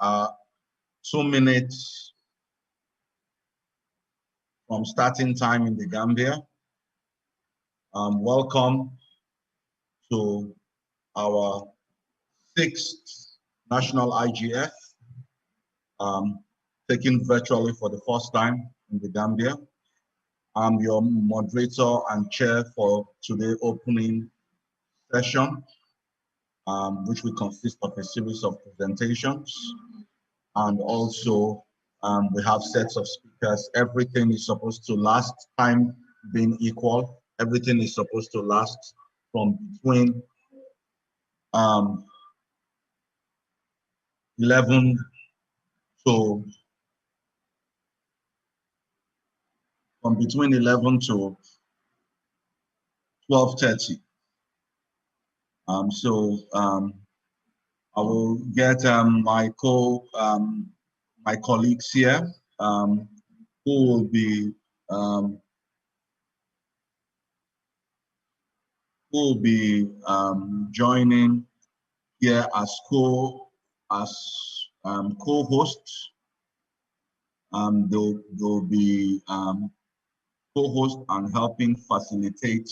2 minutes from starting time in the Gambia. Welcome to our 6th National IGF, taken virtually for the first time in the Gambia. I'm your moderator and chair for today's opening session, which will consist of a series of presentations. And also, we have sets of speakers. Everything is supposed to last, time being equal. Everything is supposed to last from between 11 to 12:30. I will get my colleagues here who will be joining here as co-hosts. They'll be co-host and helping facilitate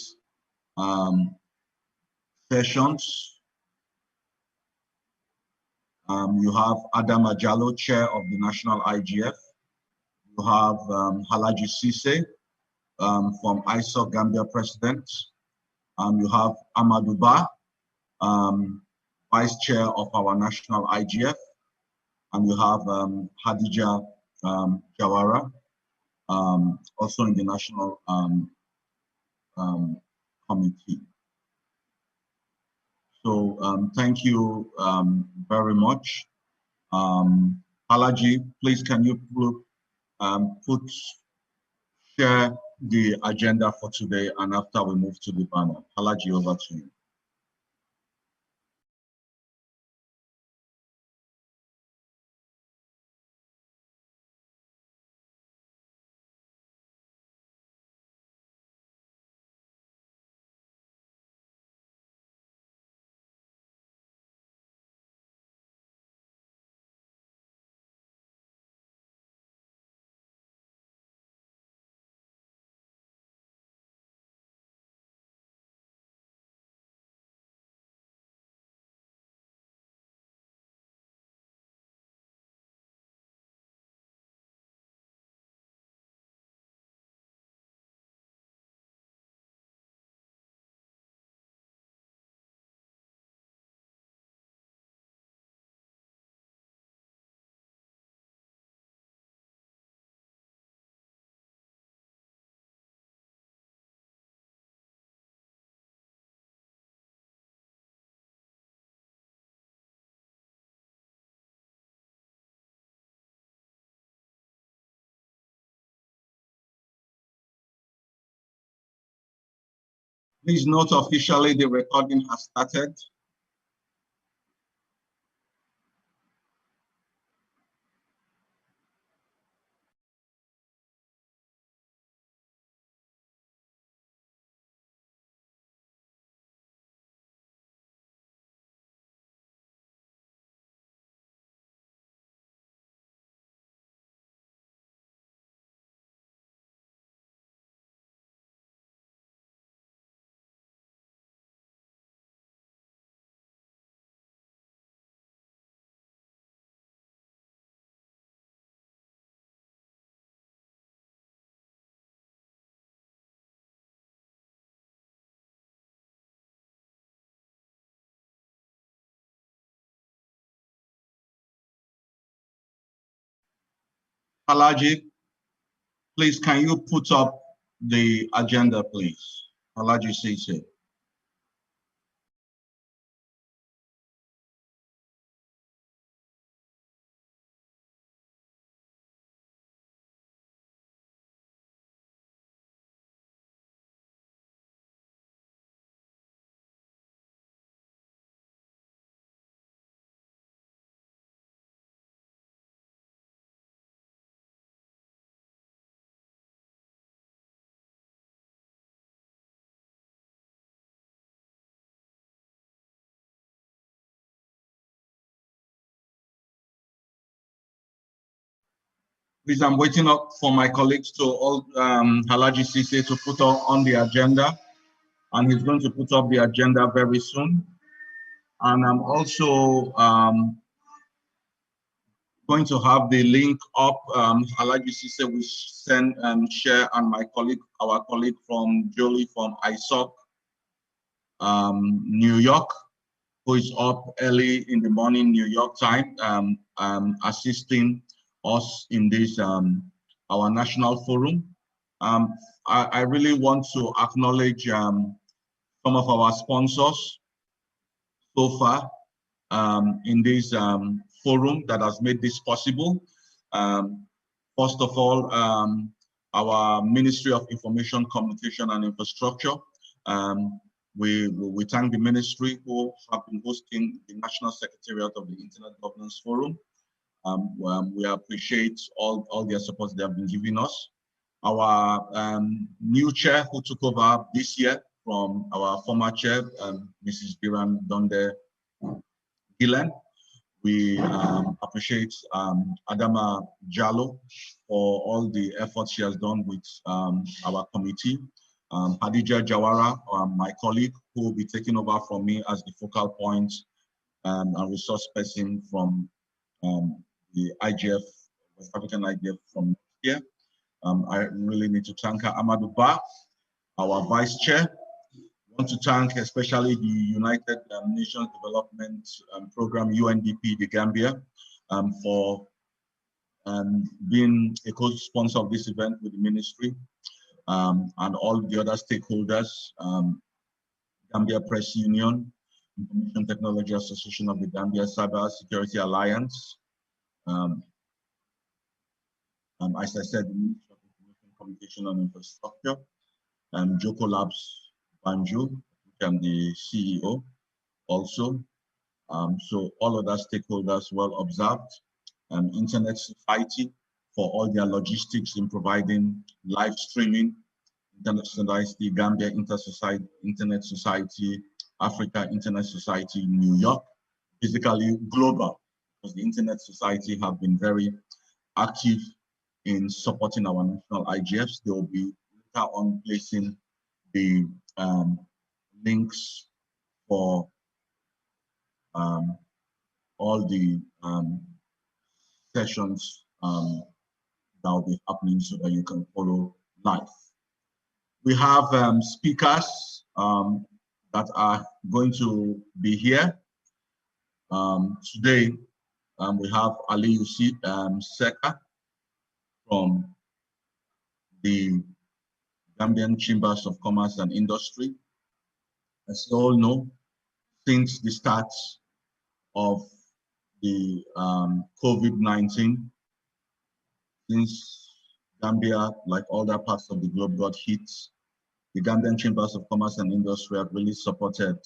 sessions. You have Adam Ajalo, chair of the National IGF. You have Halaji Sise from ISOC Gambia president. You have Amadou Ba, vice chair of our National IGF. And you have Hadija Jawara, also in the National Committee. So thank you very much. Halaji, please can you share the agenda for today, and after we move to the panel. Halaji, over to you. Please note officially the recording has started. Halaji, please, can you put up the agenda, please? Halaji Sise. Please, I'm waiting up for my colleagues to all Halaji Sise to put on the agenda, and he's going to put up the agenda very soon. And I'm also going to have the link up. Halaji Sise will send and share, and my colleague, our colleague from Jolie from ISOC, New York, who is up early in the morning New York time, assisting us in this our national forum. I really want to acknowledge some of our sponsors so far in this forum that has made this possible. First of all, our Ministry of Information, Communication and Infrastructure. We thank the ministry who have been hosting the National Secretariat of the Internet Governance Forum. We appreciate all their support they have been giving us. Our new chair who took over this year from our former chair, Mrs. Biran Donde Gillen. We appreciate Adama Jallo for all the efforts she has done with our committee. Hadija Jawara, my colleague, who will be taking over from me as the focal point and resource person from the IGF, West African IGF from here. I really need to thank her. Amadou Ba, our vice chair. I want to thank especially the United Nations Development Program, UNDP, the Gambia, for being a co-sponsor of this event with the ministry. And all the other stakeholders, Gambia Press Union, Information Technology Association of the Gambia, Cyber Security Alliance, as I said, the Ministry of Information, Communication and Infrastructure, Joko Labs Banjo, which I'm the CEO also. So all other stakeholders well observed, Internet Society for all their logistics in providing live streaming, Internet Society, Gambia Internet Society, Africa Internet Society, New York, physically global, because the Internet Society have been very active in supporting our national IGFs. They will be later on placing the links for all the sessions that will be happening so that you can follow live. We have speakers that are going to be here. Today, we have Ali Seka from the Gambian Chambers of Commerce and Industry. As you all know, since the start of the COVID-19, since Gambia, like all other parts of the globe, got hit, the Gambian Chambers of Commerce and Industry have really supported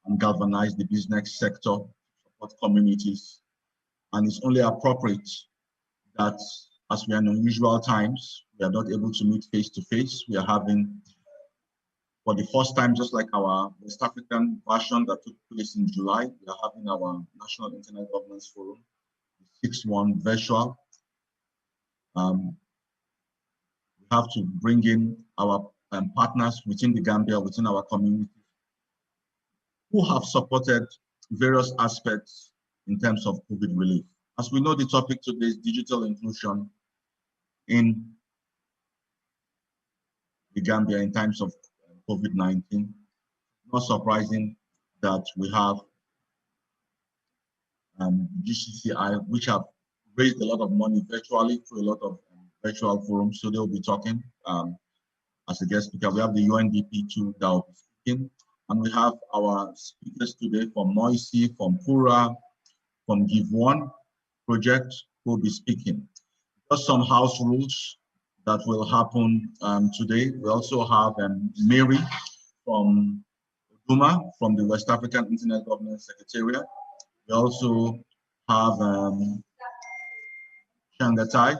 and galvanized the business sector, support communities. And it's only appropriate that as we are in unusual times, we are not able to meet face to face. We are having, for the first time, just like our West African version that took place in July, we are having our National Internet Governance Forum, the 6th virtual. We have to bring in our partners within the Gambia, within our community, who have supported various aspects in terms of COVID relief. As we know, the topic today is digital inclusion in the Gambia in times of COVID-19. Not surprising that we have GCCI, which have raised a lot of money virtually through a lot of virtual forums. So they'll be talking as a guest speaker. We have the UNDP too that will be speaking. And we have our speakers today from MOICI, from Pura, from Give One project who will be speaking. Just some house rules that will happen today. We also have Mary from Duma, from the West African Internet Governance Secretariat. We also have Shangatai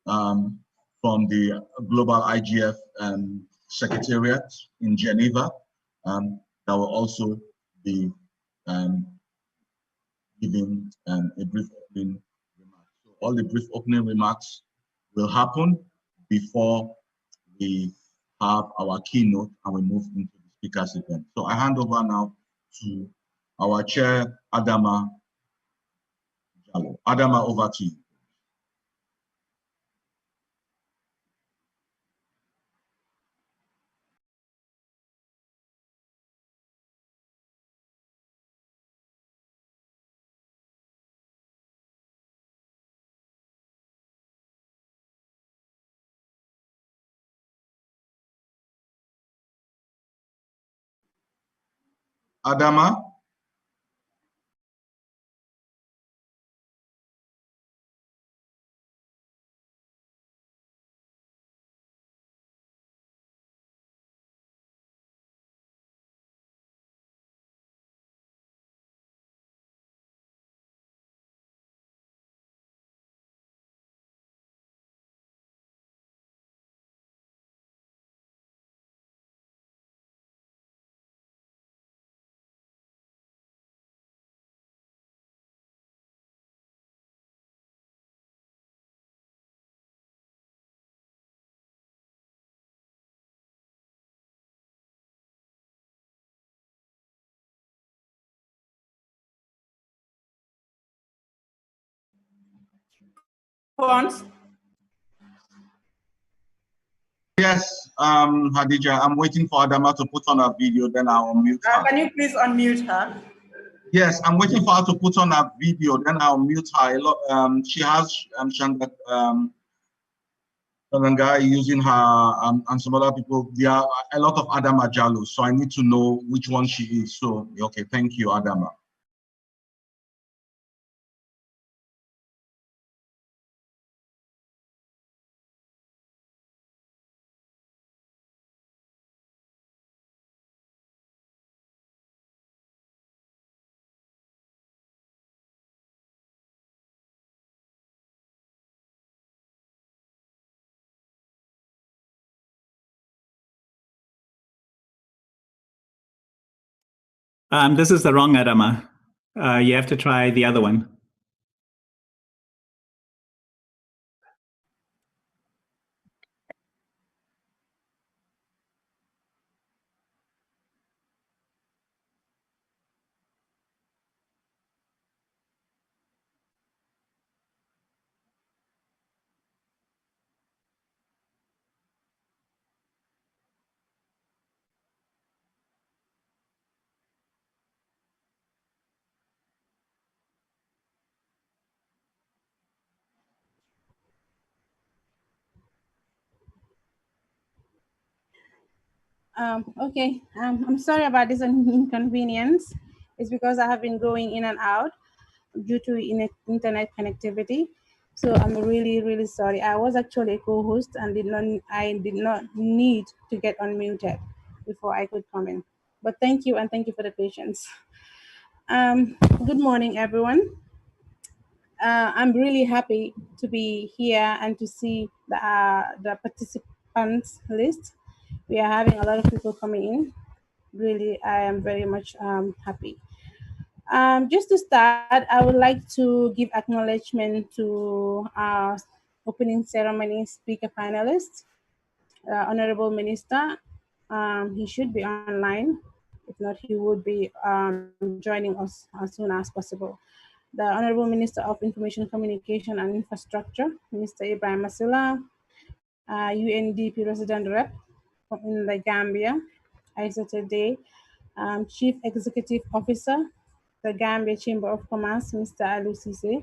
from the Global IGF Secretariat in Geneva, that will also be giving a brief opening remark. So all the brief opening remarks will happen before we have our keynote and we move into the speakers event. So I hand over now to our chair, Adama Jallo. Adama, over to you. Adama? Once. Yes, Hadija, I'm waiting for Adama to put on a video, then I'll mute her. Can you please unmute her? Yes, I'm waiting for her to put on a video, then I'll mute her. She has Shangai using her and some other people. There are a lot of Adama Jallo, so I need to know which one she is. So, okay, thank you, Adama. This is the wrong Adama. You have to try the other one. Okay, I'm sorry about this inconvenience. It's because I have been going in and out due to internet connectivity. So I'm really, really sorry. I was actually a co-host and I did not need to get unmuted before I could come in. But thank you, and thank you for the patience. Good morning, everyone. I'm really happy to be here and to see the participants list. We are having a lot of people coming in. Really, I am very much happy. Just to start, I would like to give acknowledgement to our opening ceremony speaker panelists, Honorable Minister. He should be online. If not, he would be joining us as soon as possible. The Honorable Minister of Information Communication and Infrastructure, Mr. Ibrahim Masila, UNDP Resident Rep in the Gambia, Isa Today, Chief Executive Officer, the Gambia Chamber of Commerce, Mr. Alu Sise,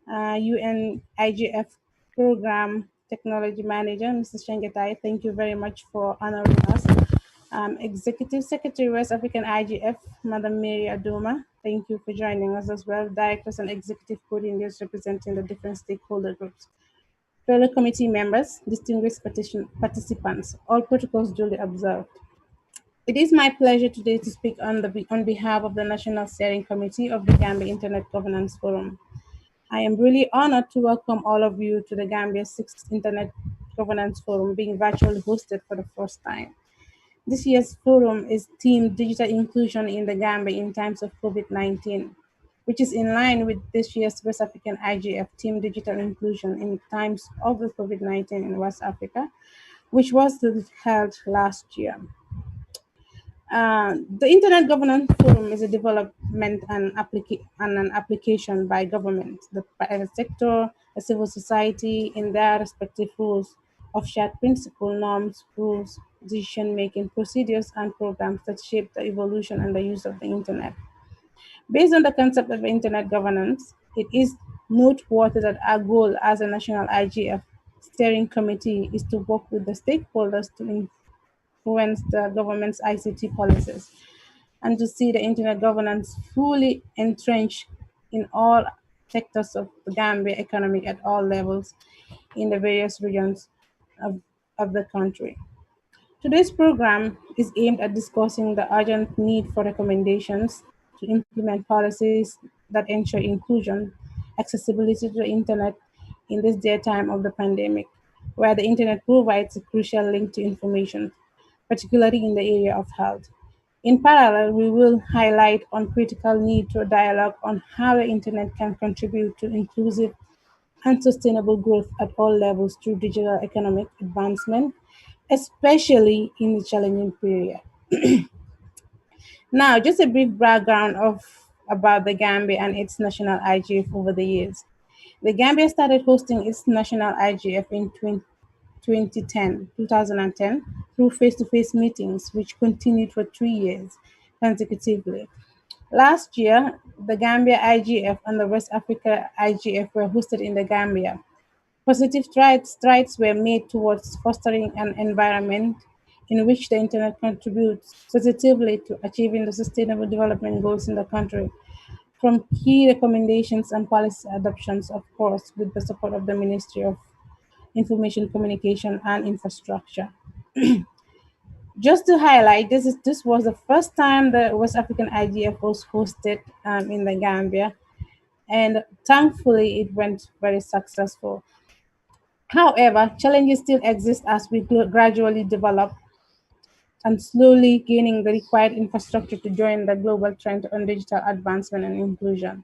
UN IGF Program Technology Manager, Mr. Shengetai, thank you very much for honoring us. Executive Secretary, West African IGF, Madam Mary Adoma, thank you for joining us as well. Directors and Executive Coordinators representing the different stakeholder groups. Fellow committee members, distinguished participants, all protocols duly observed. It is my pleasure today to speak on behalf of the National Steering Committee of the Gambia Internet Governance Forum. I am really honored to welcome all of you to the Gambia 6th Internet Governance Forum being virtually hosted for the first time. This year's forum is themed Digital Inclusion in the Gambia in Times of COVID-19. which is in line with this year's West African IGF Team Digital Inclusion in Times of the COVID-19 in West Africa, which was held last year. The Internet Governance Forum is a development and an application by government, the private sector, the civil society in their respective roles of shared principle, norms, rules, decision-making procedures, and programs that shape the evolution and the use of the Internet. Based on the concept of Internet governance, it is noteworthy that our goal as a national IGF steering committee is to work with the stakeholders to influence the government's ICT policies and to see the Internet governance fully entrenched in all sectors of the Gambia economy at all levels in the various regions of the country. Today's program is aimed at discussing the urgent need for recommendations to implement policies that ensure inclusion, accessibility to the Internet in this day time of the pandemic, where the Internet provides a crucial link to information, particularly in the area of health. In parallel, we will highlight on critical need to dialogue on how the Internet can contribute to inclusive and sustainable growth at all levels through digital economic advancement, especially in the challenging period. Now, just a brief background about the Gambia and its national IGF over the years. The Gambia started hosting its national IGF in 2010 through face-to-face meetings, which continued for 3 years consecutively. Last year, the Gambia IGF and the West Africa IGF were hosted in the Gambia. Positive strides were made towards fostering an environment in which the Internet contributes positively to achieving the sustainable development goals in the country, from key recommendations and policy adoptions, of course, with the support of the Ministry of Information, Communication and Infrastructure. Just to highlight, this was the first time the West African IGF was hosted in the Gambia, and thankfully it went very successful. However, challenges still exist as we gradually develop and slowly gaining the required infrastructure to join the global trend on digital advancement and inclusion.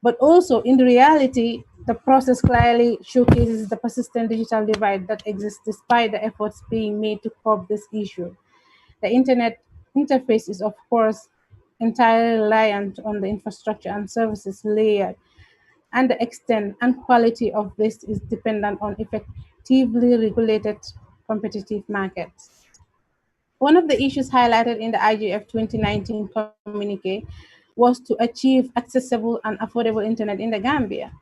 But also, in reality, the process clearly showcases the persistent digital divide that exists despite the efforts being made to curb this issue. The Internet interface is, of course, entirely reliant on the infrastructure and services layer, and the extent and quality of this is dependent on effectively regulated competitive markets. One of the issues highlighted in the IGF 2019 communique was to achieve accessible and affordable Internet in the Gambia.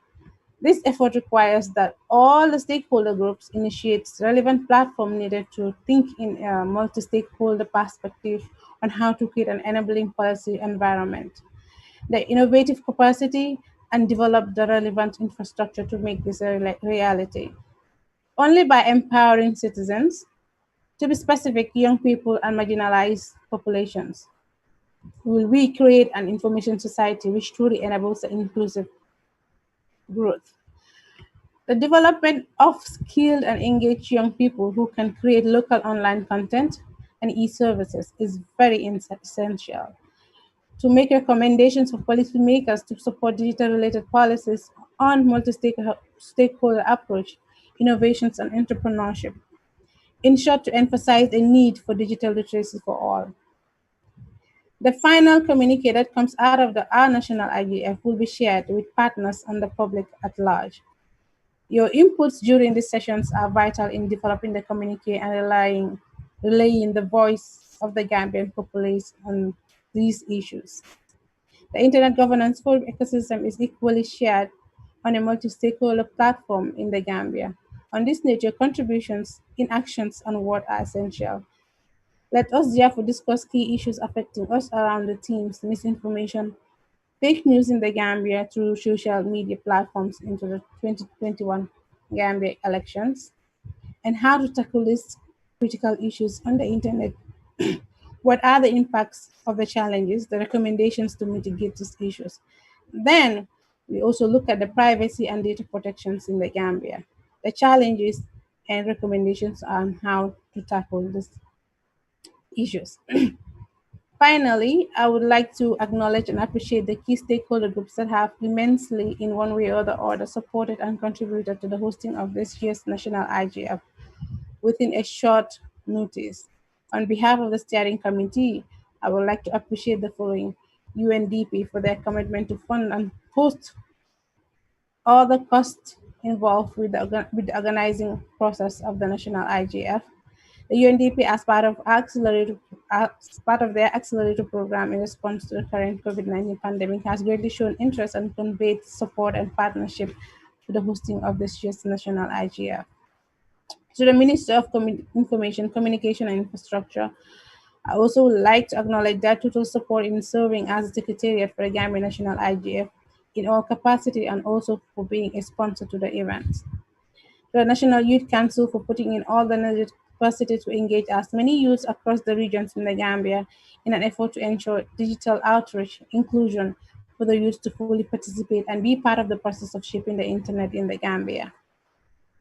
This effort requires that all the stakeholder groups initiate relevant platform needed to think in a multi-stakeholder perspective on how to create an enabling policy environment, the innovative capacity, and develop the relevant infrastructure to make this a reality. Only by empowering citizens, to be specific, young people and marginalized populations, will we create an information society which truly enables the inclusive growth. The development of skilled and engaged young people who can create local online content and e-services is very essential. To make recommendations for policymakers to support digital-related policies on multi-stakeholder approach, innovations, and entrepreneurship. In short, to emphasize the need for digital literacy for all. The final communique that comes out of our national IGF will be shared with partners and the public at large. Your inputs during these sessions are vital in developing the communique and relaying the voice of the Gambian populace on these issues. The Internet Governance Forum ecosystem is equally shared on a multi-stakeholder platform in the Gambia. On this nature, contributions in actions and word are essential. Let us therefore discuss key issues affecting us around the themes misinformation, fake news in the Gambia through social media platforms into the 2021 Gambia elections, and how to tackle these critical issues on the Internet. What are the impacts of the challenges, the recommendations to mitigate these issues? Then we also look at the privacy and data protections in the Gambia, the challenges and recommendations on how to tackle these issues. Finally, I would like to acknowledge and appreciate the key stakeholder groups that have immensely, in one way or the other, supported and contributed to the hosting of this year's National IGF within a short notice. On behalf of the steering committee, I would like to appreciate the following: UNDP for their commitment to fund and host all the costs involved with the organizing process of the National IGF. The UNDP, as part of their accelerator program in response to the current COVID-19 pandemic, has greatly shown interest and conveyed support and partnership to the hosting of this year's National IGF. To the Minister of Information, Communication and Infrastructure, I also would like to acknowledge their total support in serving as a secretariat for the Gambia National IGF in all capacity, and also for being a sponsor to the event. The National Youth Council for putting in all the necessary capacity to engage as many youths across the regions in the Gambia in an effort to ensure digital outreach inclusion for the youth to fully participate and be part of the process of shaping the internet in the Gambia.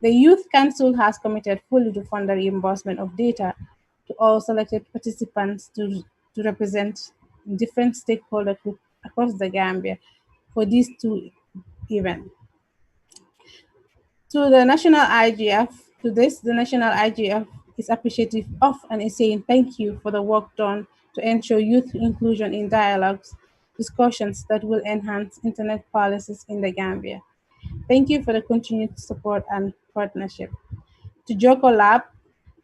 The Youth Council has committed fully to fund the reimbursement of data to all selected participants to represent different stakeholder groups across the Gambia for these two events. To the National IGF, the National IGF is appreciative of and is saying thank you for the work done to ensure youth inclusion in dialogues, discussions that will enhance internet policies in the Gambia. Thank you for the continued support and partnership. To Joko Lab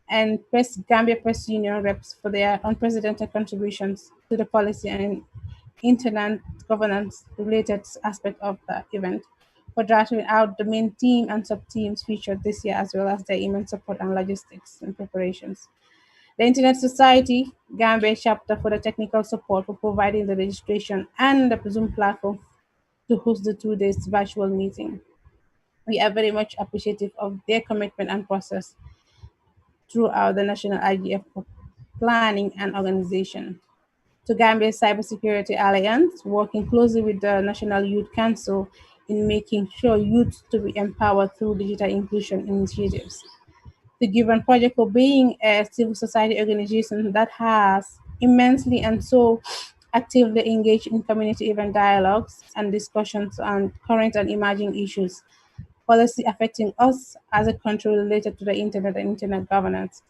and Gambia Press Union reps for their unprecedented contributions to the policy and internet governance related aspect of the event, for drafting out the main team and sub-teams featured this year, as well as their immense support and logistics and preparations. The Internet Society Gambia chapter for the technical support for providing the registration and the Zoom platform to host the 2 days virtual meeting. We are very much appreciative of their commitment and process throughout the National IGF planning and organization. To Gambia Cybersecurity Alliance, working closely with the National Youth Council in making sure youth to be empowered through digital inclusion initiatives. To Given Project for being a civil society organization that has immensely and so actively engaged in community event dialogues and discussions on current and emerging issues, policy affecting us as a country related to the internet and internet governance.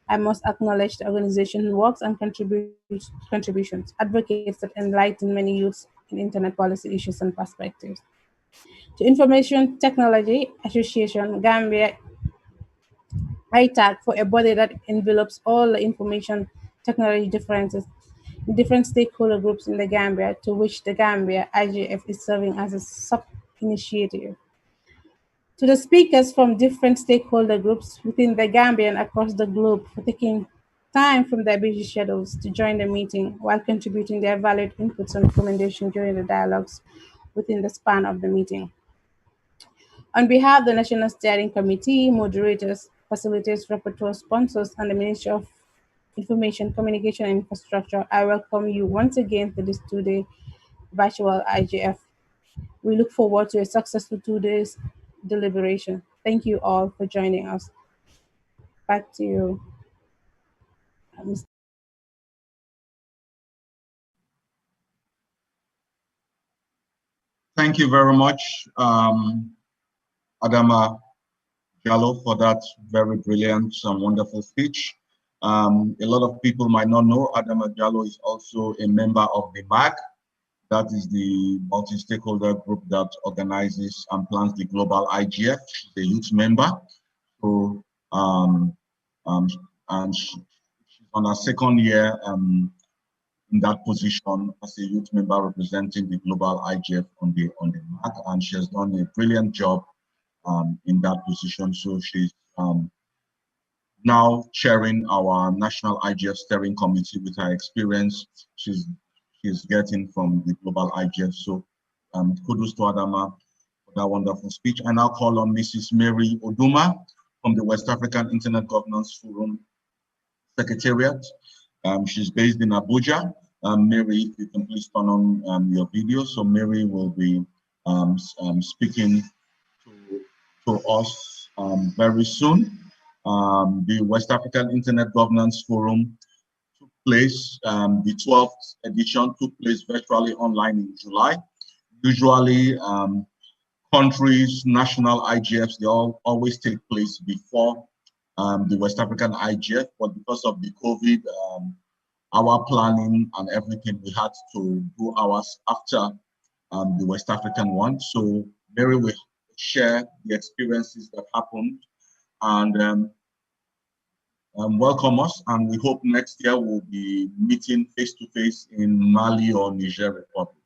I must acknowledge the organization works and contributions, advocates that enlighten many youths in internet policy issues and perspectives. To Information Technology Association, Gambia ITAG, for a body that envelops all the information technology different stakeholder groups in the Gambia, to which the Gambia IGF is serving as a sub-initiative. To the speakers from different stakeholder groups within the Gambia and across the globe for taking time from their busy schedules to join the meeting while contributing their valued inputs and recommendations during the dialogues within the span of the meeting. On behalf of the National Steering Committee, moderators, facilitators, rapporteurs, sponsors, and the Ministry of Information, Communication, and Infrastructure, I welcome you once again to this 2-day virtual IGF. We look forward to a successful 2 days deliberation. Thank you all for joining us. Back to you, Mr. Thank you very much, Adama Jallo, for that very brilliant and wonderful speech. A lot of people might not know Adama Jallo is also a member of the MAG. That is the multi-stakeholder group that organizes and plans the global IGF. She's a youth member. So, and she's on her second year in that position as a youth member representing the global IGF on the MAG, and she has done a brilliant job in that position. So she's now chairing our National IGF Steering Committee with her experience she's getting from the global IGF. So kudos to Adama for that wonderful speech. I now call on Mrs. Mary Oduma from the West African Internet Governance Forum Secretariat. She's based in Abuja. Mary, if you can please turn on your video. So Mary will be speaking to us very soon. The West African Internet Governance Forum took place. The 12th edition took place virtually online in July. Usually, countries, national IGFs, they all always take place before the West African IGF, but because of the COVID, our planning and everything, we had to do ours after the West African one. So Mary will share the experiences that happened and welcome us. And we hope next year we'll be meeting face-to-face in Mali or Niger Republic.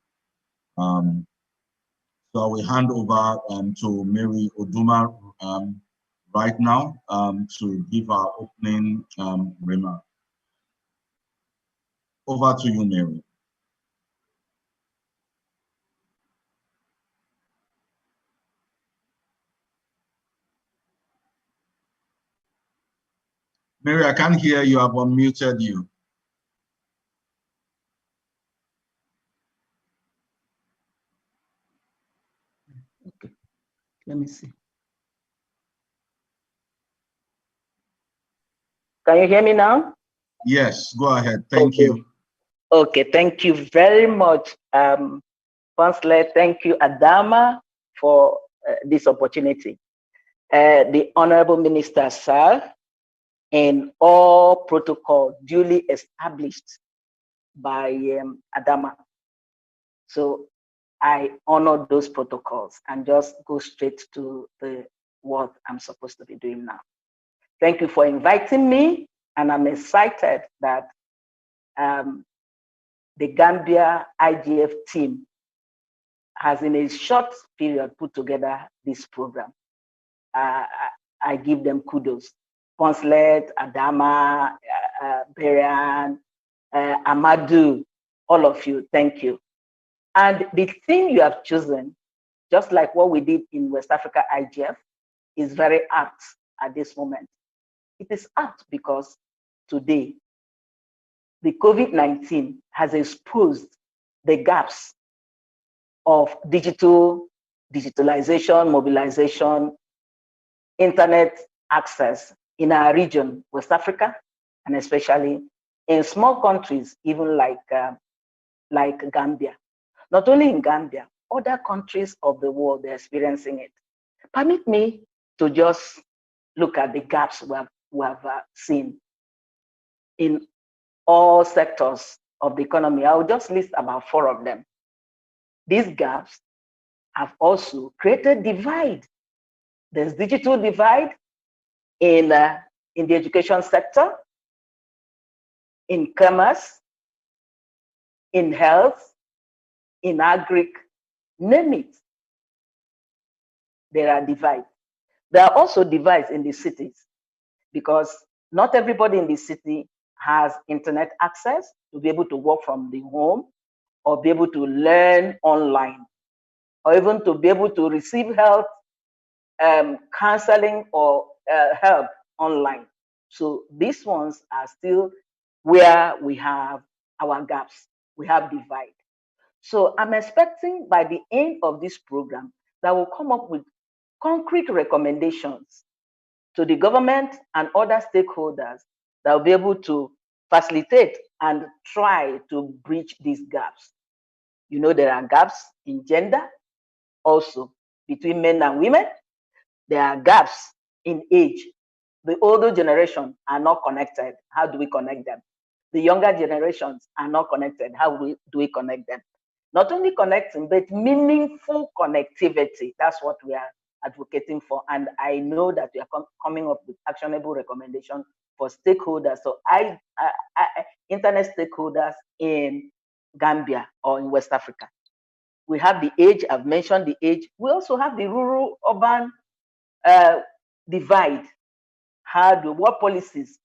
So we hand over to Mary Oduma right now to give our opening remark. Over to you, Mary. Mary, I can't hear you. I've unmuted you. Okay, let me see. Can you hear me now? Yes, go ahead. Thank you. Okay, thank you very much, Councillor. Thank you, Adama, for this opportunity. The Honorable Minister, sir, and all protocol duly established by Adama. So I honor those protocols and just go straight to what I'm supposed to be doing now. Thank you for inviting me, and I'm excited that the Gambia IGF team has in a short period put together this program. I give them kudos. Consulate, Adama, Berian, Amadou, all of you, thank you. And the theme you have chosen, just like what we did in West Africa IGF, is very apt at this moment. It is apt because today, the COVID-19 has exposed the gaps of digitalization, mobilization, internet access in our region, West Africa, and especially in small countries, even like Gambia. Not only in Gambia, other countries of the world, they're experiencing it. Permit me to just look at the gaps we have seen in all sectors of the economy. I will just list about 4 of them. These gaps have also created divide. There's digital divide in the education sector, in commerce, in health, in agric, name it. There are divides. There are also divides in the cities because not everybody in the city has internet access to be able to work from the home or be able to learn online or even to be able to receive health counseling or help online. So these ones are still where we have our gaps, we have divide. So I'm expecting by the end of this program that we'll come up with concrete recommendations to the government and other stakeholders that will be able to facilitate and try to bridge these gaps. You know, there are gaps in gender also between men and women. There are gaps in age. The older generation are not connected. How do we connect them? The younger generations are not connected. How do we connect them? Not only connecting, but meaningful connectivity. That's what we are advocating for. And I know that we are coming up with actionable recommendations for stakeholders. So internet stakeholders in Gambia or in West Africa. We have the age, I've mentioned the age. We also have the rural-urban divide. What policies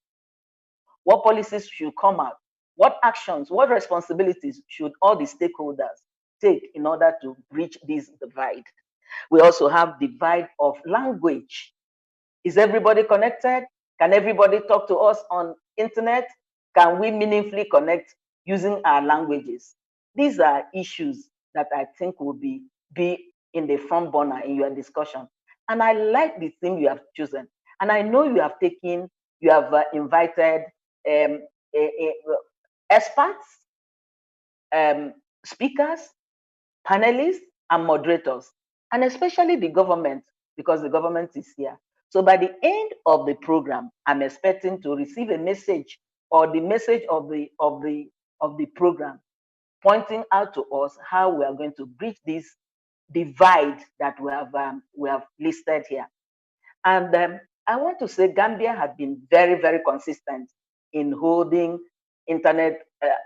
should come out? What actions, what responsibilities should all the stakeholders take in order to bridge this divide? We also have divide of language. Is everybody connected? Can everybody talk to us on internet? Can we meaningfully connect using our languages? These are issues that I think will be in the front burner in your discussion. And I like the theme you have chosen. And I know you have invited experts, speakers, panelists, and moderators, and especially the government, because the government is here. So by the end of the program, I'm expecting to receive a message or the message of the program pointing out to us how we are going to bridge this divide that we have listed here. And I want to say Gambia has been very, very consistent in holding internet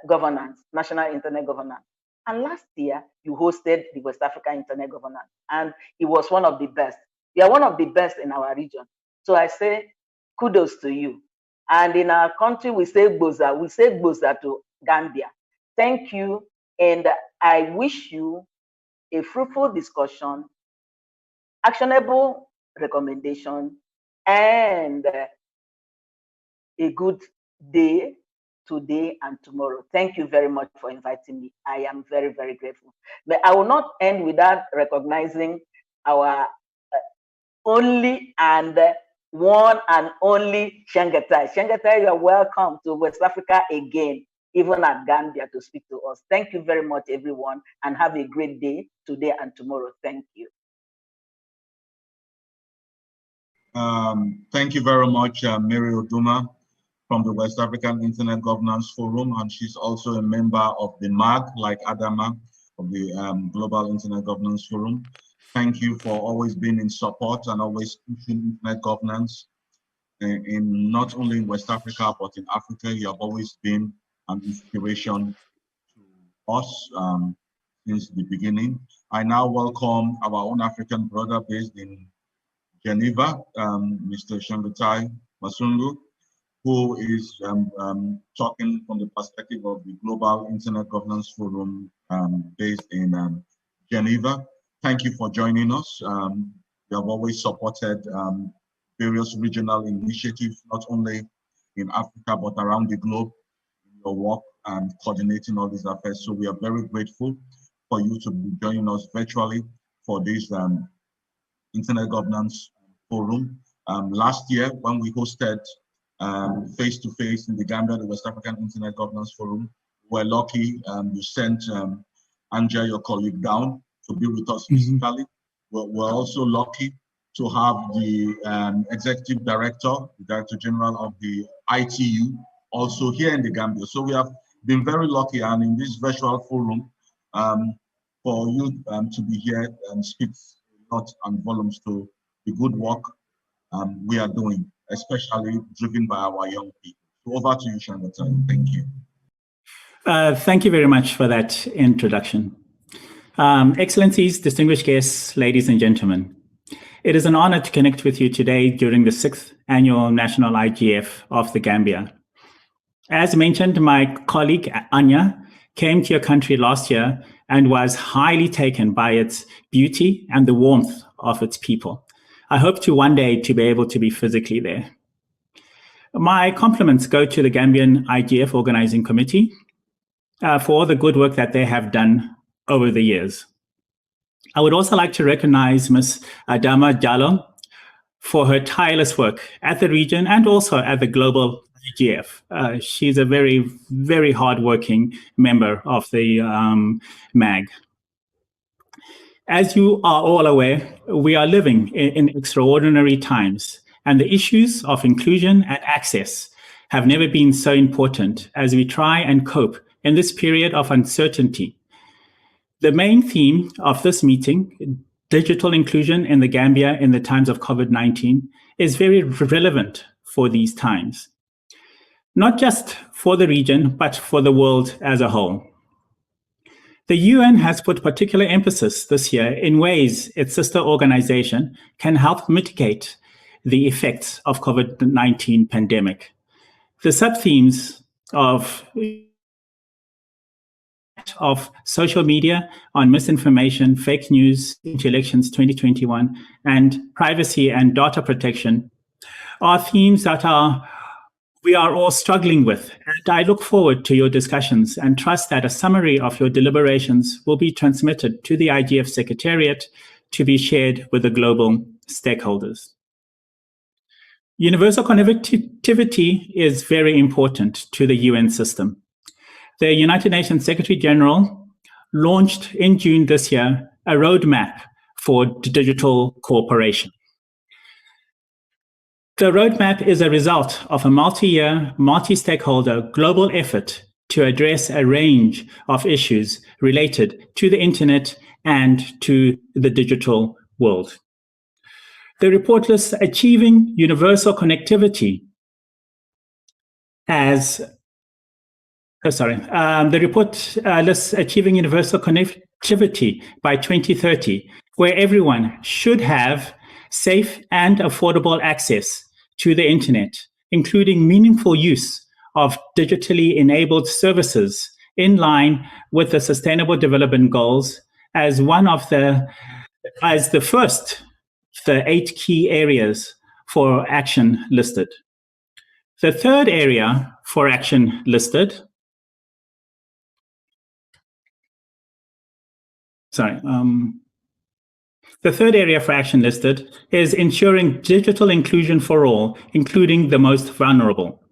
governance, national internet governance. And last year, you hosted the West Africa Internet Governance, and it was one of the best. You are one of the best in our region. So I say kudos to you. And in our country, we say Boza to Gambia. Thank you. And I wish you a fruitful discussion, actionable recommendation, and a good day today and tomorrow. Thank you very much for inviting me. I am very, very grateful. But I will not end without recognizing our only and one and only Shengetai. Shengetai, you are welcome to West Africa again, even at Gambia, to speak to us. Thank you very much, everyone, and have a great day today and tomorrow. Thank you. Thank you very much, Mary Oduma from the West African Internet Governance Forum, and she's also a member of the MAG, like Adama, of the Global Internet Governance Forum. Thank you for always being in support and always pushing internet governance in not only in West Africa, but in Africa. You have always been an inspiration to us since the beginning. I now welcome our own African brother based in Geneva, Mr. Shengetai Masungu, who is talking from the perspective of the Global Internet Governance Forum based in Geneva. Thank you for joining us. You have always supported various regional initiatives, not only in Africa, but around the globe, in your work and coordinating all these affairs. So we are very grateful for you to be joining us virtually for this Internet Governance Forum. Last year, when we hosted face-to-face in the Gambia, the West African Internet Governance Forum, we're lucky you sent Anja, your colleague, down to be with us physically. We're also lucky to have the Executive Director, the Director General of the ITU, also here in the Gambia. So we have been very lucky, and in this virtual forum, for you to be here speaks a lot and volumes to the good work we are doing, especially driven by our young people. So over to you, Shengetai. Thank you. Thank you very much for that introduction. Excellencies, distinguished guests, ladies and gentlemen, it is an honor to connect with you today during the 6th Annual National IGF of the Gambia. As mentioned, my colleague Anya came to your country last year and was highly taken by its beauty and the warmth of its people. I hope to one day to be able to be physically there. My compliments go to the Gambian IGF Organizing Committee for all the good work that they have done over the years. I would also like to recognize Ms. Adama Jallo for her tireless work at the region and also at the global IGF. She's a very, very hardworking member of the MAG. As you are all aware, we are living in extraordinary times, and the issues of inclusion and access have never been so important as we try and cope in this period of uncertainty. The main theme of this meeting, digital inclusion in the Gambia in the times of COVID-19, is very relevant for these times, not just for the region, but for the world as a whole. The UN has put particular emphasis this year in ways its sister organization can help mitigate the effects of COVID-19 pandemic. The sub-themes of social media on misinformation, fake news into elections 2021, and privacy and data protection are themes that we are all struggling with. And I look forward to your discussions and trust that a summary of your deliberations will be transmitted to the IGF Secretariat to be shared with the global stakeholders. Universal connectivity is very important to the UN system. the United Nations Secretary General launched in June this year a roadmap for digital cooperation. The roadmap is a result of a multi-year, multi-stakeholder global effort to address a range of issues related to the internet and to the digital world. The report lists achieving universal connectivity as the report lists achieving universal connectivity by 2030, where everyone should have safe and affordable access to the internet, including meaningful use of digitally enabled services in line with the Sustainable Development Goals as the 8 key areas for action listed. The third area for action listed the third area for action listed is ensuring digital inclusion for all, including the most vulnerable.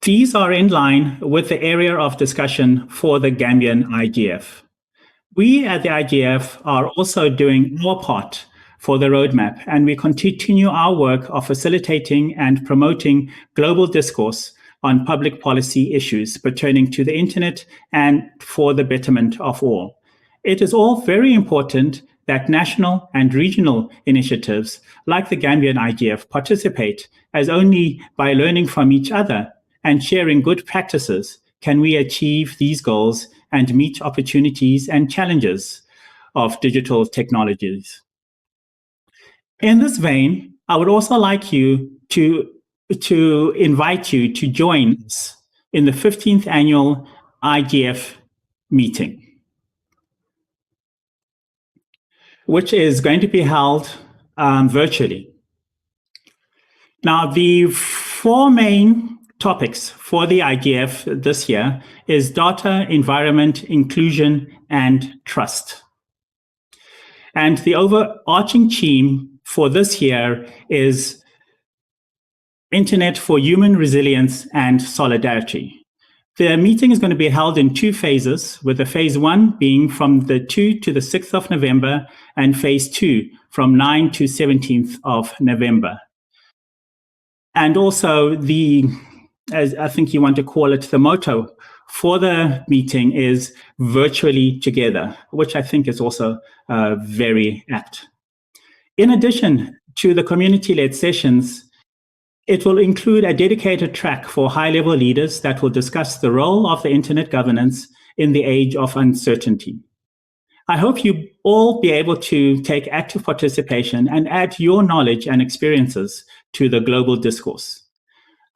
These are in line with the area of discussion for the Gambian IGF. We at the IGF are also doing our part for the roadmap, and we continue our work of facilitating and promoting global discourse on public policy issues pertaining to the internet and for the betterment of all. It is all very important that national and regional initiatives like the Gambian IGF participate, as only by learning from each other and sharing good practices can we achieve these goals and meet opportunities and challenges of digital technologies. In this vein, I would also like to invite you to join us in the 15th annual IGF meeting, which is going to be held virtually. Now, the 4 main topics for the IGF this year is data, environment, inclusion, and trust. And the overarching theme for this year is Internet for Human Resilience and Solidarity. The meeting is going to be held in 2 phases, with the phase 1 being from the 2 to the 6th of November and phase 2 from 9 to 17th of November. And also as I think you want to call it, the motto for the meeting is virtually together, which I think is also very apt. In addition to the community-led sessions, it will include a dedicated track for high-level leaders that will discuss the role of the internet governance in the age of uncertainty. I hope you all be able to take active participation and add your knowledge and experiences to the global discourse.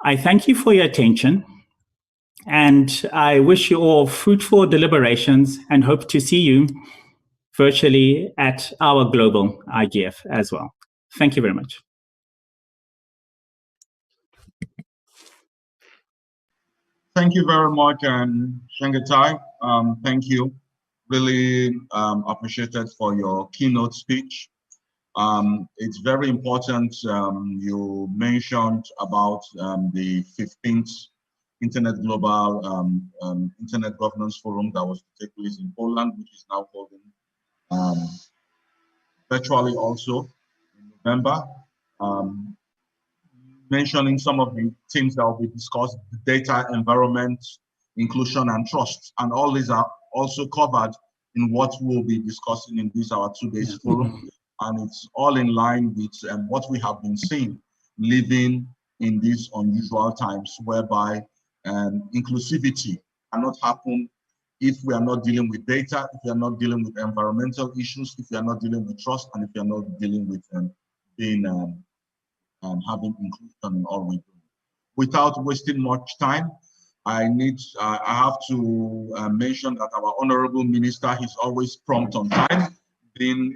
I thank you for your attention, and I wish you all fruitful deliberations and hope to see you virtually at our global IGF as well. Thank you very much. Thank you very much, Shengetai. Thank you. Really appreciated for your keynote speech. It's very important. You mentioned about the 15th Internet Global Internet Governance Forum that was to take place in Poland, which is now holding virtually also in November. Mentioning some of the things that will be discussed: data, environment, inclusion, and trust. And all these are also covered in what we'll be discussing in this our 2 days forum. And it's all in line with what we have been seeing living in these unusual times, whereby inclusivity cannot happen if we are not dealing with data, if we are not dealing with environmental issues, if we are not dealing with trust, and if we are not dealing with having inclusion in all we do. Without wasting much time, I have to mention that our honorable minister is always prompt on time, being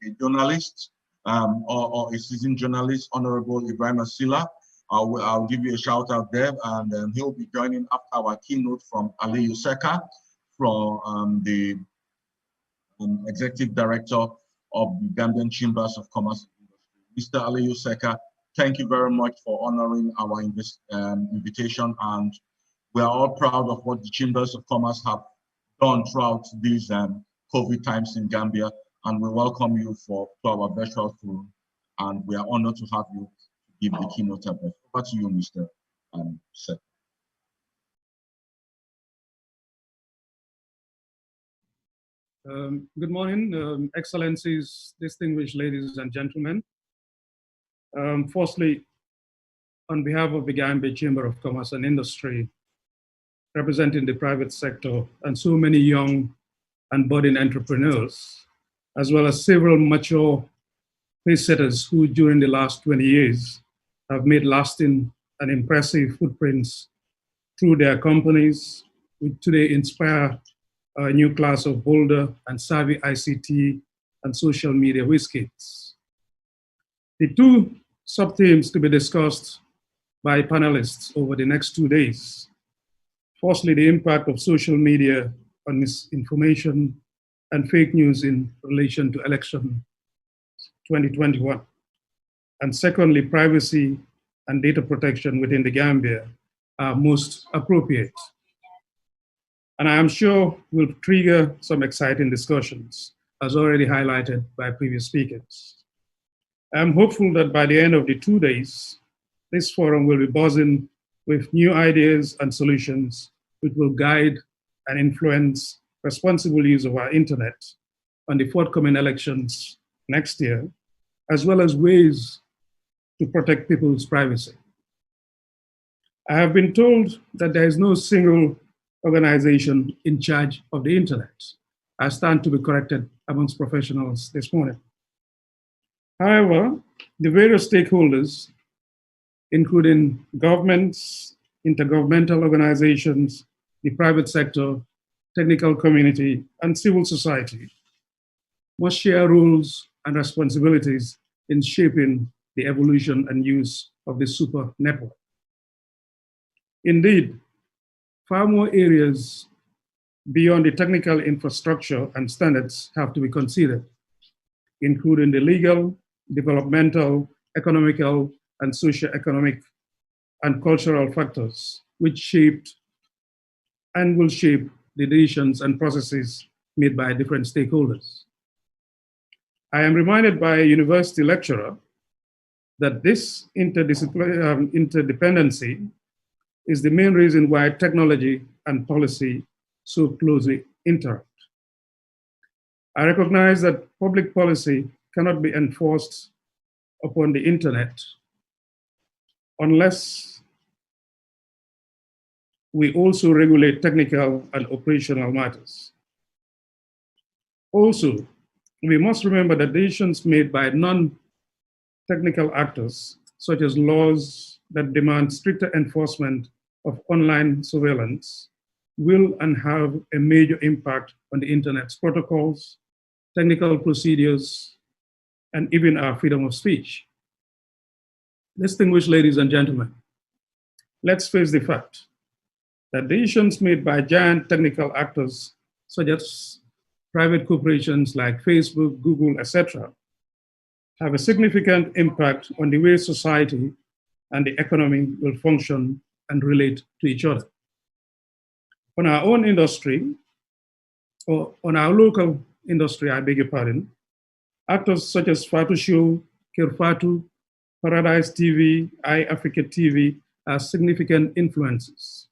a journalist or a seasoned journalist, Honorable Ibrahim Asila. I'll give you a shout out there, and he'll be joining after our keynote from Aliyu Seka, from the Executive Director of the Gambian Chambers of Commerce and Industry. Mr. Aliyu Seka, thank you very much for honoring our invitation and We are all proud of what the Chambers of Commerce have done throughout these COVID times in Gambia, and we welcome you to our virtual forum, and we are honored to have you give the keynote address. Over to you, Mr. Seth. Good morning, Excellencies, distinguished ladies and gentlemen. Firstly, on behalf of the Gambia Chamber of Commerce and Industry, representing the private sector and so many young and budding entrepreneurs, as well as several mature pacesetters who during the last 20 years have made lasting and impressive footprints through their companies, which today inspire a new class of bolder and savvy ICT and social media whiz-kids. The two sub-themes to be discussed by panelists over the next 2 days. Firstly, the impact of social media on misinformation and fake news in relation to election 2021. And secondly, privacy and data protection within the Gambia are most appropriate. And I am sure will trigger some exciting discussions, as already highlighted by previous speakers. I'm hopeful that by the end of the 2 days, this forum will be buzzing with new ideas and solutions which will guide and influence responsible use of our internet on the forthcoming elections next year, as well as ways to protect people's privacy. I have been told that there is no single organization in charge of the internet. I stand to be corrected amongst professionals this morning. However, the various stakeholders, including governments, intergovernmental organizations, the private sector, technical community, and civil society, must share roles and responsibilities in shaping the evolution and use of this super network. Indeed, far more areas beyond the technical infrastructure and standards have to be considered, including the legal, developmental, economical, and socio-economic and cultural factors which shaped and will shape the decisions and processes made by different stakeholders. I am reminded by a university lecturer that this interdependency is the main reason why technology and policy so closely interact. I recognize that public policy cannot be enforced upon the internet unless we also regulate technical and operational matters. Also, we must remember that decisions made by non-technical actors, such as laws that demand stricter enforcement of online surveillance, will and have a major impact on the internet's protocols, technical procedures, and even our freedom of speech. Distinguished ladies and gentlemen, let's face the fact that decisions made by giant technical actors, such as private corporations like Facebook, Google, etc., have a significant impact on the way society and the economy will function and relate to each other. On our own industry, or on our local industry, I beg your pardon, actors such as Fatu Show, Kirfatu, Paradise TV, iAfrica TV are significant influences.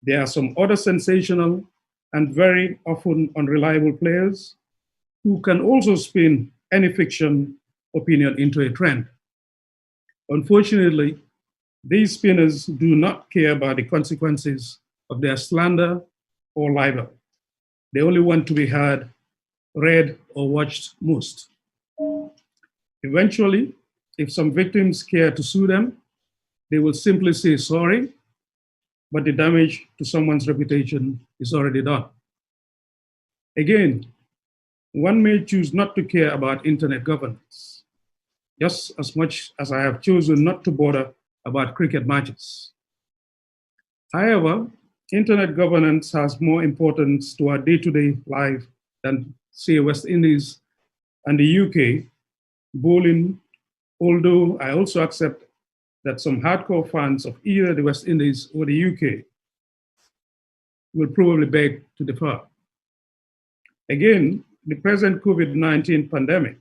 There are some other sensational and very often unreliable players who can also spin any fiction opinion into a trend. Unfortunately, these spinners do not care about the consequences of their slander or libel. They only want to be heard, read, or watched most. Eventually, if some victims care to sue them, they will simply say sorry, but the damage to someone's reputation is already done. Again, one may choose not to care about internet governance, just as much as I have chosen not to bother about cricket matches. However, internet governance has more importance to our day-to-day life than, say, West Indies and the UK bowling, although I also accept that some hardcore fans of either the West Indies or the UK will probably beg to differ. Again, the present COVID-19 pandemic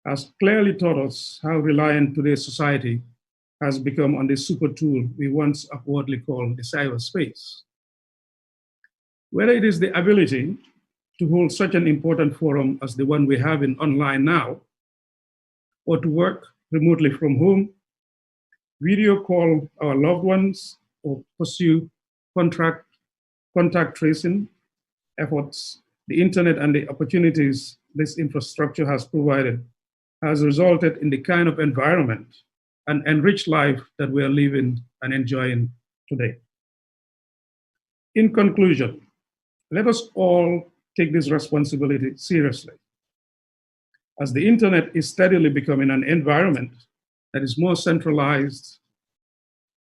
has clearly taught us how reliant today's society has become on the super tool we once upwardly called the cyberspace. Whether it is the ability to hold such an important forum as the one we have in online now, or to work remotely from home, video call our loved ones, or pursue contact tracing efforts, the internet and the opportunities this infrastructure has provided has resulted in the kind of environment and enriched life that we are living and enjoying today. In conclusion, let us all take this responsibility seriously, as the internet is steadily becoming an environment that is more centralized,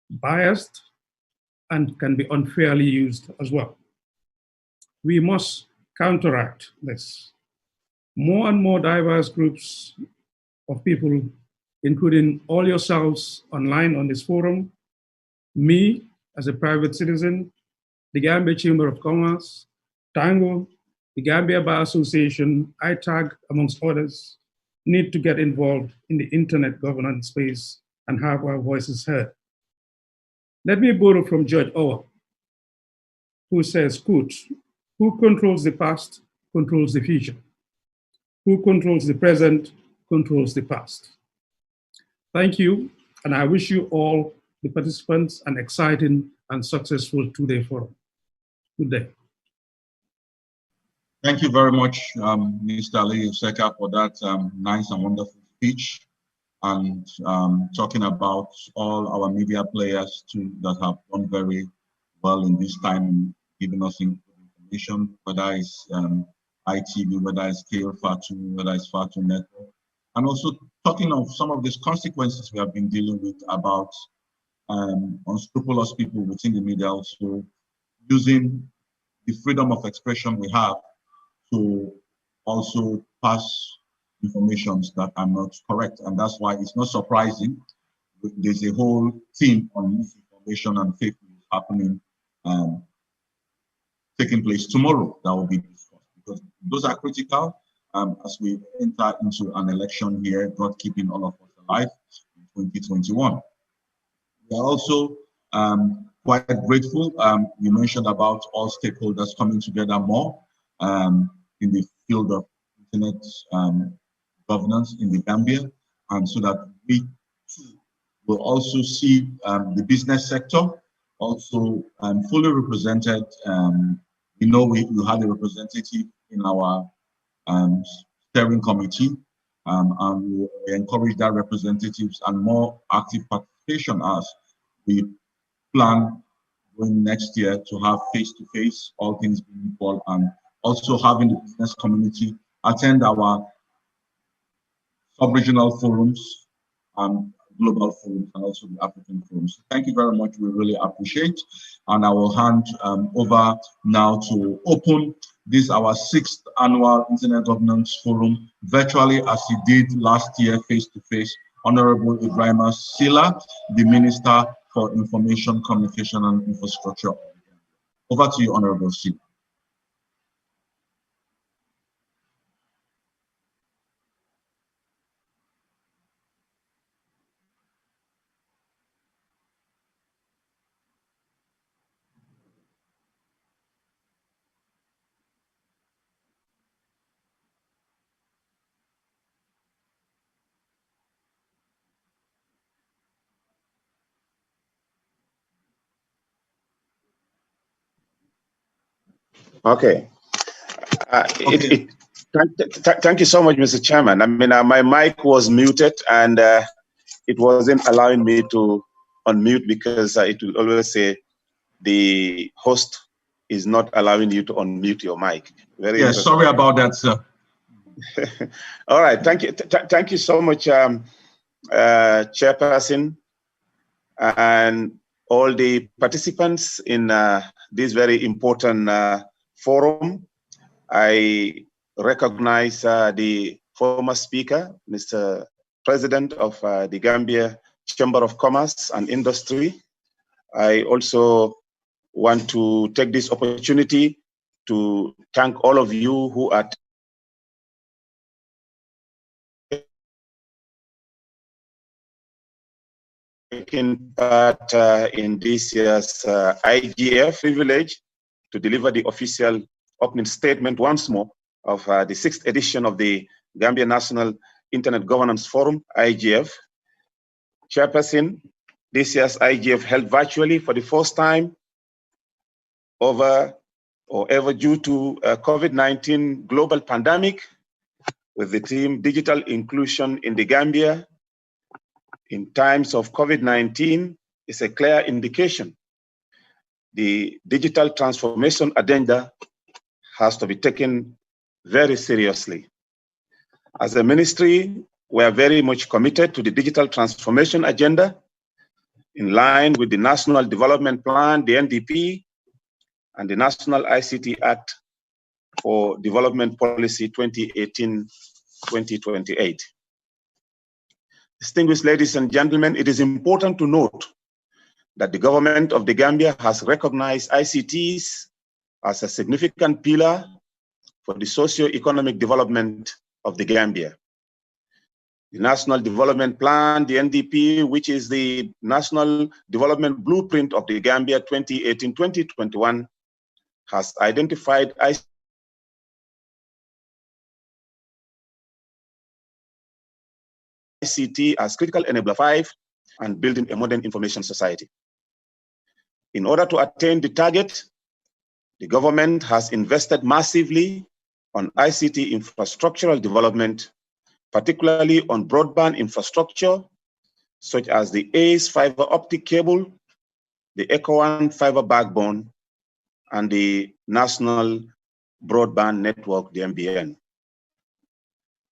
biased, and can be unfairly used as well. We must counteract this. More and more diverse groups of people, including all yourselves online on this forum, me as a private citizen, the Gambia Chamber of Commerce, Tango, the Gambia Bar Association, ITAG, amongst others, need to get involved in the internet governance space and have our voices heard. Let me borrow from Judge Owen, who says, quote, "Who controls the past controls the future. Who controls the present controls the past." Thank you, and I wish you all, the participants, an exciting and successful two-day forum. Good day. Thank you very much, Mr. Ali Seka, for that nice and wonderful speech, and talking about all our media players too that have done very well in this time, giving us information, whether it's ITV, whether it's KFATU, whether it's FATU Network, and also talking of some of these consequences we have been dealing with about unscrupulous people within the media, also using the freedom of expression we have to also pass informations that are not correct. And that's why it's not surprising. There's a whole theme on misinformation and fake news happening, taking place tomorrow that will be discussed, because those are critical as we enter into an election here, God keeping all of us alive in 2021. We are also quite grateful. You mentioned about all stakeholders coming together more in the field of internet governance in the Gambia, and so that we will also see the business sector also fully represented. We know we had a representative in our steering committee, and we encourage that representatives and more active participation as we plan going next year to have face-to-face, all things being equal, and also having the business community attend our sub-regional forums and global forums, and also the African forums. Thank you very much. We really appreciate. And I will hand over now to open this our 6th annual Internet Governance Forum virtually, as he did last year face-to-face. Honorable Ibrahima Sila, the Minister for Information, Communication and Infrastructure. Over to you, Honorable Sila. Okay. Thank you so much, Mr. Chairman. I mean, my mic was muted and it wasn't allowing me to unmute because it will always say the host is not allowing you to unmute your mic. Yes, sorry about that, sir. All right, thank you. Thank you so much, Chairperson, and all the participants in this very important forum. I recognize the former speaker, Mr. President of the Gambia Chamber of Commerce and Industry. I also want to take this opportunity to thank all of you who are taking part in this year's IGF privilege to deliver the official opening statement once more of the 6th edition of the Gambia National Internet Governance Forum, IGF. Chairperson, this year's IGF held virtually for the first time ever due to COVID-19 global pandemic, with the theme Digital Inclusion in the Gambia in times of COVID-19 is a clear indication the digital transformation agenda has to be taken very seriously. As a ministry, we are very much committed to the digital transformation agenda in line with the National Development Plan, the NDP, and the National ICT Act for Development Policy 2018-2028. Distinguished ladies and gentlemen, it is important to note that the government of the Gambia has recognized ICTs as a significant pillar for the socio-economic development of the Gambia. The National Development Plan, the NDP, which is the National Development Blueprint of the Gambia 2018-2021, has identified ICT as critical enabler 5 and building a modern information society. In order to attain the target, the government has invested massively on ICT infrastructural development, particularly on broadband infrastructure, such as the ACE fiber optic cable, the ECO1 fiber backbone, and the National Broadband Network, the NBN.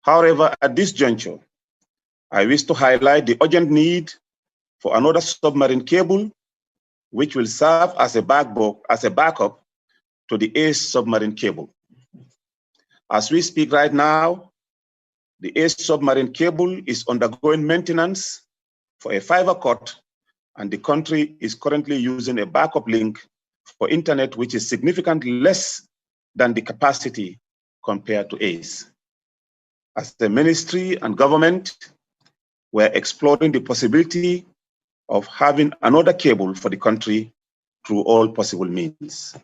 However, at this juncture, I wish to highlight the urgent need for another submarine cable, which will serve as a backup to the ACE submarine cable. As we speak right now, the ACE submarine cable is undergoing maintenance for a fiber cut, and the country is currently using a backup link for internet, which is significantly less than the capacity compared to ACE. As the ministry and government, we're exploring the possibility of having another cable for the country through all possible means.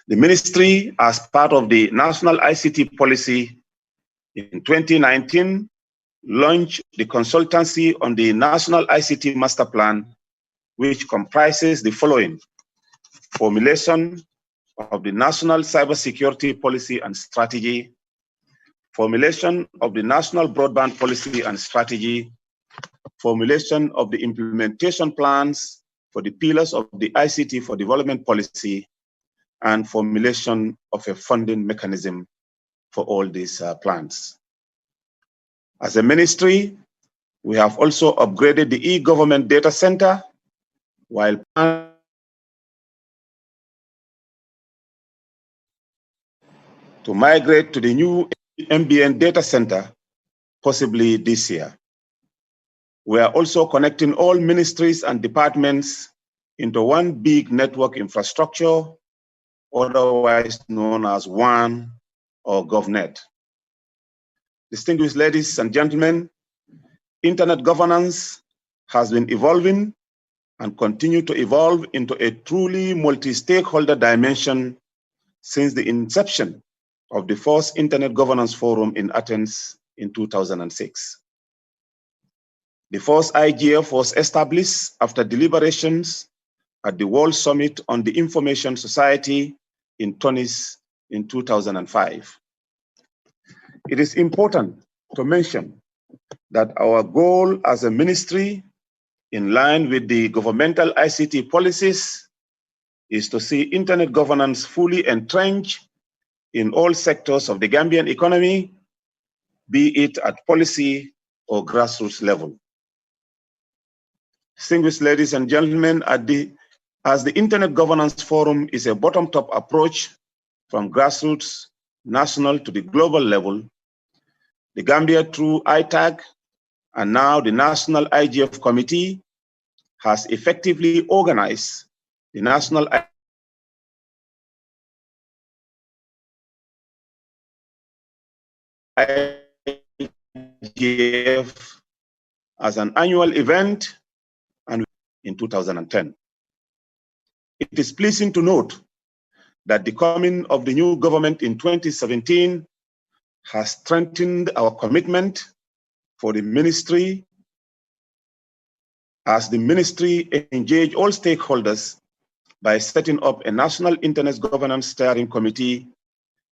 The ministry, as part of the National ICT Policy in 2019, launched the consultancy on the National ICT Master Plan, which comprises the following: formulation of the National Cybersecurity Policy and Strategy, formulation of the National Broadband Policy and Strategy, formulation of the implementation plans for the pillars of the ICT for Development Policy, and formulation of a funding mechanism for all these plans. As a ministry, we have also upgraded the e-government data center while to migrate to the new MBN data center, possibly this year. We are also connecting all ministries and departments into one big network infrastructure, otherwise known as WAN or GovNet. Distinguished ladies and gentlemen, internet governance has been evolving and continue to evolve into a truly multi-stakeholder dimension since the inception of the first Internet Governance Forum in Athens in 2006. The first IGF was established after deliberations at the World Summit on the Information Society in Tunis in 2005. It is important to mention that our goal as a ministry, in line with the governmental ICT policies, is to see internet governance fully entrenched in all sectors of the Gambian economy, be it at policy or grassroots level. Distinguished ladies and gentlemen, as the Internet Governance Forum is a bottom-top approach from grassroots, national to the global level, the Gambia through ITAG and now the National IGF Committee has effectively organized the National IGF as an annual event and in 2010. It is pleasing to note that the coming of the new government in 2017 has strengthened our commitment for the ministry, as the ministry engage all stakeholders by setting up a national internet governance steering committee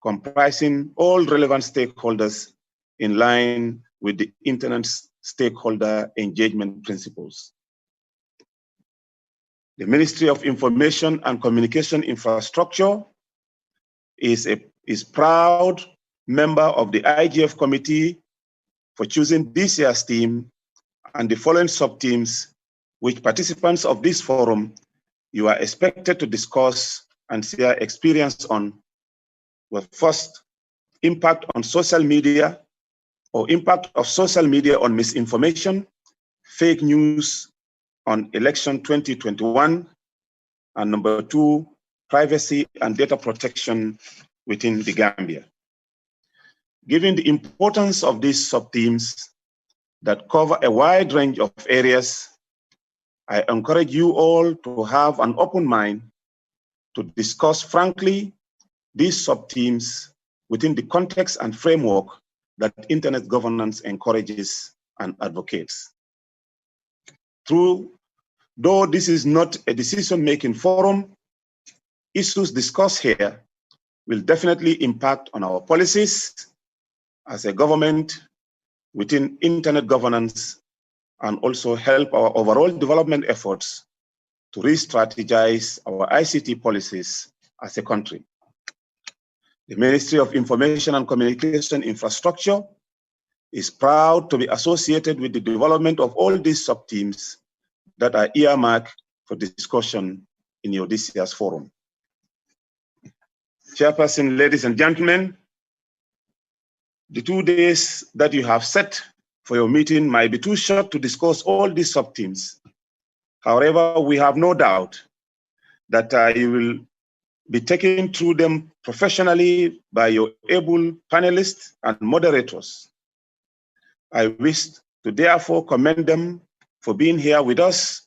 comprising all relevant stakeholders in line with the internet stakeholder engagement principles. The Ministry of Information and Communication Infrastructure is proud member of the IGF committee for choosing this year's team and the following sub-teams which participants of this forum you are expected to discuss and share experience on. Well, first, impact on social media or impact of social media on misinformation, fake news on election 2021, and number 2, privacy and data protection within the Gambia. Given the importance of these sub-themes that cover a wide range of areas, I encourage you all to have an open mind to discuss frankly these sub-themes within the context and framework that internet governance encourages and advocates. Though this is not a decision-making forum, issues discussed here will definitely impact on our policies as a government within internet governance and also help our overall development efforts to re-strategize our ICT policies as a country. The Ministry of Information and Communication Infrastructure is proud to be associated with the development of all these sub-teams that are earmarked for discussion in your this year's forum. Chairperson, ladies and gentlemen, the 2 days that you have set for your meeting might be too short to discuss all these sub-teams. However, we have no doubt that you will be taken through them professionally by your able panelists and moderators. I wish to therefore commend them for being here with us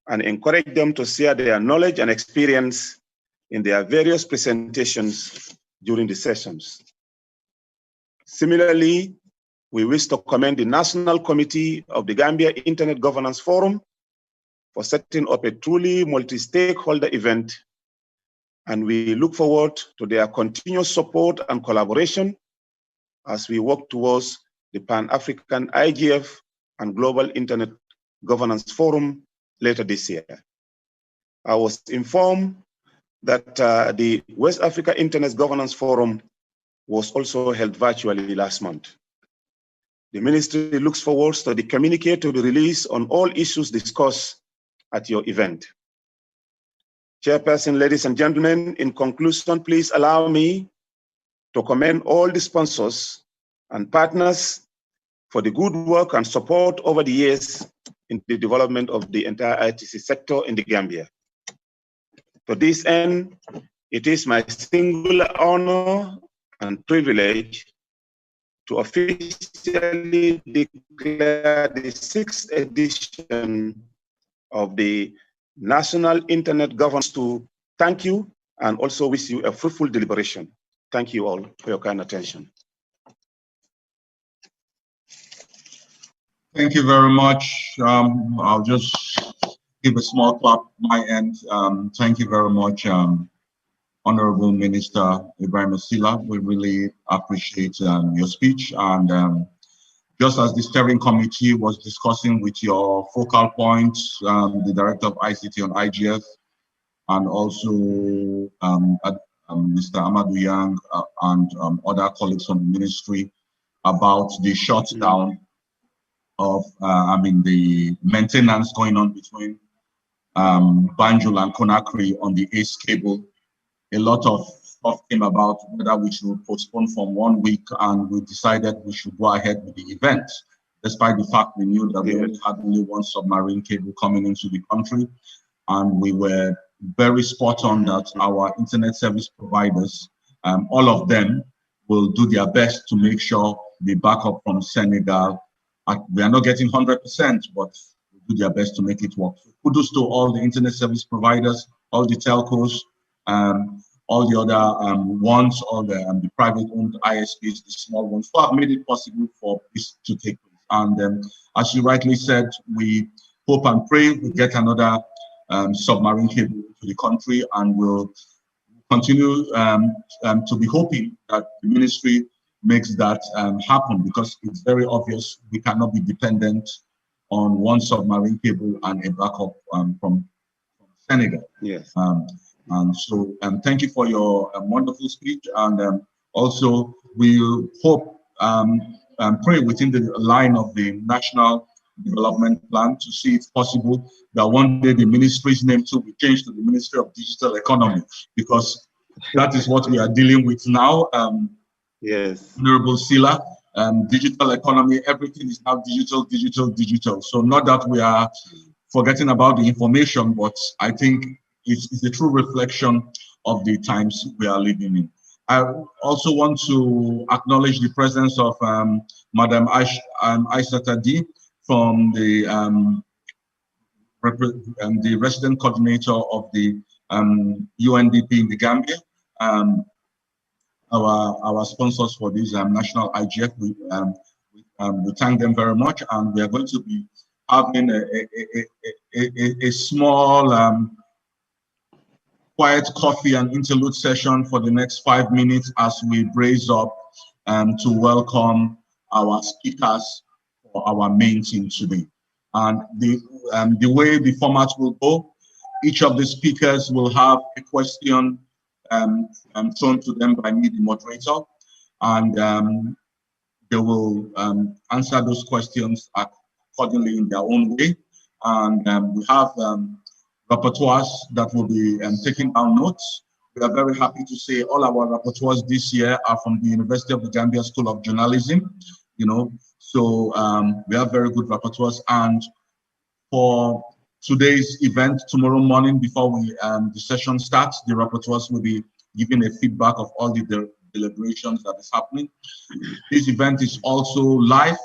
and encourage them to share their knowledge and experience in their various presentations during the sessions. Similarly, we wish to commend the National Committee of the Gambia Internet Governance Forum for setting up a truly multi-stakeholder event, and we look forward to their continuous support and collaboration as we work towards the Pan-African IGF and Global Internet Governance Forum later this year. I was informed that the West Africa Internet Governance Forum was also held virtually last month. The ministry looks forward to the communique to be released on all issues discussed at your event. Chairperson, ladies and gentlemen, in conclusion, please allow me to commend all the sponsors and partners for the good work and support over the years in the development of the entire ITC sector in the Gambia. To this end, it is my singular honor and privilege to officially declare the 6th edition of the National Internet Governance to thank you and also wish you a fruitful deliberation. Thank you all for your kind attention. Thank you very much. I'll just give a small clap on my end. Thank you very much, Honorable Minister Ibrahim Asila. We really appreciate your speech. And just as the steering committee was discussing with your focal points, the Director of ICT on IGF, and also Mr. Amadou Yang and other colleagues from the ministry about the shutdown of, the maintenance going on between Banjul and Conakry on the ACE cable. A lot of stuff came about whether we should postpone from 1 week, and we decided we should go ahead with the event, despite the fact we knew that we only had one submarine cable coming into the country, and we were very spot on that our internet service providers, all of them, will do their best to make sure the backup from Senegal, we are not getting 100%, but do their best to make it work. So kudos to all the internet service providers, all the telcos, all the other ones, all the private-owned ISPs, the small ones, who have made it possible for this to take place. And as you rightly said, we hope and pray we get another submarine cable to the country, and we'll continue to be hoping that the ministry makes that happen, because it's very obvious we cannot be dependent on one submarine cable and a backup from Senegal. Yes. And so thank you for your wonderful speech. And also we hope and pray within the line of the National Development Plan to see if possible that one day the ministry's name too will change to the Ministry of Digital Economy, because that is what we are dealing with now. Yes. Honorable Sila, digital economy, everything is now digital, digital, digital. So not that we are forgetting about the information, but I think it's a true reflection of the times we are living in. I also want to acknowledge the presence of Madam Aisata D from the resident coordinator of the UNDP in the Gambia. Our sponsors for this national IGF, we thank them very much, and we are going to be having a small quiet coffee and interlude session for the next 5 minutes as we brace up to welcome our speakers for our main team today. And the way the format will go, each of the speakers will have a question thrown to them by me, the moderator, and they will answer those questions accordingly in their own way. And we have rapporteurs that will be taking down notes. We are very happy to say all our rapporteurs this year are from the University of the Gambia School of Journalism, so we have very good rapporteurs. And for today's event, tomorrow morning, before the session starts, the rapporteurs will be giving a feedback of all the deliberations that is happening. This event is also live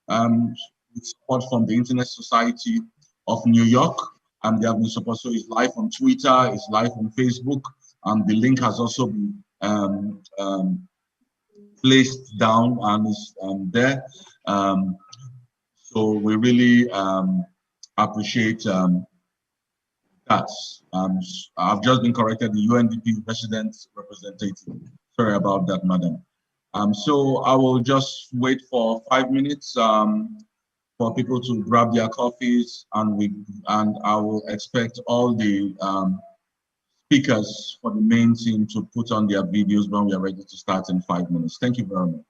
with support from the Internet Society of New York, and they have been support. So it's live on Twitter, it's live on Facebook, and the link has also been placed down and is there. So we really appreciate that. I've just been corrected, the UNDP resident representative. Sorry about that, madam. So I will just wait for 5 minutes for people to grab their coffees, and I will expect all the speakers for the main team to put on their videos when we are ready to start in 5 minutes. Thank you very much.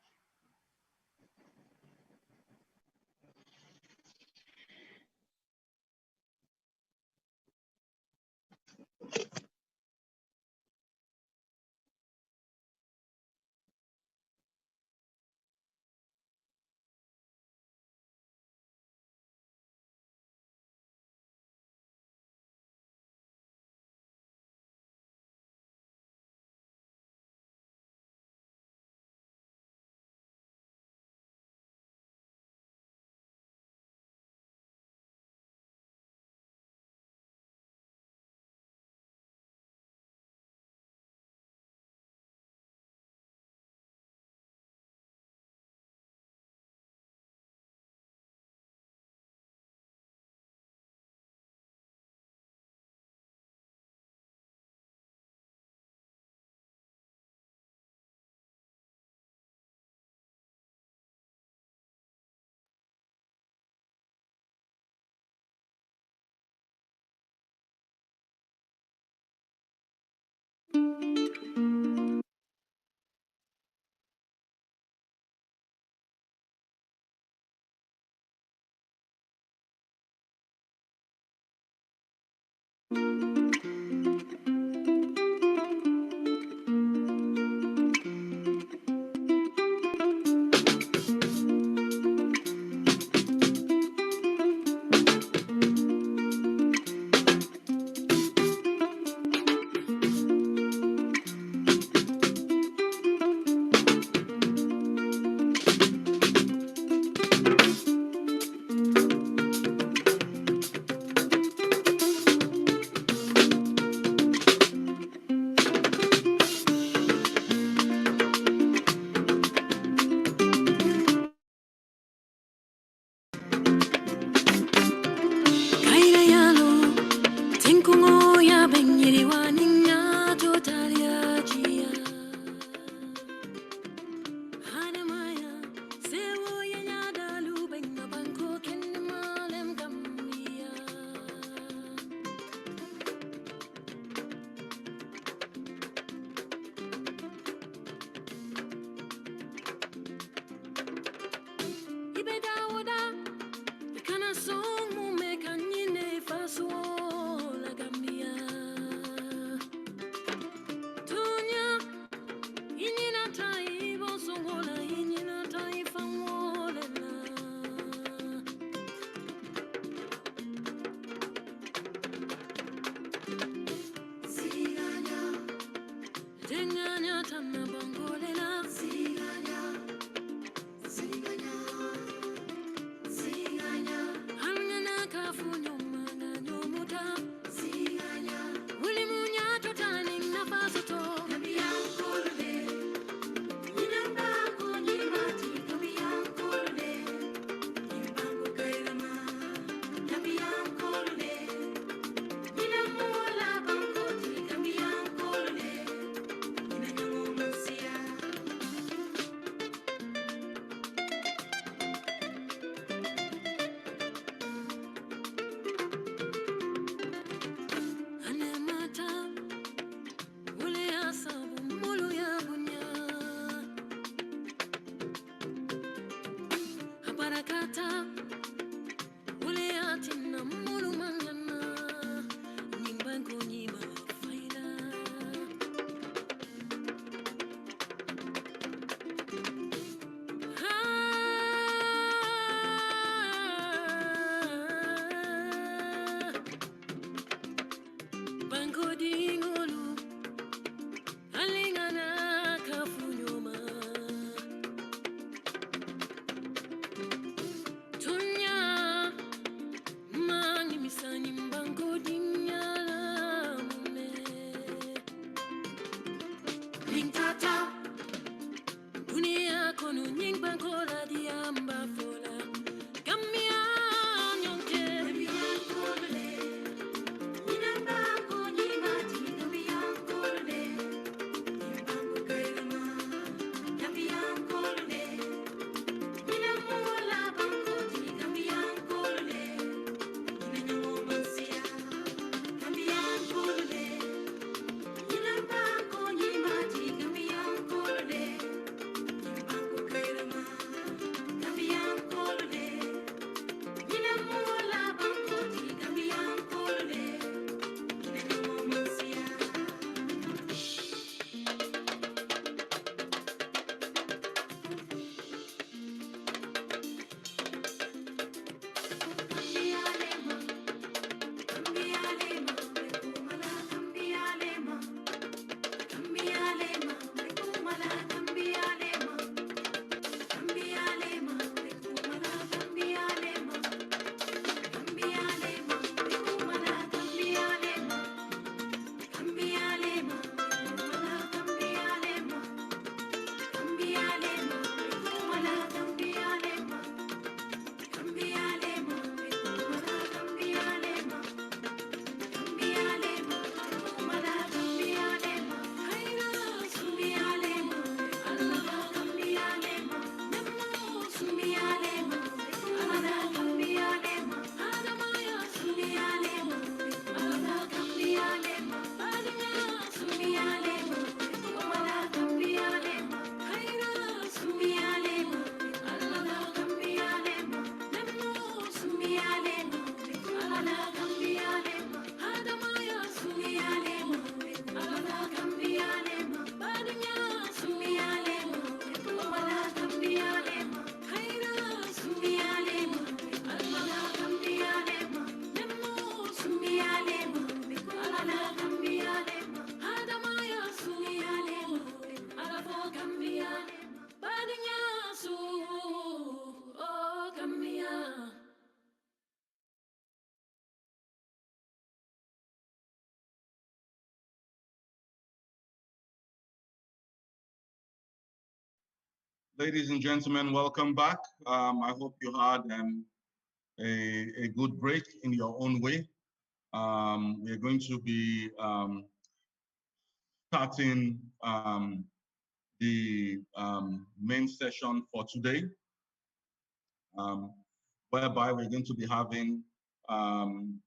la Gambia. Tunya, inyina tai bosogola, inyina tai fangolela. Siganya, tenganya tana bangolela. Siganya, siganya, siganya. Hangana kafunyo mana nyomuta. Siganya, wuli munya totani na pasoto. Gambia kolde, inamba konyimati. Gambia kolde, imbangu kairama. Gambia kolde, inamola bangoti. Gambia kolde, inanyomansia. Anemata, wule asabu mulu ya bunya. Habarakata, wule atina mulu mangana. Nimbangu nyima faida. Bango dingolu, alingana kafunyoma. Tunya, mangi misani mbango dinyala mume. Lingtata, dunia kono nying bango radiamba fola. Gambia nyonke. Gambia kolde. Inamba konyimati. Gambia kolde, imbangu kairama. Gambia kolde, inamola bangoti. Gambia kolde, inanyomansia. Gambia kolde, inamba konyimati. Gambia kolde, imbangu kairama. Gambia kolde, inamola bangoti. Gambia kolde, inanyomansia. Cambialema, cambialema, bekumala cambialema. Cambialema, bekumala cambialema. Cambialema, bekumala cambialema. Cambialema, bekumala cambialema. Cambialema, bekumala cambialema. Cambialema, bekumala cambialema. Cambialema, bekumala cambialema. Cambialema, bekumala cambialema. Haira cambialema, alaba cambialema. Nemo cambialema, bekumala cambialema. Adamaya cambialema, bekumala cambialema. Adamaya cambialema, bekumala cambialema. Haira cambialema, alaba cambialema. Nemo cambialema, bekumala cambialema. Adamaya cambialema, bekumala cambialema. Adamaya cambialema, bekumala cambialema. Haira cambialema, alaba cambialema. Nemo cambialema, bekumala cambialema. Adamaya cambialema, alaba cambialema. Adamaya oh Gambia. Ladies and gentlemen, welcome back. I hope you had a good break in your own way. We're going to be starting the main session for today, whereby we're going to be having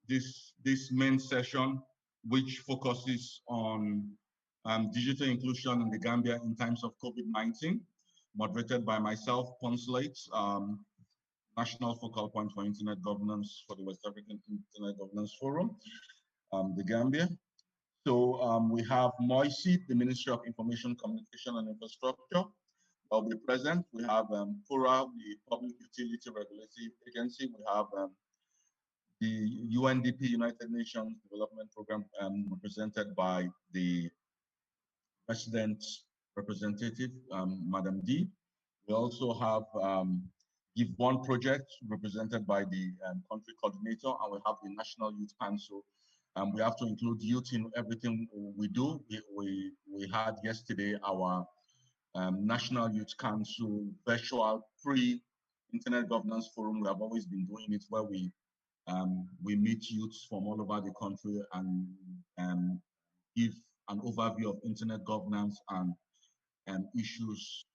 this main session, which focuses on digital inclusion in the Gambia in times of COVID-19, moderated by myself, Ponslate. national focal point for internet governance for the West African Internet Governance Forum, the Gambia. So we have MOICI, the Ministry of Information, Communication and Infrastructure, will be present. We have PURA, the Public Utility Regulatory Agency. We have the UNDP, United Nations Development Program, represented by the President Representative, Madam D. We also have Give One Project, represented by the country coordinator, and we have the National Youth Council. We have to include youth in everything we do. We had yesterday our National Youth Council virtual pre-internet governance forum. We have always been doing it where we meet youths from all over the country and give an overview of internet governance and issues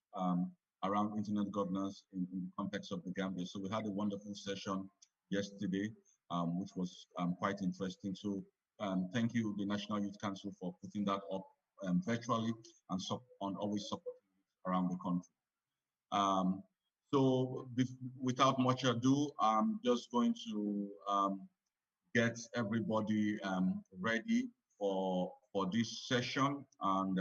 around internet governance in the context of the Gambia. So we had a wonderful session yesterday, which was quite interesting. So thank you, the National Youth Council, for putting that up virtually and always supporting it around the country. So without much ado, I'm just going to get everybody ready for this session, and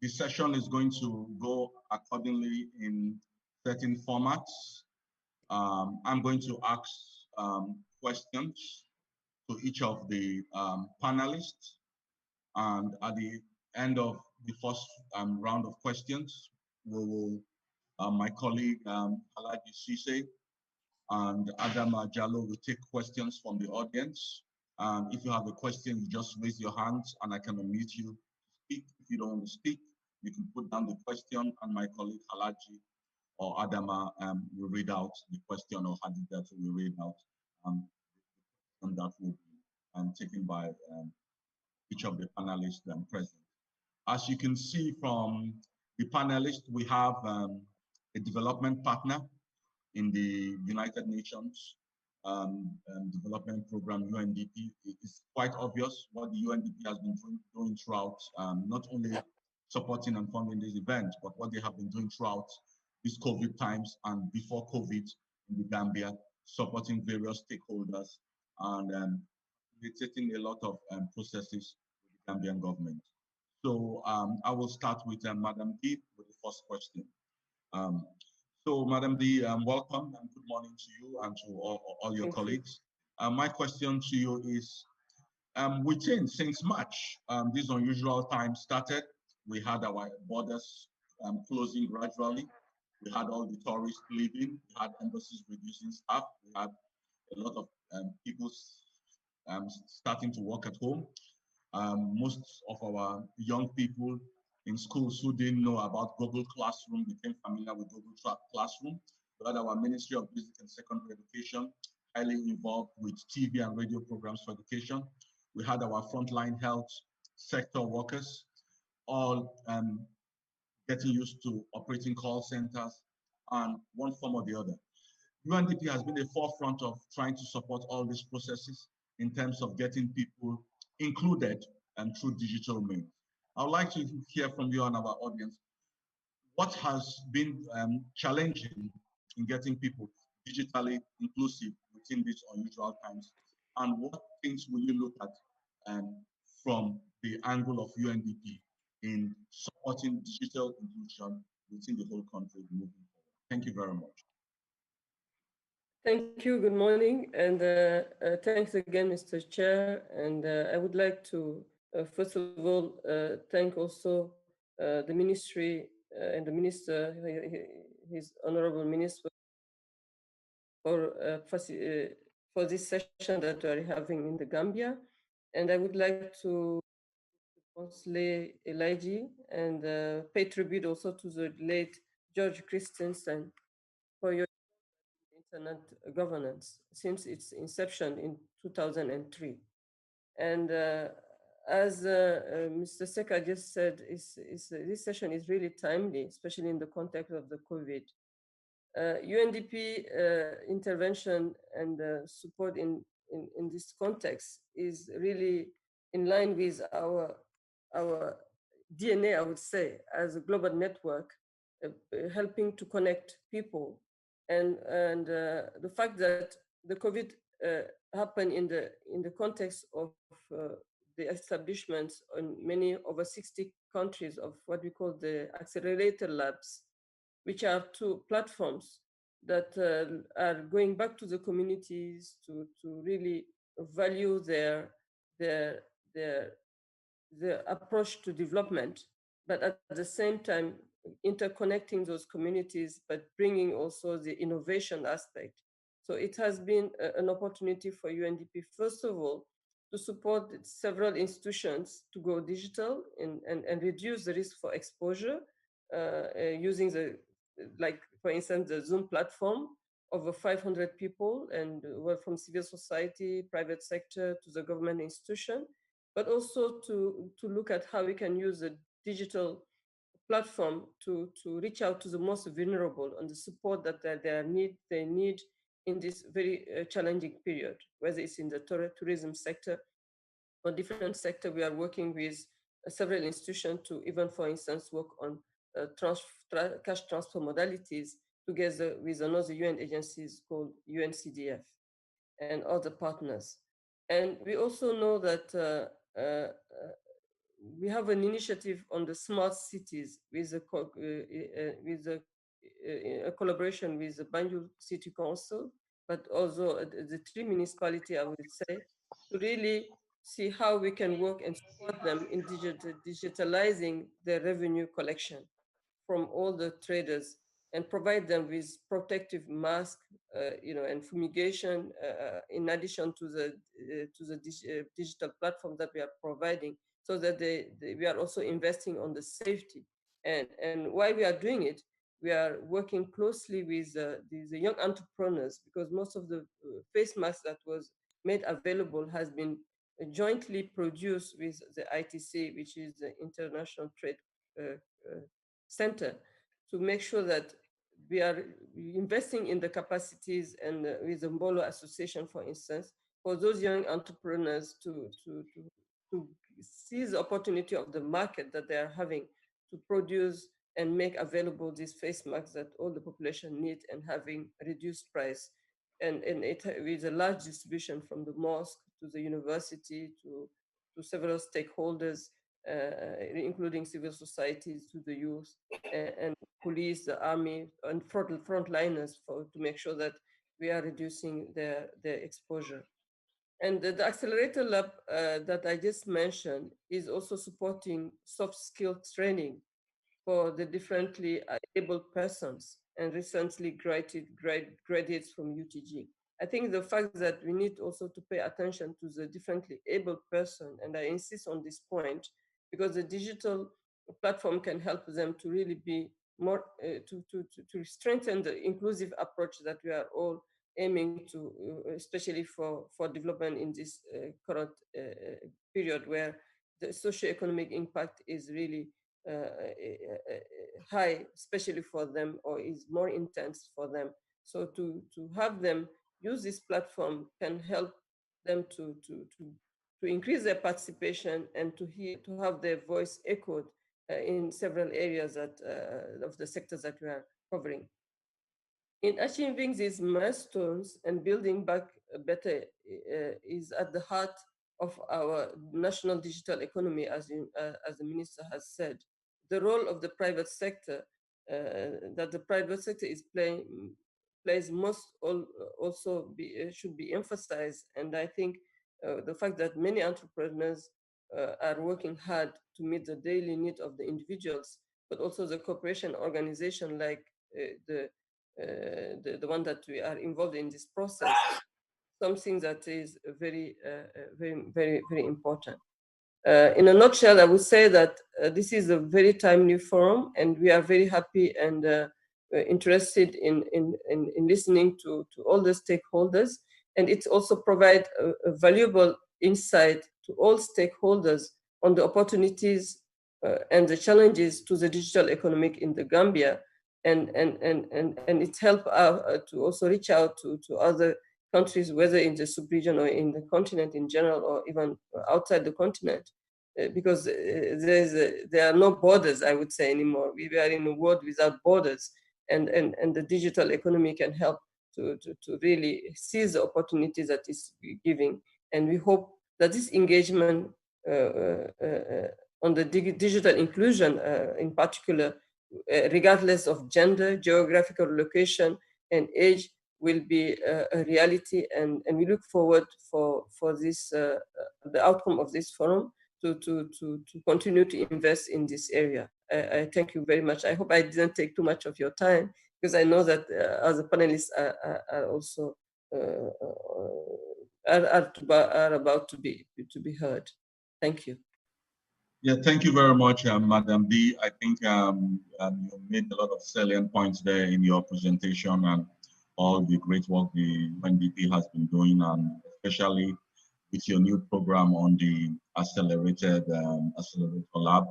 the session is going to go accordingly in certain formats. I'm going to ask questions to each of the panelists, and at the end of the first round of questions, we will, my colleague Alaji Sise and Adama Jallo will take questions from the audience. If you have a question, you just raise your hands and I can unmute you to speak. If you don't want to speak, you can put down the question and my colleague Halaji or Adama will read out the question, or Hadidatu will read out and that will be taken by each of the panelists present. As you can see from the panelists, we have a development partner in the United Nations Development Program, UNDP. It's quite obvious what the UNDP has been doing throughout, not only supporting and funding this event, but what they have been doing throughout these COVID times and before COVID in the Gambia, supporting various stakeholders and facilitating a lot of processes with the Gambian government. So I will start with Madam D with the first question. So, Madam D, welcome and good morning to you and to all your colleagues. My question to you is, since March, this unusual time started, we had our borders closing gradually. We had all the tourists leaving. We had embassies reducing staff. We had a lot of people starting to work at home. Most of our young people in schools who didn't know about Google Classroom became familiar with Google Classroom. We had our Ministry of Basic and Secondary Education highly involved with TV and radio programs for education. We had our frontline health sector workers all getting used to operating call centers and one form or the other. UNDP has been the forefront of trying to support all these processes in terms of getting people included and through digital means. I would like to hear from you and our audience, what has been challenging in getting people digitally inclusive within these unusual times, and what things will you look at from the angle of UNDP in supporting digital inclusion within the whole country moving forward? Thank you very much. Thank you. Good morning, and thanks again, Mr. Chair. And I would like to, first of all, thank also the Ministry and the Minister, his Honorable Minister, for this session that we are having in the Gambia. And I would like to Consley Elijah and pay tribute also to the late George Christensen for your internet governance since its inception in 2003. And as Mr. Seka just said, this session is really timely, especially in the context of the COVID. UNDP intervention and support in this context is really in line with our DNA, I would say, as a global network helping to connect people. And the fact that the COVID happened in the context of the establishments in many over 60 countries of what we call the accelerator labs, which are two platforms that are going back to the communities to really value their approach to development, but at the same time interconnecting those communities, but bringing also the innovation aspect. So it has been an opportunity for UNDP, first of all, to support several institutions to go digital and reduce the risk for exposure using like for instance, the Zoom platform, over 500 people, and were from civil society, private sector to the government institution, but also to look at how we can use a digital platform to reach out to the most vulnerable and the support that they need in this very challenging period, whether it's in the tourism sector or different sector. We are working with several institutions to even, for instance, work on cash transfer modalities together with another UN agencies called UNCDF and other partners. And we also know that we have an initiative on the smart cities with a collaboration with the Banjul City Council, but also the 3 municipalities, I would say, to really see how we can work and support them in digitalizing their revenue collection from all the traders and provide them with protective mask, and fumigation, in addition to the digital platform that we are providing, so that we are also investing on the safety. And why we are doing it, we are working closely with these young entrepreneurs, because most of the face masks that was made available has been jointly produced with the ITC, which is the International Trade Center, to make sure that we are investing in the capacities, and with the Mbolo Association, for instance, for those young entrepreneurs to seize the opportunity of the market that they are having to produce and make available these face masks that all the population need, and having reduced price. And it with a large distribution from the mosque to the university to several stakeholders, including civil societies, to the youth, and police, the army, and frontliners, to make sure that we are reducing their exposure. And the accelerator lab that I just mentioned is also supporting soft skill training for the differently able persons and recently graduates from UTG. I think the fact that we need also to pay attention to the differently able person, and I insist on this point, because the digital platform can help them to really be more, to strengthen the inclusive approach that we are all aiming to, especially for development in this current period, where the socioeconomic impact is really high, especially for them, or is more intense for them. So to have them use this platform can help them to increase their participation, and to have their voice echoed in several areas of the sectors that we are covering. In achieving these milestones and building back better is at the heart of our national digital economy, as the minister has said. The role of the private sector, that the private sector is plays should be emphasized. And I think the fact that many entrepreneurs are working hard to meet the daily need of the individuals, but also the cooperation organization like the one that we are involved in this process, something that is very, very important. In a nutshell, I would say that this is a very timely forum, and we are very happy and interested in listening to all the stakeholders. And it also provides a valuable insight to all stakeholders on the opportunities and the challenges to the digital economic in the Gambia. And it helps to also reach out to other countries, whether in the sub-region or in the continent in general, or even outside the continent, because there are no borders, I would say, anymore. We are in a world without borders, and the digital economy can help to really seize the opportunities that is giving. And we hope that this engagement on the digital inclusion in particular, regardless of gender, geographical location, and age, will be a reality. And we look forward for this, the outcome of this forum, to continue to invest in this area. I thank you very much. I hope I didn't take too much of your time, because I know that other panelists are also are about to be heard. Thank you. Yeah, thank you very much, Madam B. I think you made a lot of salient points there in your presentation, and all the great work the UNDP has been doing, and especially with your new program on the accelerator lab,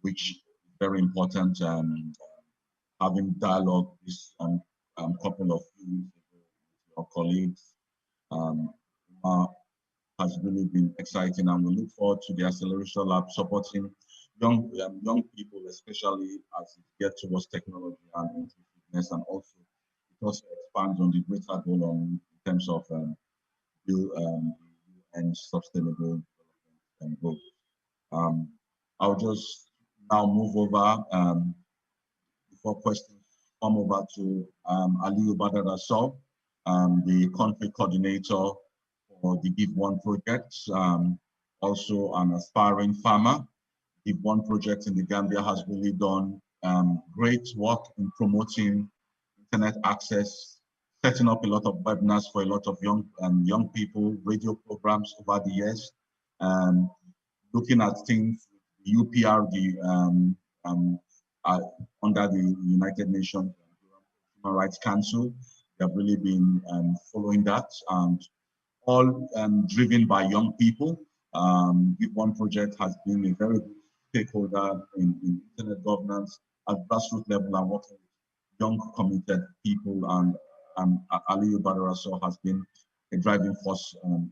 which is very important. Having dialogue with a couple of your colleagues has really been exciting, and we look forward to the acceleration lab supporting young people, especially as it gets towards technology and inclusiveness, and also it also expands on the greater goal in terms of and sustainable development goals. I'll just now move over before questions come over to Aliyu Badara, the country coordinator for the Give One project, also an aspiring farmer. Give One project in the Gambia has really done great work in promoting internet access, setting up a lot of webinars for a lot of young people, radio programs over the years, looking at things, UPR, under the United Nations Human Rights Council. They have really been following that, and all driven by young people. Give One project has been a very good stakeholder in internet governance at grassroots level, and working with young committed people, and Aliyu Badara has been a driving force with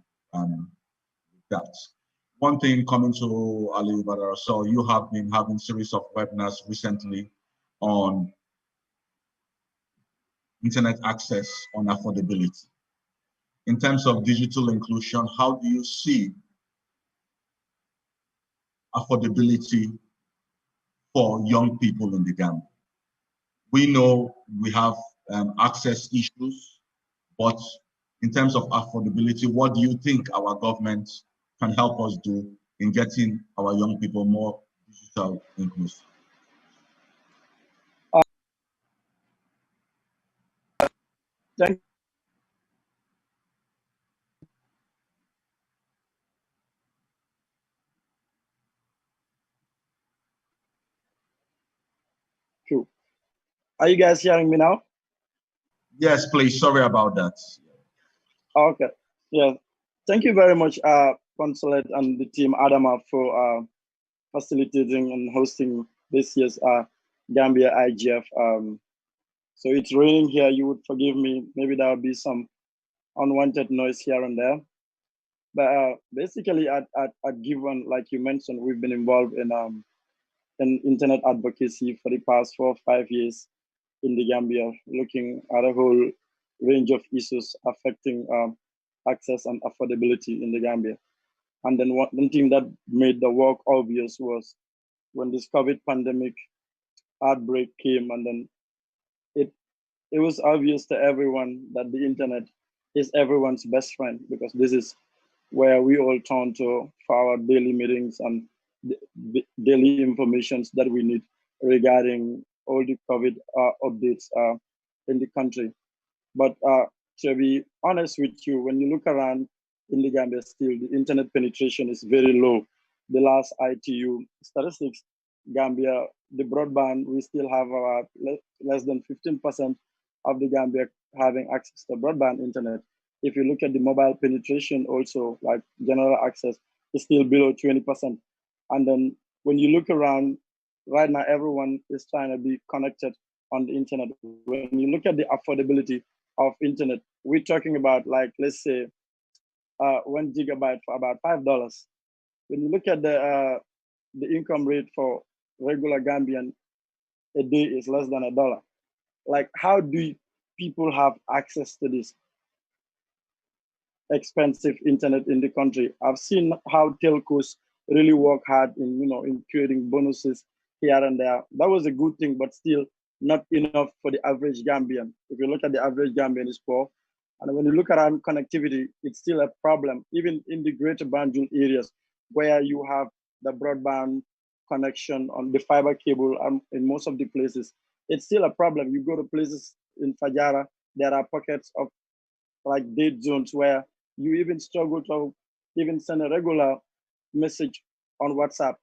that. One thing coming to Aliyu Badara, you have been having series of webinars recently on internet access, on affordability. In terms of digital inclusion, how do you see affordability for young people in the Gambia? We know we have access issues, but in terms of affordability, what do you think our government can help us do in getting our young people more digital inclusive? Thank you. Are you guys hearing me now? Yes, please. Sorry about that. Okay. Yeah. Thank you very much, Consulate and the team Adama, for facilitating and hosting this year's Gambia IGF. So it's raining here. You would forgive me. Maybe there will be some unwanted noise here and there. But basically, at Given, like you mentioned, we've been involved in internet advocacy for the past 4 or 5 years in the Gambia, looking at a whole range of issues affecting access and affordability in the Gambia. And then one thing that made the work obvious was when this COVID pandemic outbreak came, and then it was obvious to everyone that the internet is everyone's best friend, because this is where we all turn to for our daily meetings and daily information that we need regarding all the COVID updates in the country. But to be honest with you, when you look around in the Gambia, still the internet penetration is very low. The last ITU statistics, Gambia, the broadband, we still have about less than 15% of the Gambia having access to broadband internet. If you look at the mobile penetration also, like general access, is still below 20%. And then when you look around, right now, everyone is trying to be connected on the internet. When you look at the affordability of internet, we're talking about, like, let's say 1 gigabyte for about $5. when you look at the income rate for regular Gambian, a day is less than $1. Like, how do people have access to this expensive internet in the country? I've seen how telcos really work hard in, in creating bonuses here and there. That was a good thing, but still not enough for the average Gambian. If you look at the average Gambian is poor. And when you look around connectivity, it's still a problem, even in the greater Banjul areas where you have the broadband connection on the fiber cable in most of the places. It's still a problem. You go to places in Fajara, there are pockets of like dead zones where you even struggle to even send a regular message on WhatsApp.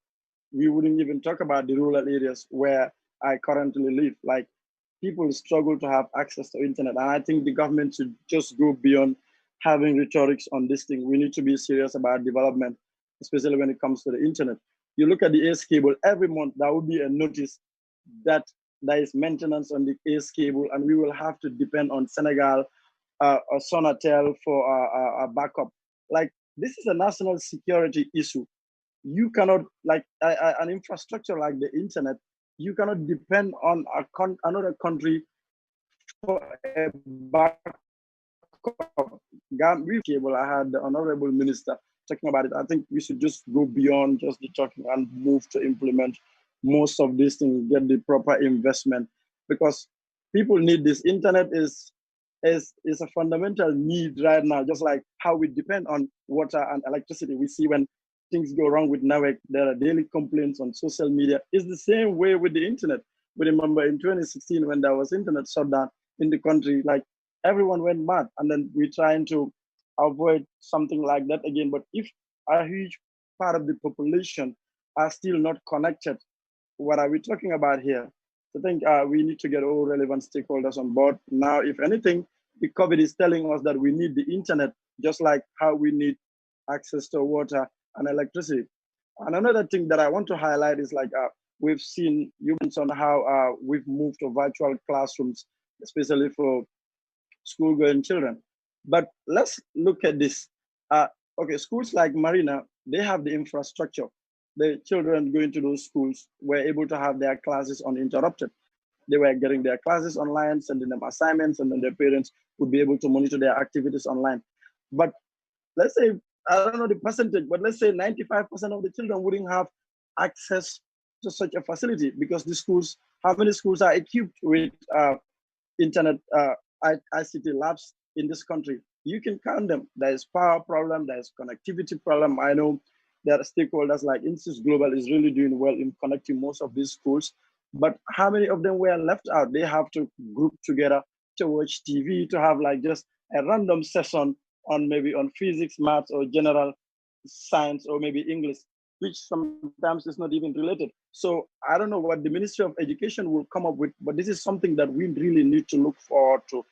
We wouldn't even talk about the rural areas where I currently live. Like, people struggle to have access to internet. And I think the government should just go beyond having rhetorics on this thing. We need to be serious about development, especially when it comes to the internet. You look at the ACE cable, every month there will be a notice that there is maintenance on the ACE cable, and we will have to depend on Senegal or Sonatel for a backup. Like, this is a national security issue. You cannot, like an infrastructure like the internet, you cannot depend on another country for a backup. Cable, I had the honorable minister talking about it. I think we should just go beyond just the talking and move to implement most of these things, get the proper investment, because people need this. Internet is a fundamental need right now, just like how we depend on water and electricity. We see when things go wrong with NAWEC, there are daily complaints on social media. It's the same way with the internet. We remember in 2016 when there was internet shutdown in the country, like, everyone went mad, and then we're trying to avoid something like that again. But if a huge part of the population are still not connected, what are we talking about here? I think we need to get all relevant stakeholders on board. Now, if anything, the COVID is telling us that we need the internet, just like how we need access to water and electricity. And another thing that I want to highlight is, like, we've seen, you mentioned how we've moved to virtual classrooms, especially for school-going children. But let's look at this. Okay, schools like Marina, they have the infrastructure. The children going to those schools were able to have their classes uninterrupted. They were getting their classes online, sending them assignments, and then their parents would be able to monitor their activities online. But let's say, I don't know the percentage, but let's say 95% of the children wouldn't have access to such a facility, because the schools, how many schools are equipped with internet ICT labs in this country? You can count them. There is power problem, there is connectivity problem. I know there are stakeholders like Insys Global is really doing well in connecting most of these schools, but how many of them were left out? They have to group together to watch TV, to have like just a random session on maybe on physics, maths, or general science, or maybe English, which sometimes is not even related. So I don't know what the Ministry of Education will come up with, but this is something that we really need to look forward to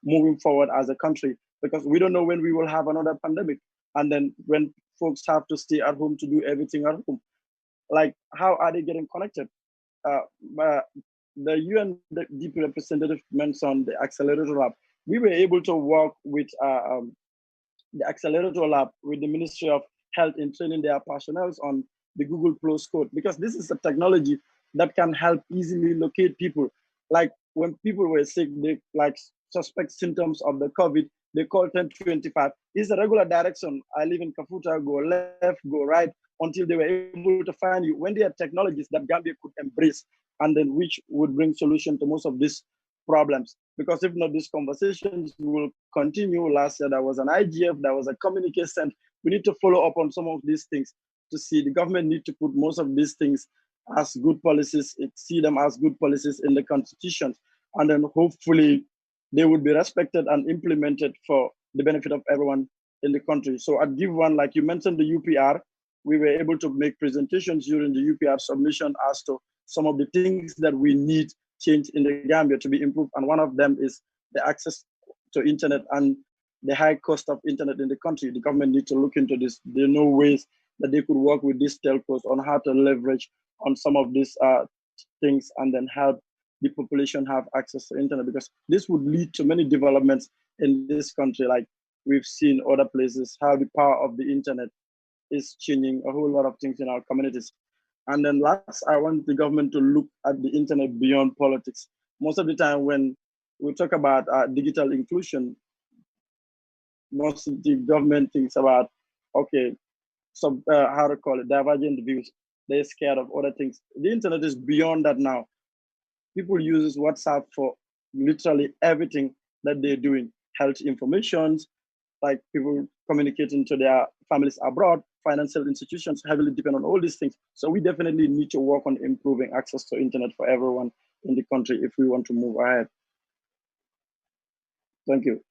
moving forward as a country, because we don't know when we will have another pandemic. And then when folks have to stay at home to do everything at home, like, how are they getting connected? The UN DP representative mentioned the accelerator lab. We were able to work with the accelerator lab with the Ministry of Health in training their personnel on the Google Plus code, because this is a technology that can help easily locate people. Like, when people were sick, they like suspect symptoms of the COVID, they call 1025. It's a regular direction. I live in Kafuta, go left, go right, until they were able to find you. When there are technologies that Gambia could embrace, and then which would bring solution to most of these problems. Because if not, these conversations will continue. Last year, there was an IGF, there was a communication. We need to follow up on some of these things to see the government need to put most of these things as good policies, see them as good policies in the constitution. And then hopefully they would be respected and implemented for the benefit of everyone in the country. So I'd give one, like you mentioned, the UPR. We were able to make presentations during the UPR submission as to some of the things that we need change in the Gambia to be improved. And one of them is the access to internet and the high cost of internet in the country. The government needs to look into this. There are no ways that they could work with these telcos on how to leverage on some of these things and then help the population have access to internet, because this would lead to many developments in this country. Like we've seen other places, how the power of the internet is changing a whole lot of things in our communities. And then last, I want the government to look at the internet beyond politics. Most of the time when we talk about digital inclusion, most of the government thinks about, okay, so how to call it, divergent views. They're scared of other things. The internet is beyond that now. People use WhatsApp for literally everything that they're doing. Health information, like people communicating to their families abroad, financial institutions heavily depend on all these things. So we definitely need to work on improving access to internet for everyone in the country if we want to move ahead. Thank you.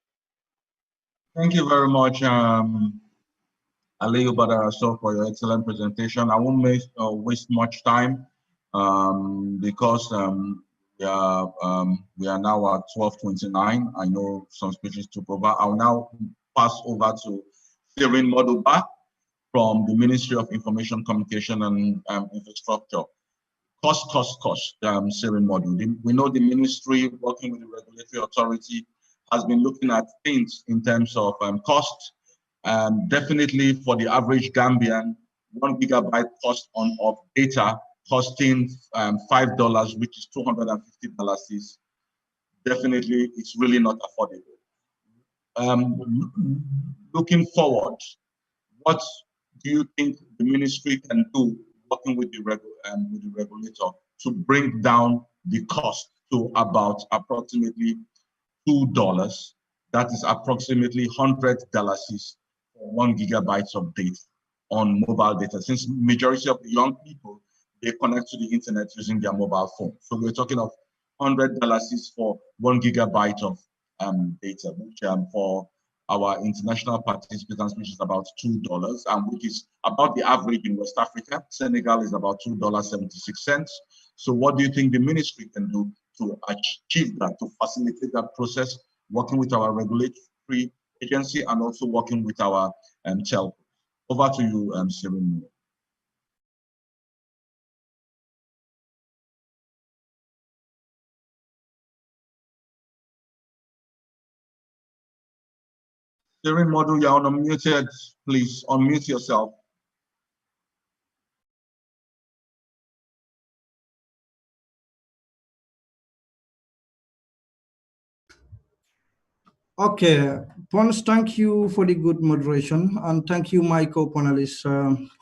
Thank you very much, Aliyu Badaraso, for your excellent presentation. I won't waste much time because we are now at 12:29. I know some speeches took over. I'll now pass over to Sirin Moduba from the Ministry of Information, Communication and Infrastructure. Cost, Sirin Modu. We know the ministry working with the regulatory authority has been looking at things in terms of cost. Definitely for the average Gambian, 1 gigabyte cost of data costing $5, which is $250, is definitely, it's really not affordable. Looking forward, what do you think the ministry can do working with the regulator to bring down the cost to about approximately $2? That is approximately $100 for 1 gigabyte of data on mobile data, since majority of the young people, they connect to the internet using their mobile phone. So we're talking of $100 for 1 gigabyte of data, which for our international participants, which is about $2, and which is about the average in West Africa. Senegal is about $2.76. So what do you think the ministry can do to achieve that, to facilitate that process, working with our regulatory agency and also working with our telcos? Over to you, Sirin. Sirin Modu, you're unmuted. Please unmute yourself. Okay, Pons, thank you for the good moderation, and thank you, my co-panelists,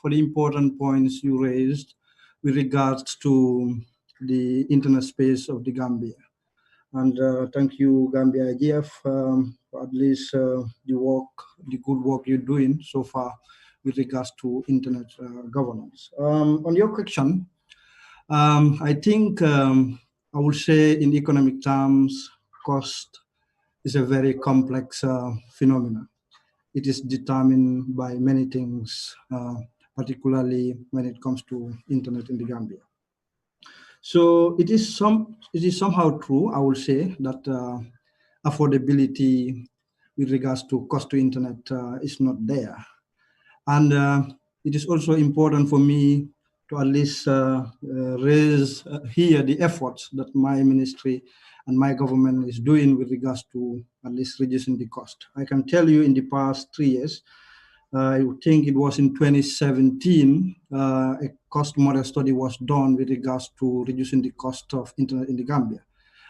for the important points you raised with regards to the internet space of the Gambia. And thank you, Gambia IGF, for at least the good work you're doing so far with regards to internet governance. On your question, I think I would say in economic terms, cost is a very complex phenomenon. It is determined by many things, particularly when it comes to internet in the Gambia. So it is somehow true, I would say, that affordability with regards to cost to internet is not there. And it is also important for me to at least raise here the efforts that my ministry and my government is doing with regards to at least reducing the cost. I can tell you in the past 3 years, I think it was in 2017, a cost model study was done with regards to reducing the cost of internet in the Gambia.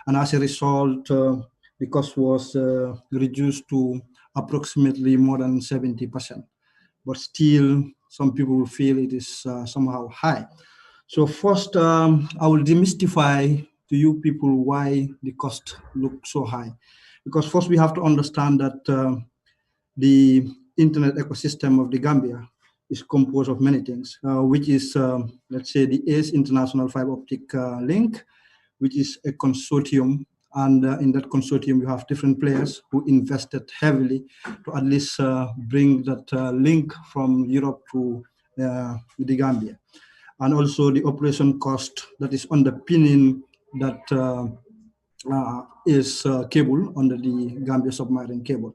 And as a result, the cost was reduced to approximately more than 70%. But still, some people will feel it is somehow high. So first, I will demystify to you people why the cost looks so high. Because first we have to understand that the internet ecosystem of the Gambia is composed of many things, which is, let's say, the ACE International Fiber Optic Link, which is a consortium. And in that consortium, you have different players who invested heavily to at least bring that link from Europe to the Gambia. And also the operation cost that is underpinning that is cable under the Gambia submarine cable.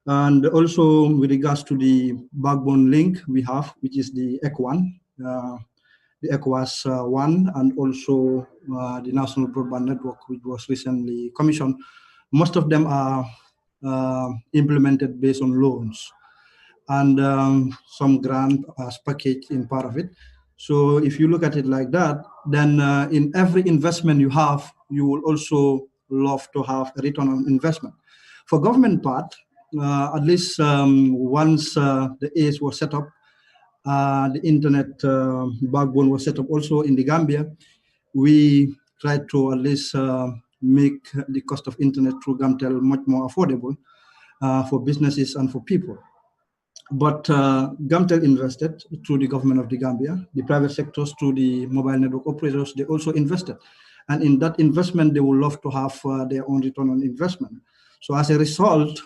And also with regards to the backbone link we have, which is the ECWAN, the ECOWAS 1, and also the National Broadband Network, which was recently commissioned. Most of them are implemented based on loans. and some grant as package in part of it. So if you look at it like that, then in every investment you have, you will also love to have a return on investment. For government part, at least once the ACE was set up, the internet backbone was set up also in the Gambia, we tried to at least make the cost of internet through Gamtel much more affordable for businesses and for people. But Gamtel invested through the government of the Gambia, the private sectors through the mobile network operators, they also invested. And in that investment, they would love to have their own return on investment. So as a result,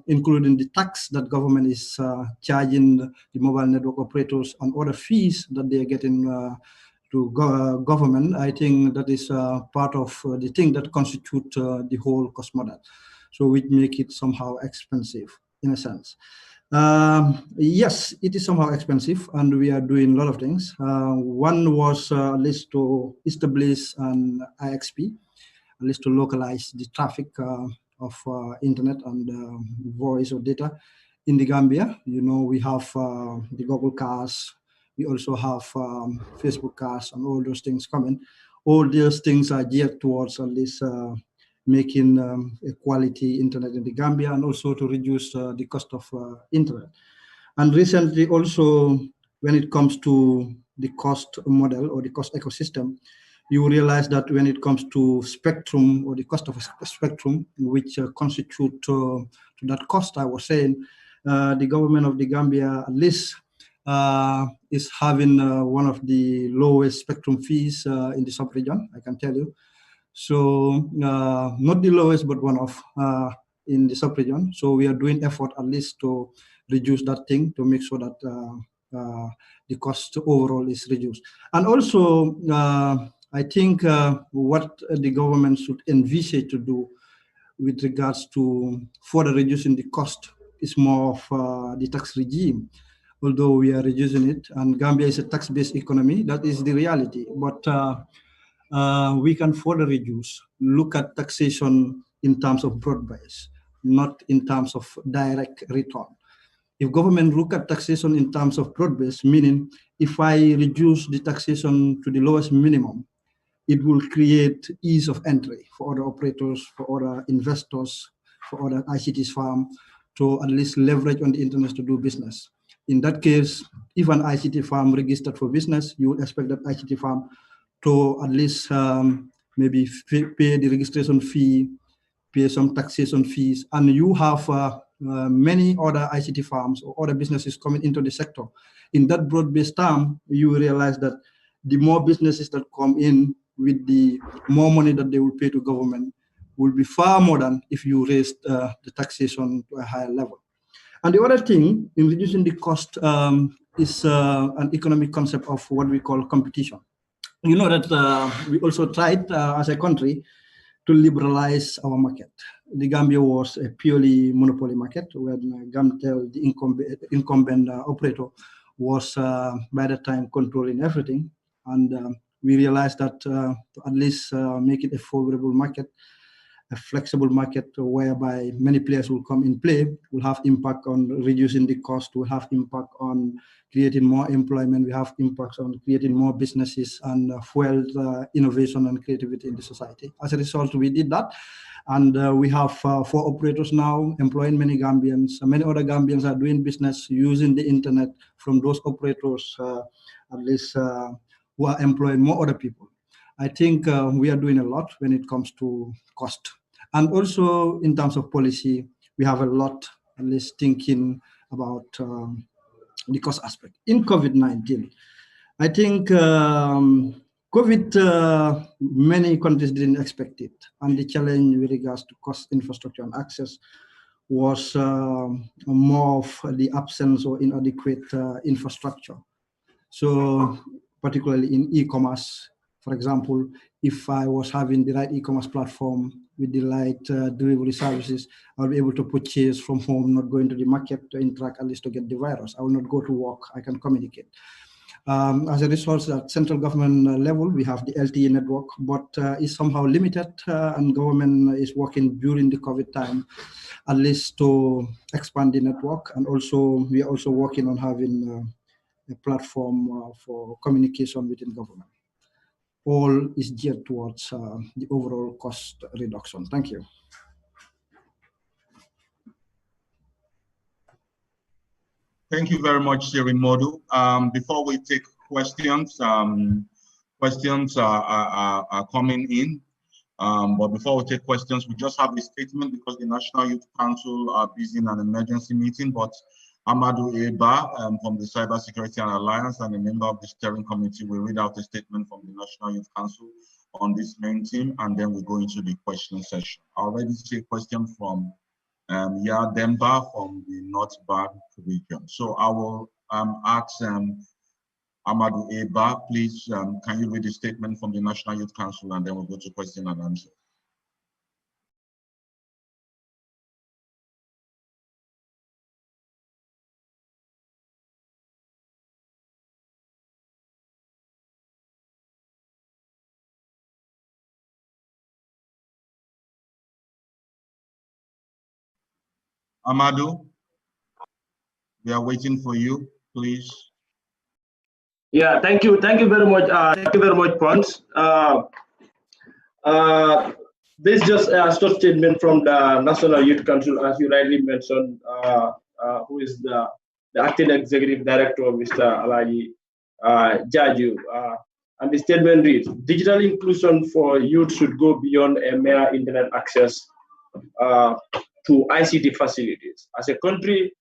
including the tax that government is charging the mobile network operators and other fees that they are getting to government, I think that is part of the thing that constitute the whole cost model. So which make it somehow expensive in a sense. Yes, it is somehow expensive, and we are doing a lot of things. One was at least to establish an IXP, at least to localize the traffic of internet and voice or data in the Gambia. You know, we have the Google cars, we also have Facebook cars, and all those things coming. All those things are geared towards at least making a quality internet in the Gambia, and also to reduce the cost of internet. And recently also, when it comes to the cost model or the cost ecosystem, you realize that when it comes to spectrum or the cost of a spectrum, which constitute to that cost I was saying, the government of the Gambia at least is having one of the lowest spectrum fees in the sub-region, I can tell you. So not the lowest, but one of in the sub-region. So we are doing effort at least to reduce that thing, to make sure that the cost overall is reduced. And also, I think what the government should envisage to do with regards to further reducing the cost is more of the tax regime. Although we are reducing it, and Gambia is a tax-based economy, that is the reality. But we can further reduce, look at taxation in terms of broad base, not in terms of direct return. If government look at taxation in terms of broad base, meaning if I reduce the taxation to the lowest minimum, it will create ease of entry for other operators, for other investors, for other ICT firms to at least leverage on the internet to do business. In that case, if an ICT firm registered for business, you would expect that ICT firm to at least maybe pay the registration fee, pay some taxation fees, and you have many other ICT firms or other businesses coming into the sector. In that broad-based term, you realize that the more businesses that come in with the more money that they will pay to government will be far more than if you raise the taxation to a higher level. And the other thing in reducing the cost is an economic concept of what we call competition. You know that we also tried as a country to liberalize our market. The Gambia was a purely monopoly market when Gamtel, the incumbent operator, was by the time controlling everything. And we realized that to at least make it a favorable market, a flexible market whereby many players will come in play, will have impact on reducing the cost, will have impact on creating more employment, we have impacts on creating more businesses and fuel innovation and creativity in the society. As a result, we did that. And we have 4 operators now employing many Gambians. Many other Gambians are doing business using the internet from those operators, at least who are employing more other people. I think we are doing a lot when it comes to cost. And also in terms of policy, we have a lot, at least thinking about the cost aspect. In COVID-19, I think COVID, many countries didn't expect it. And the challenge with regards to cost, infrastructure, and access was more of the absence or inadequate infrastructure. So particularly in e-commerce, for example, if I was having the right e-commerce platform with the right delivery services, I'll be able to purchase from home, not going to the market to interact, at least to get the virus. I will not go to work, I can communicate. As a resource at central government level, we have the LTE network, but it's somehow limited, and government is working during the COVID time, at least to expand the network. And also, we are also working on having a platform for communication within government. All is geared towards the overall cost reduction. Thank you. Thank you very much, Siri Modu. Before we take questions, questions are coming in. But before we take questions, we just have a statement because the National Youth Council are busy in an emergency meeting. But Amadou Eba from the Cybersecurity and Alliance and a member of the steering committee will read out a statement from the National Youth Council on this main team, and then we go into the question session. I already see a question from Ya Demba from the North Bank region. So I will ask Amadou Eba, please, can you read the statement from the National Youth Council, and then we'll go to question and answer. Amadou, we are waiting for you, please. Yeah, thank you very much. Thank you very much, Pons. This is just a short statement from the National Youth Council, as you rightly mentioned, who is the acting executive director, Mr. Alaji Jaju. And the statement reads: digital inclusion for youth should go beyond a mere internet access to ICT facilities. As a country,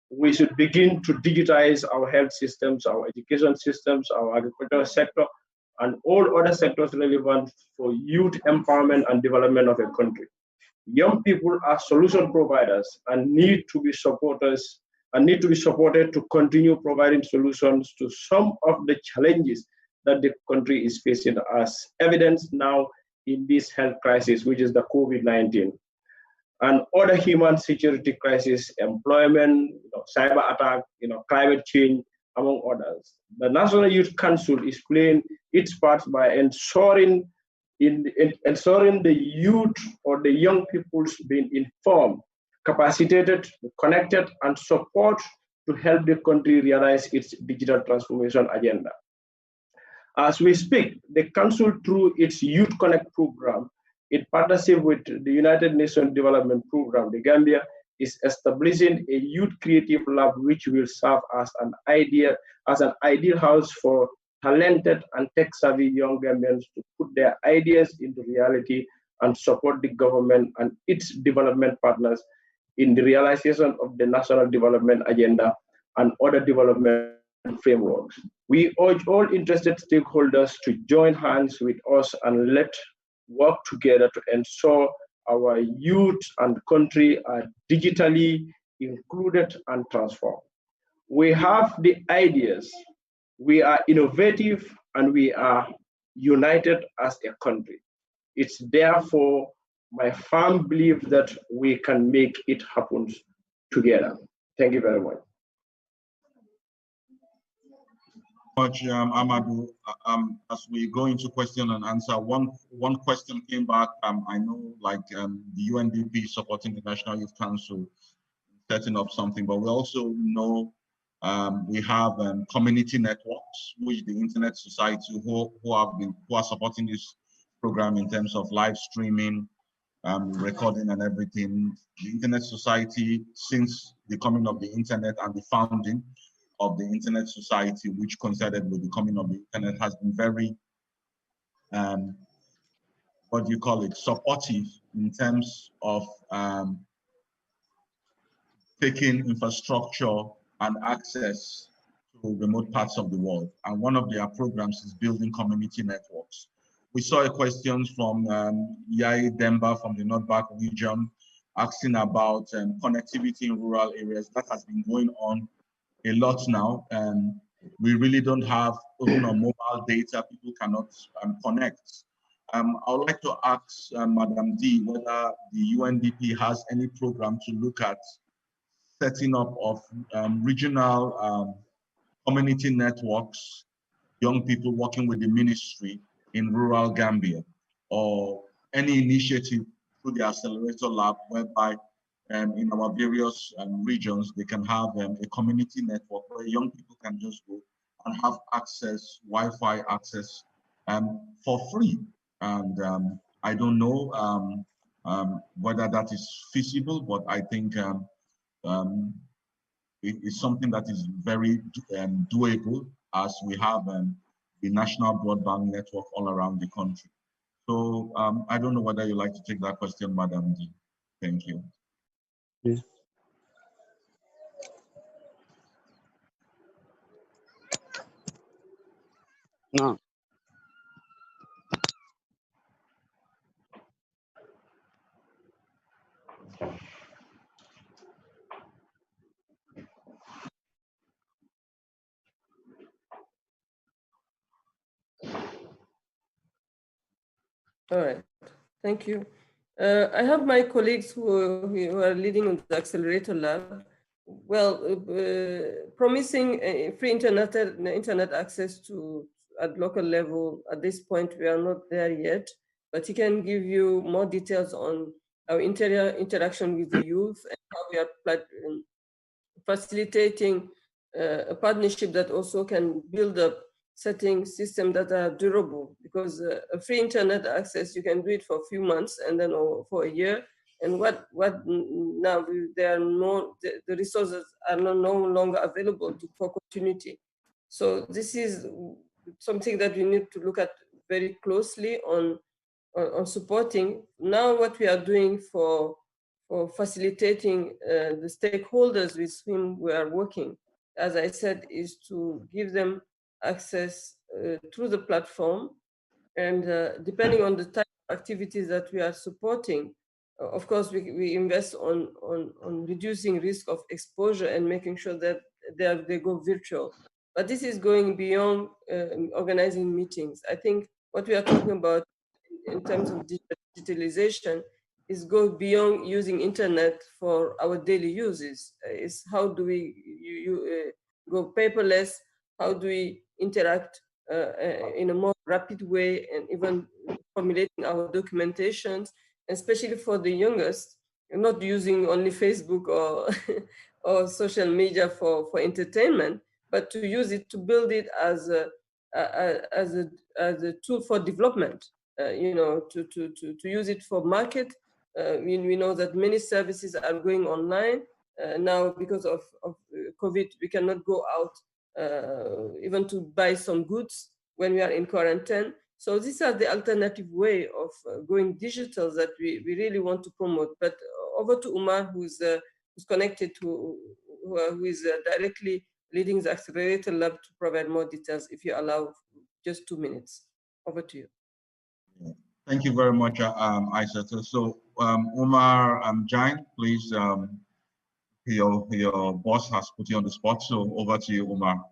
we should begin to digitize our health systems, our education systems, our agricultural sector, and all other sectors relevant for youth empowerment and development of a country. Young people are solution providers and need to be supported to continue providing solutions to some of the challenges that the country is facing, as evidenced now in this health crisis, which is the COVID-19. And other human security crises, employment, cyber attack, climate change, among others. The National Youth Council is playing its part by ensuring the youth or the young peoples being informed, capacitated, connected, and support to help the country realize its digital transformation agenda. As we speak, the Council, through its Youth Connect program, in partnership with the United Nations Development Program, the Gambia is establishing a youth creative lab, which will serve as an ideal house for talented and tech-savvy young Gambians to put their ideas into reality and support the government and its development partners in the realization of the National Development Agenda and other development frameworks. We urge all interested stakeholders to join hands with us and let's work together to ensure our youth and country are digitally included and transformed. We have the ideas, we are innovative, and we are united as a country. It's therefore my firm belief that we can make it happen together. Thank you very much. Amadou, as we go into question and answer, one question came back. I know, the UNDP is supporting the National Youth Council setting up something, but we also know we have community networks, which the Internet Society who are supporting this program in terms of live streaming, recording, and everything. The Internet Society, since the coming of the internet and the founding of the Internet Society, which coincided with the coming of the internet, has been very, supportive in terms of taking infrastructure and access to remote parts of the world. And one of their programs is building community networks. We saw a question from Yai Demba from the North Bank region asking about connectivity in rural areas. That has been going on a lot now, and we really don't have, even on mobile data, people cannot connect. I would like to ask Madam D whether the UNDP has any program to look at setting up of regional community networks young people working with the ministry in rural Gambia, or any initiative through the accelerator lab whereby in our various regions, they can have a community network where young people can just go and have access, Wi-Fi access for free. And I don't know whether that is feasible, but I think it is something that is very doable, as we have the national broadband network all around the country. So I don't know whether you'd like to take that question, Madam D. Thank you. Yeah. No. All right, thank you. I have my colleagues who are leading the accelerator lab. Well, promising free internet access at local level. At this point, we are not there yet, but he can give you more details on our interaction with the youth and how we are facilitating a partnership that also can build up setting systems that are durable, because a free internet access, you can do it for a few months and then for a year. And what now there are the resources are no longer available for continuity. So this is something that we need to look at very closely on supporting. Now what we are doing for facilitating the stakeholders with whom we are working, as I said, is to give them access through the platform. And depending on the type of activities that we are supporting, of course, we invest on reducing risk of exposure and making sure that they go virtual. But this is going beyond organizing meetings. I think what we are talking about in terms of digitalization is go beyond using internet for our daily uses. Is how do we go paperless? How do we interact in a more rapid way, and even formulating our documentations, especially for the youngest, not using only Facebook or or social media for entertainment, but to use it to build it as a tool for development. You know, to use it for market. We know that many services are going online now because of COVID. We cannot go out even to buy some goods when we are in quarantine. So these are the alternative way of going digital that we really want to promote. But over to Umar, who's connected to, who is directly leading the accelerator lab to provide more details, if you allow just 2 minutes. Over to you. Thank you very much, Aisata. So Umar Jain, please, your boss has put you on the spot, so over to you, Umar.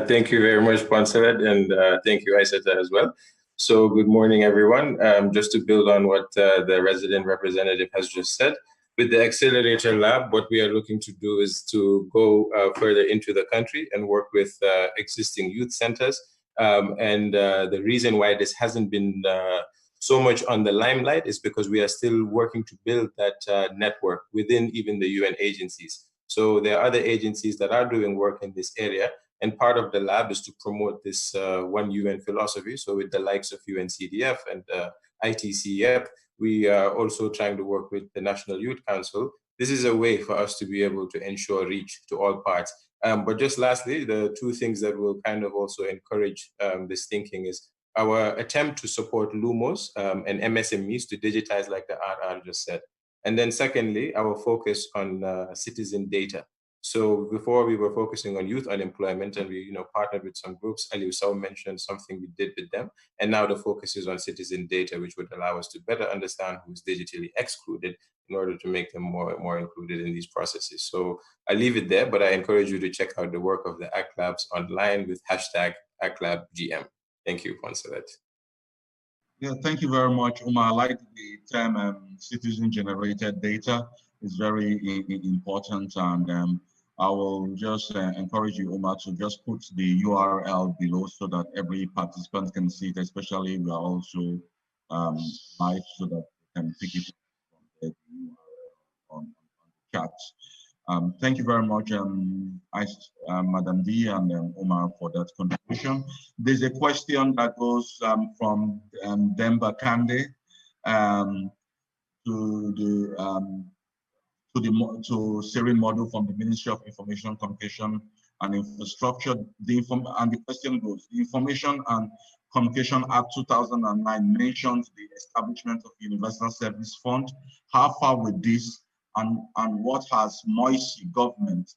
Thank you very much, Ponsalet, and thank you, Aisata, as well. So good morning, everyone. Just to build on what the resident representative has just said, with the Accelerator Lab, what we are looking to do is to go further into the country and work with existing youth centers. And the reason why this hasn't been so much on the limelight is because we are still working to build that network within even the UN agencies. So there are other agencies that are doing work in this area, and part of the lab is to promote this one UN philosophy. So with the likes of UN CDF and ITCF, we are also trying to work with the National Youth Council. This is a way for us to be able to ensure reach to all parts. But just lastly, the two things that will kind of also encourage this thinking is our attempt to support LUMOS and MSMEs to digitize, like the RR just said. And then secondly, our focus on citizen data. So before we were focusing on youth unemployment, and we partnered with some groups. Ali Sow mentioned something we did with them. And now the focus is on citizen data, which would allow us to better understand who's digitally excluded in order to make them more included in these processes. So I leave it there, but I encourage you to check out the work of the ACT Labs online with hashtag ActLabGM. Thank you, Ponsalet. Yeah, thank you very much, Umar. I like the term citizen-generated data. Is very important, and I will just encourage you, Omar, to just put the URL below so that every participant can see it, especially we are also live so that they can pick it from the URL on the chat. Thank you very much, Madam D and Omar, for that contribution. There's a question that goes from Demba Kande to Serene Model from the Ministry of Information, Communication and Infrastructure. The question goes: the Information and Communication Act 2009 mentions the establishment of Universal Service Fund. How far with this, and what has MOICI government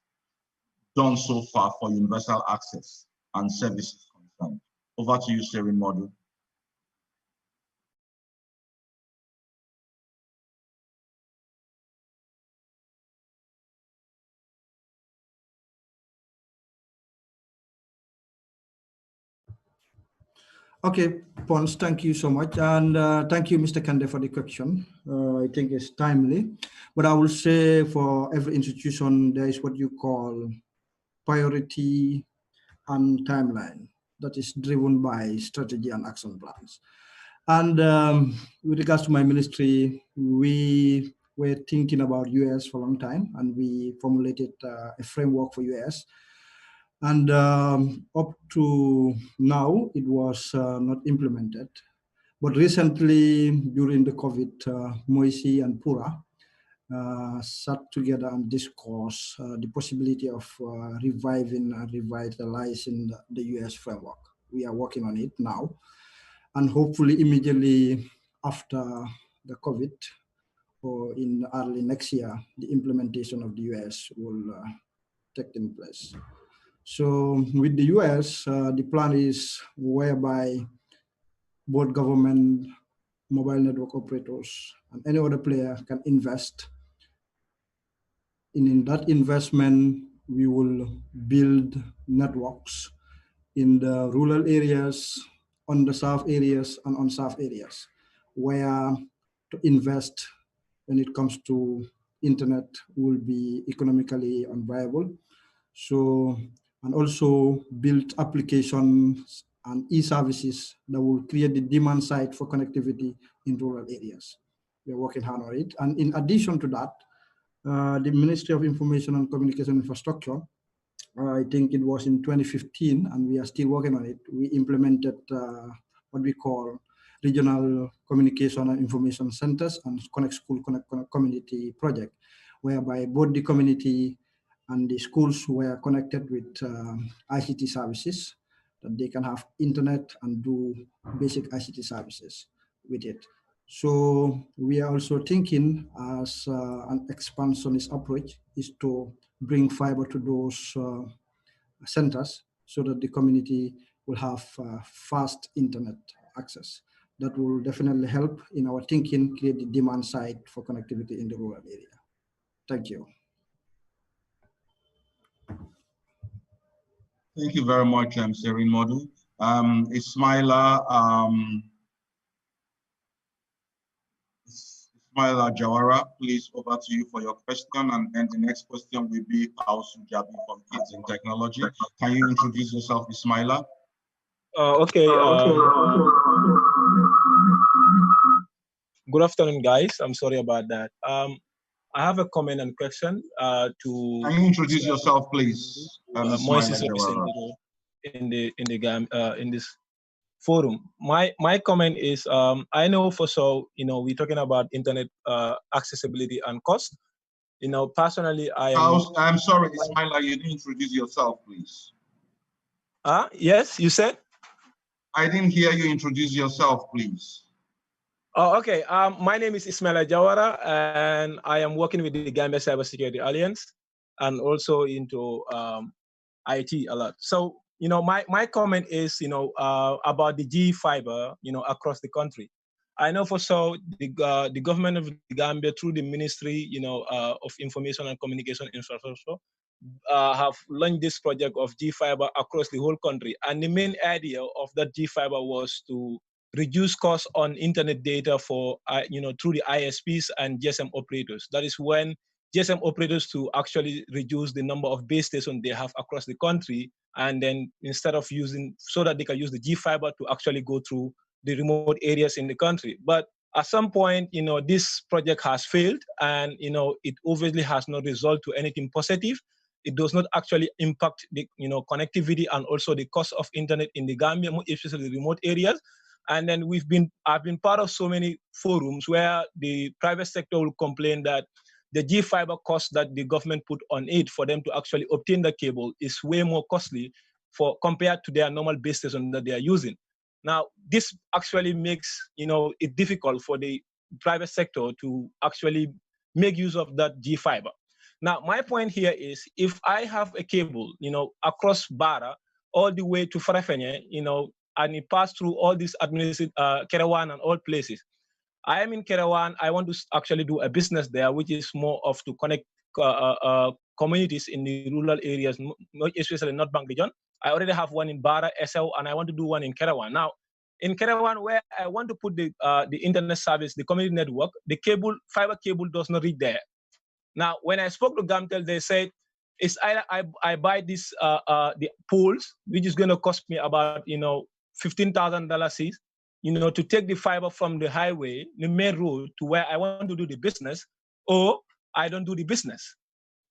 done so far for universal access and services concerned? Over to you, Serene Model. Okay, Pons, thank you so much. And thank you, Mr. Kande, for the question. I think it's timely. But I will say for every institution, there is what you call priority and timeline that is driven by strategy and action plans. And with regards to my ministry, we were thinking about US for a long time, and we formulated a framework for US. And up to now, it was not implemented. But recently, during the COVID, MOICI and PURA sat together and discussed the possibility of reviving and revitalizing the US framework. We are working on it now. And hopefully immediately after the COVID, or in early next year, the implementation of the US will take in place. So with the US, the plan is whereby both government, mobile network operators, and any other player can invest. In that investment, we will build networks in the rural areas, underserved areas, and unserved areas, where to invest when it comes to internet will be economically unviable. So, and also build applications and e-services that will create the demand side for connectivity in rural areas. We're working hard on it. And in addition to that, the Ministry of Information and Communication Infrastructure, I think it was in 2015, and we are still working on it. We implemented what we call regional communication and information centers and Connect School, Connect Community project, whereby both the community and the schools were connected with ICT services, that they can have internet and do basic ICT services with it. So we are also thinking as an expansionist approach is to bring fiber to those centers so that the community will have fast internet access. That will definitely help in our thinking, create the demand side for connectivity in the rural area. Thank you. Thank you very much, Serene Model. Ismaila Jawara, please, over to you for your question. And then the next question will be Ausu Jabi from Kids in Technology. Can you introduce yourself, Ismaila? Okay. Good afternoon, guys. I'm sorry about that. I have a comment and question to. Can you introduce yourself, please? MOICI's representative in this forum. My comment is I know for so we're talking about internet accessibility and cost. Personally, I'm sorry, Ismaila, you didn't introduce yourself, please. Yes, you said. I didn't hear you introduce yourself, please. Oh, okay. My name is Ismaila Jawara, and I am working with the Gambia Cybersecurity Alliance, and also into IT a lot. So, my comment is, about the G fiber, across the country. I know for so the government of the Gambia through the Ministry, of Information and Communication Infrastructure, have launched this project of G fiber across the whole country. And the main idea of that G fiber was to reduce costs on internet data for, through the ISPs and GSM operators. That is when GSM operators to actually reduce the number of base stations they have across the country, and then instead of using, so that they can use the G fiber to actually go through the remote areas in the country. But at some point, this project has failed, and it obviously has not resulted to anything positive. It does not actually impact the connectivity and also the cost of internet in the Gambia, especially the remote areas. And then I've been part of so many forums where the private sector will complain that the G fiber cost that the government put on it for them to actually obtain the cable is way more costly compared to their normal base station that they are using. Now, this actually makes it difficult for the private sector to actually make use of that G fiber. Now, my point here is, if I have a cable, across Bara all the way to Farafenye, and it passed through all these administrative Kerewan and all places. I am in Kerewan. I want to actually do a business there, which is more of to connect communities in the rural areas, especially North Bank region. I already have one in Bara, SL, and I want to do one in Kerewan. Now, in Kerewan, where I want to put the internet service, the community network, the fiber cable does not reach there. Now, when I spoke to Gamtel, they said, it's either I buy this the poles, which is going to cost me about $15,000 each, to take the fiber from the highway, the main road, to where I want to do the business, or I don't do the business.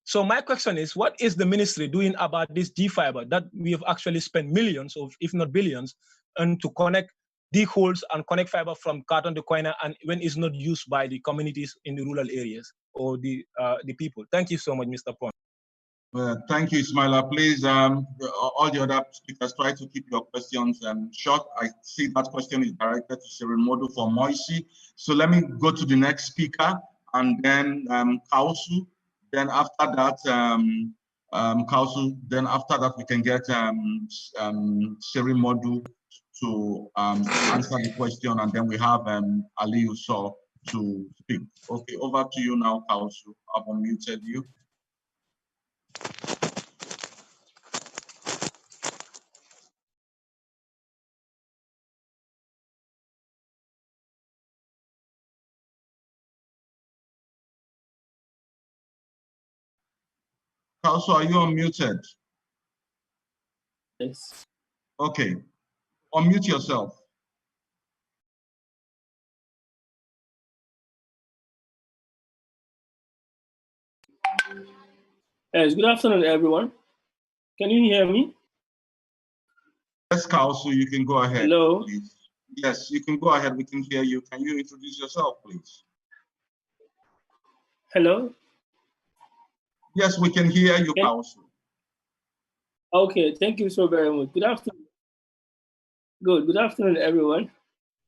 So my question is, what is the ministry doing about this G fiber that we have actually spent millions, of, if not billions, and to connect the holes and connect fiber from Carton to Koina, and when it's not used by the communities in the rural areas or the people? Thank you so much, Mr. Pond. Thank you, Ismaila. Please, all the other speakers, try to keep your questions short. I see that question is directed to Cyril Modu for MOICI. So let me go to the next speaker, and then Kausu. Then after that, Kausu. Then after that, we can get Cyril Modu to answer the question, and then we have Aliyu Saw to speak. Okay, over to you now, Kausu. I've unmuted you. Also, are you unmuted? Yes. Okay, unmute yourself. Yes, good afternoon, everyone. Can you hear me? Yes, Kausu, you can go ahead. Hello. Please. Yes, you can go ahead. We can hear you. Can you introduce yourself, please? Hello. Yes, we can hear you, Kausu. Okay, thank you so very much. Good afternoon. Good afternoon, everyone.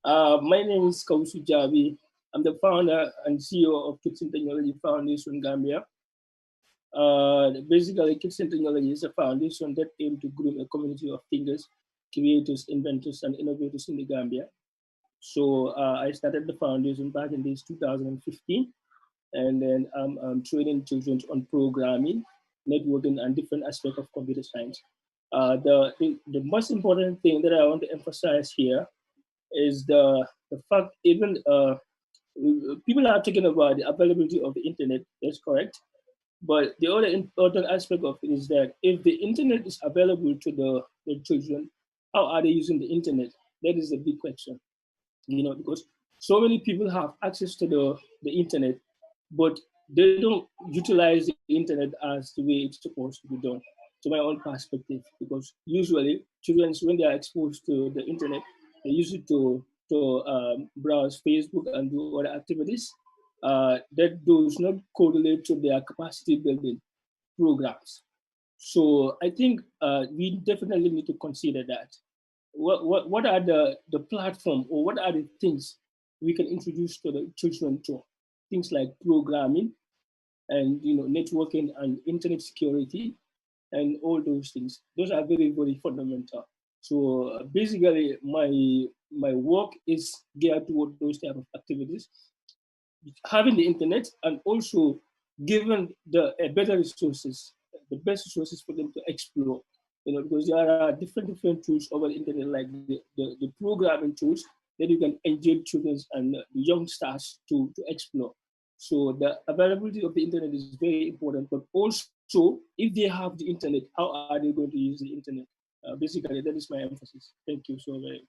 My name is Kausu Jabi. I'm the founder and CEO of Kitchen Technology Foundation Gambia. Basically, Kitchen Technology is a foundation that aims to groom a community of thinkers, creators, inventors, and innovators in the Gambia. So I started the foundation back in 2015, and then I'm training children on programming, networking, and different aspects of computer science. The most important thing that I want to emphasize here is the fact even people are talking about the availability of the internet. That's correct. But the other important aspect of it is that if the internet is available to the children, how are they using the internet? That is a big question, because so many people have access to the internet, but they don't utilize the internet as the way it's supposed to be done, to my own perspective, because usually children, when they are exposed to the internet, they use it to browse Facebook and do other activities that does not correlate to their capacity building programs. So I think we definitely need to consider that. What are the platform, or what are the things we can introduce to the children to? Things like programming and networking and internet security and all those things. Those are very, very fundamental. So basically my work is geared toward those type of activities, having the internet, and also given the better resources, the best resources for them to explore. Because there are different tools over the internet, like the programming tools that you can engage children and the young stars to explore. So the availability of the internet is very important, but also if they have the internet, how are they going to use the internet? Basically, that is my emphasis. Thank you so very much.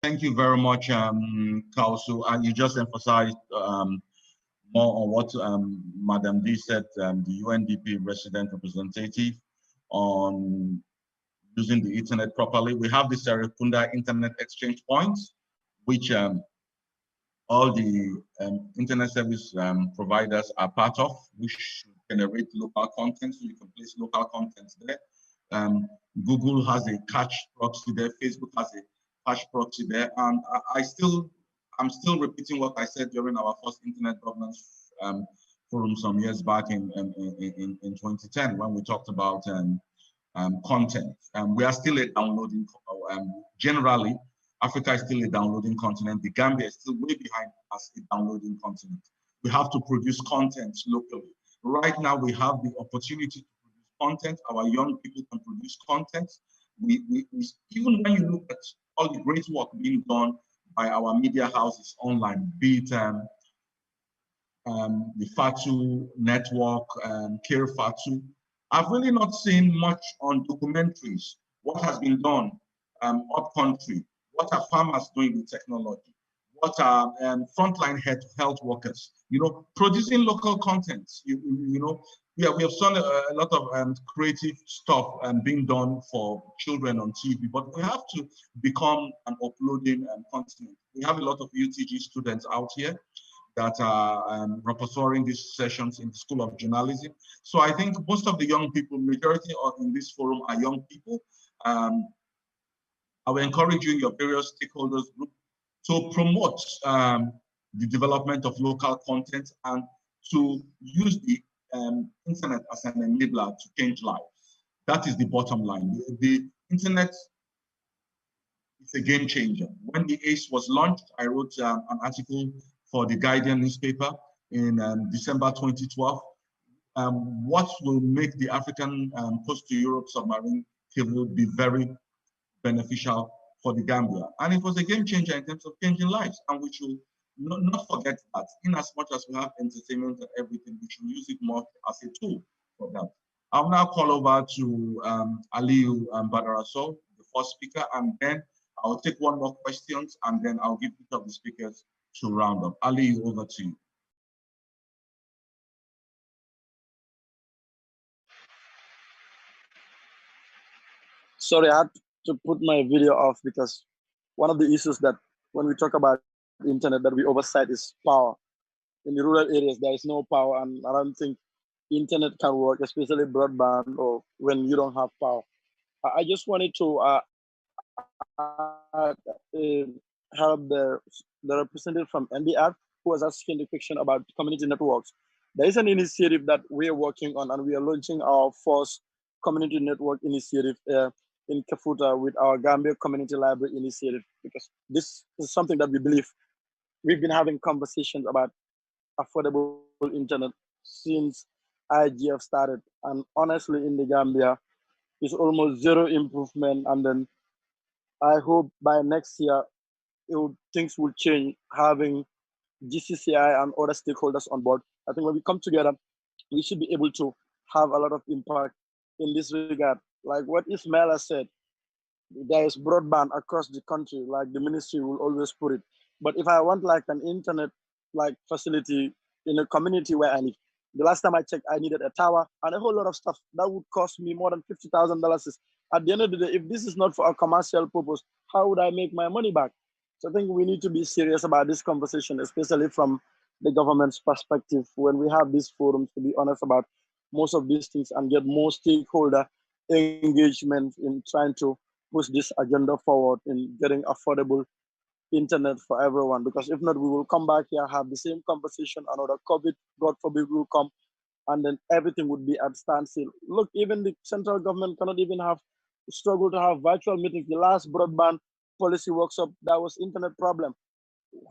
Thank you very much, Kausu. And you just emphasized more on what Madam D said, the UNDP resident representative, on using the internet properly. We have the Serikunda Internet Exchange Points, which all the internet service providers are part of, which generate local content, so you can place local content there. Google has a cache proxy there, Facebook has a cache proxy there, and I'm still repeating what I said during our first internet governance forum some years back in 2010 when we talked about content. We are still a downloading, generally, Africa is still a downloading continent. The Gambia is still way behind as a downloading continent. We have to produce content locally. Right now, we have the opportunity to produce content. Our young people can produce content. Even when you look at all the great work being done by our media houses online, be it the FATU network, Care FATU, I've really not seen much on documentaries. What has been done up country? What are farmers doing with technology? What are frontline health workers? You know, producing local content. We have seen a lot of creative stuff being done for children on TV, but we have to become an uploading continent. We have a lot of UTG students out here that are repertorying these sessions in the School of Journalism. So I think most of the young people, majority in this forum are young people. I will encourage you in your various stakeholders group to promote the development of local content and to use the internet as an enabler to change lives. That is the bottom line. The internet is a game changer. When the ACE was launched, I wrote an article for the Guardian newspaper in December 2012. What will make the African post to Europe submarine cable be very beneficial for the Gambia? And it was a game changer in terms of changing lives. And we should not forget that in as much as we have entertainment and everything, we should use it more as a tool for that. I'll now call over to Aliyu Badaraso, the first speaker, and then I'll take one more question, and then I'll give each of the speakers to round up. Aliyu, over to you. Sorry, I had to put my video off because one of the issues that when we talk about the internet that we oversight is power. In the rural areas, there is no power, and I don't think internet can work, especially broadband or when you don't have power. I just wanted to have the representative from NDR who was asking the question about community networks. There is an initiative that we are working on, and we are launching our first community network initiative in Kafuta with our Gambia Community Library initiative, because this is something that we believe. We've been having conversations about affordable internet since IGF started, and honestly in the Gambia, it's almost zero improvement, and then I hope by next year things will change, having GCCI and other stakeholders on board. I think when we come together, we should be able to have a lot of impact in this regard. Like what Ismaila said, there is broadband across the country, like the ministry will always put it. But if I want like an internet like facility in a community where I live, the last time I checked, I needed a tower and a whole lot of stuff that would cost me more than $50,000. At the end of the day, if this is not for a commercial purpose, how would I make my money back? So I think we need to be serious about this conversation, especially from the government's perspective, when we have these forums, to be honest about most of these things and get more stakeholder engagement in trying to push this agenda forward in getting affordable internet for everyone. Because if not, we will come back here, have the same conversation, another COVID, God forbid, will come, and then everything would be at standstill. Look, even the central government cannot even struggle to have virtual meetings. The last broadband policy workshop, that was internet problem.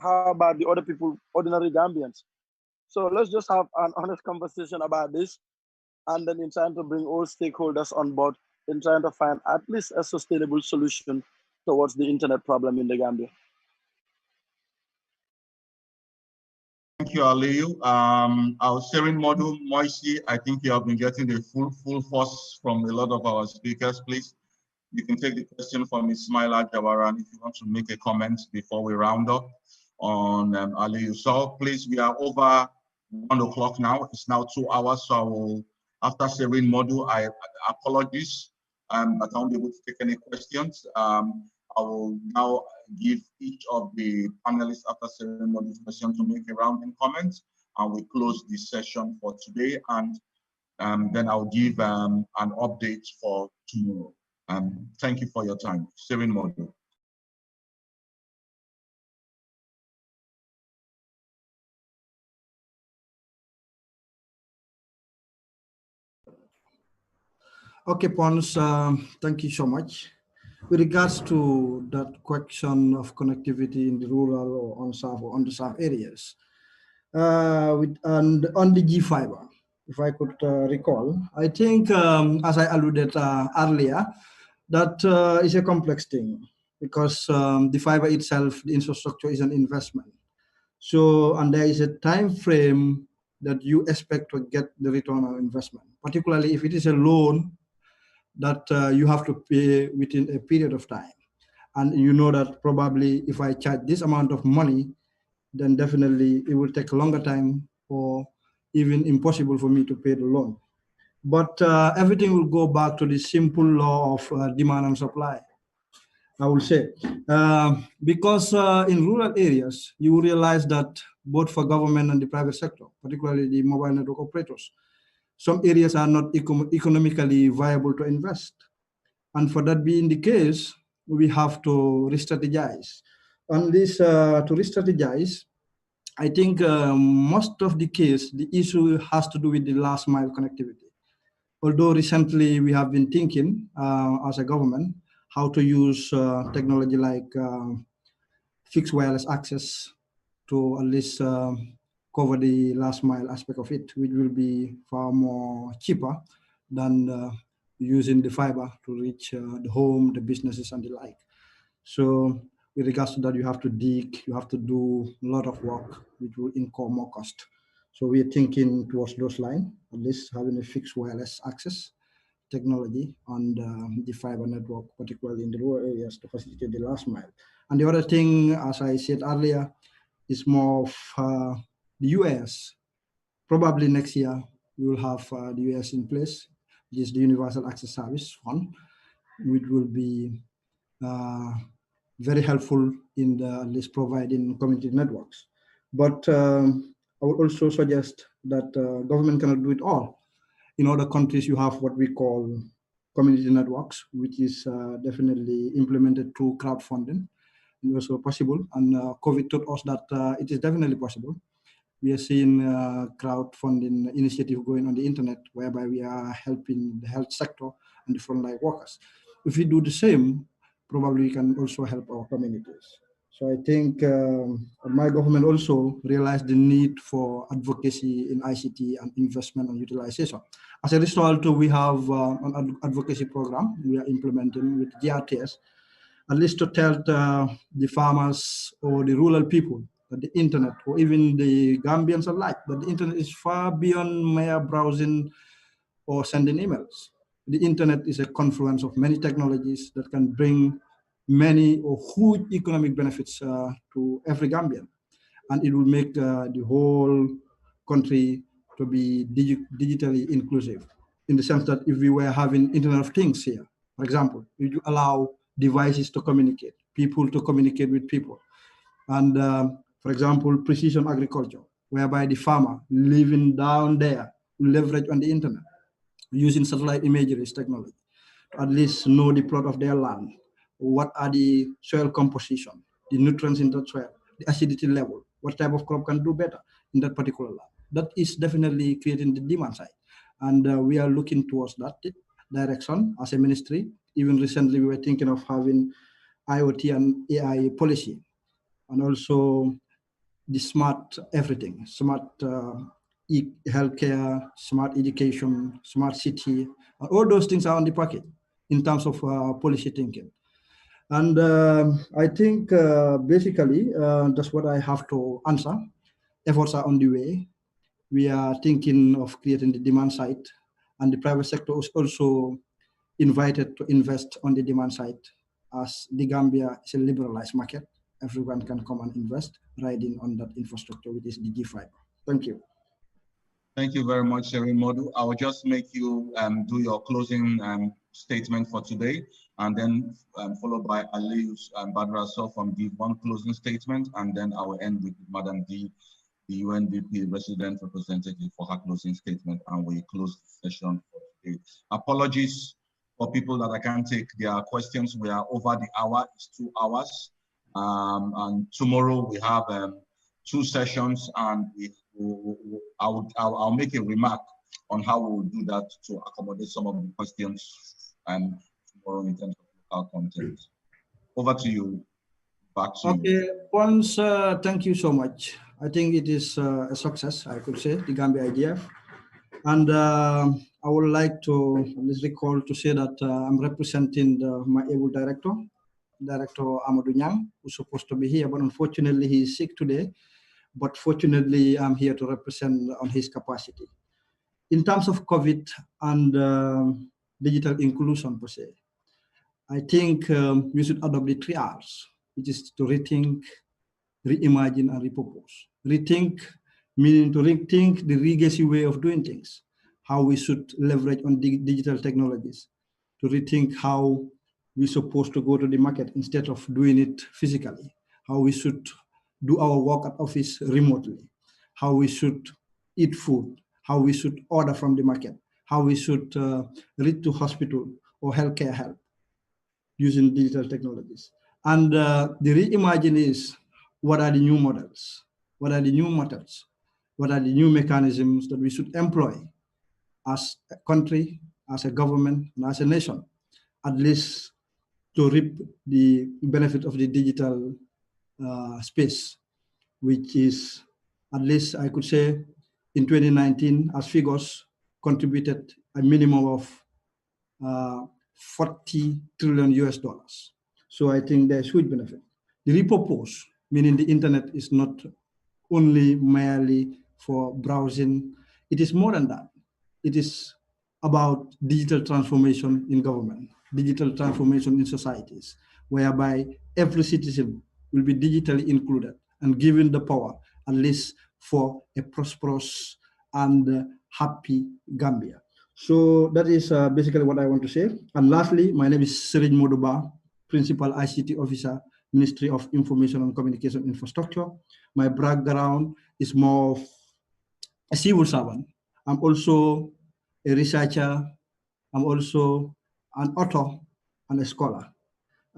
How about the other people, ordinary Gambians? So let's just have an honest conversation about this, and then in trying to bring all stakeholders on board, in trying to find at least a sustainable solution towards the internet problem in the Gambia. Thank you, Aliyu. Our sharing module, MOICI, I think you have been getting the full force from a lot of our speakers. Please, you can take the question from Ismaila Jawaran if you want to make a comment before we round up on Aliyu. So please, we are over 1 o'clock now. It's now 2 hours. So I will, after sharing module, I apologize, but I won't be able to take any questions. I will now give each of the panelists after sharing module question to make a rounding comment, and we close this session for today. And then I'll give an update for tomorrow. Thank you for your time. Sharing module. Okay, Pons, thank you so much. With regards to that question of connectivity in the rural or unserved or underserved areas, and on the G fiber, if I could recall, I think, as I alluded earlier, that is a complex thing because the fiber itself, the infrastructure is an investment. So, and there is a time frame that you expect to get the return on investment, particularly if it is a loan that you have to pay within a period of time. And you know that probably if I charge this amount of money, then definitely it will take a longer time or even impossible for me to pay the loan. But everything will go back to the simple law of demand and supply, I will say. Because in rural areas, you will realize that both for government and the private sector, particularly the mobile network operators, some areas are not economically viable to invest. And for that being the case, we have to re-strategize. On this, to re-strategize, I think most of the case, the issue has to do with the last mile connectivity. Although recently we have been thinking as a government how to use technology like fixed wireless access to at least cover the last mile aspect of it, which will be far more cheaper than using the fiber to reach the home, the businesses, and the like. So with regards to that, you have to dig, you have to do a lot of work, which will incur more cost. So we're thinking towards those lines, at least having a fixed wireless access technology on the fiber network, particularly in the rural areas to facilitate the last mile. And the other thing, as I said earlier, is more of the US. Probably next year, we will have the US in place. This is the Universal Access Service Fund, which will be very helpful in at least providing community networks. But I would also suggest that government cannot do it all. In other countries, you have what we call community networks, which is definitely implemented through crowdfunding. It was possible, and COVID taught us that it is definitely possible. We are seeing crowdfunding initiative going on the internet, whereby we are helping the health sector and the frontline workers. If we do the same, probably we can also help our communities. So I think my government also realized the need for advocacy in ICT and investment and utilization. As a result, we have an advocacy program we are implementing with GRTS, at least to tell the farmers or the rural people that the internet, or even the Gambians alike, that the internet is far beyond mere browsing or sending emails. The internet is a confluence of many technologies that can bring many or huge economic benefits to every Gambian. And it will make the whole country to be digitally inclusive, in the sense that if we were having Internet of Things here, for example, it will allow devices to communicate, people to communicate with people. And for example, precision agriculture, whereby the farmer living down there will leverage on the internet using satellite imagery technology to at least know the plot of their land, what are the soil composition, the nutrients in the soil, the acidity level, what type of crop can do better in that particular land. That is definitely creating the demand side. And we are looking towards that direction as a ministry. Even recently, we were thinking of having IoT and AI policy, and also the smart everything, smart healthcare, smart education, smart city, all those things are on the package in terms of policy thinking. And I think basically that's what I have to answer. Efforts are on the way. We are thinking of creating the demand side, and the private sector is also invited to invest on the demand side, as the Gambia is a liberalized market. Everyone can come and invest, riding on that infrastructure, which is the G5. Thank you. Thank you very much, Sherry Modu. I will just make you do your closing statement for today, and then followed by Alius Badra from give one closing statement, and then I will end with Madam D, the UNDP resident representative, for her closing statement, and we close the session for today. Apologies for people that I can't take their questions. We are over the hour, it's 2 hours. And tomorrow we have 2 sessions, and I'll make a remark on how we will do that to accommodate some of the questions tomorrow in terms of local content. Over to you. Back to you. Okay, once, thank you so much. I think it is a success, I could say, the Gambia IGF. And I would like to recall to say that I'm representing my able director, Director Amadou Nyang, who's supposed to be here, but unfortunately he is sick today. But fortunately, I'm here to represent on his capacity. In terms of COVID and digital inclusion per se, I think we should adopt the 3 R's, which is to rethink, reimagine, and repurpose. Rethink, meaning to rethink the legacy way of doing things, how we should leverage on digital technologies, to rethink how we're supposed to go to the market instead of doing it physically, how we should do our work at office remotely, how we should eat food, how we should order from the market, how we should reach to hospital or healthcare help using digital technologies. And the reimagine is, what are the new models? What are the new methods? What are the new mechanisms that we should employ as a country, as a government, and as a nation, at least to reap the benefit of the digital space, which is, at least I could say, in 2019, as figures, contributed a minimum of 40 trillion US dollars. So I think there's huge benefit. The repurpose, meaning the internet is not only merely for browsing, it is more than that. It is about digital transformation in government, digital transformation in societies, whereby every citizen will be digitally included and given the power, at least for a prosperous and happy Gambia. So that is basically what I want to say. And lastly, my name is Serij Moduba, Principal ICT Officer, Ministry of Information and Communication Infrastructure. My background is more of a civil servant. I'm also a researcher. I'm also an author and a scholar.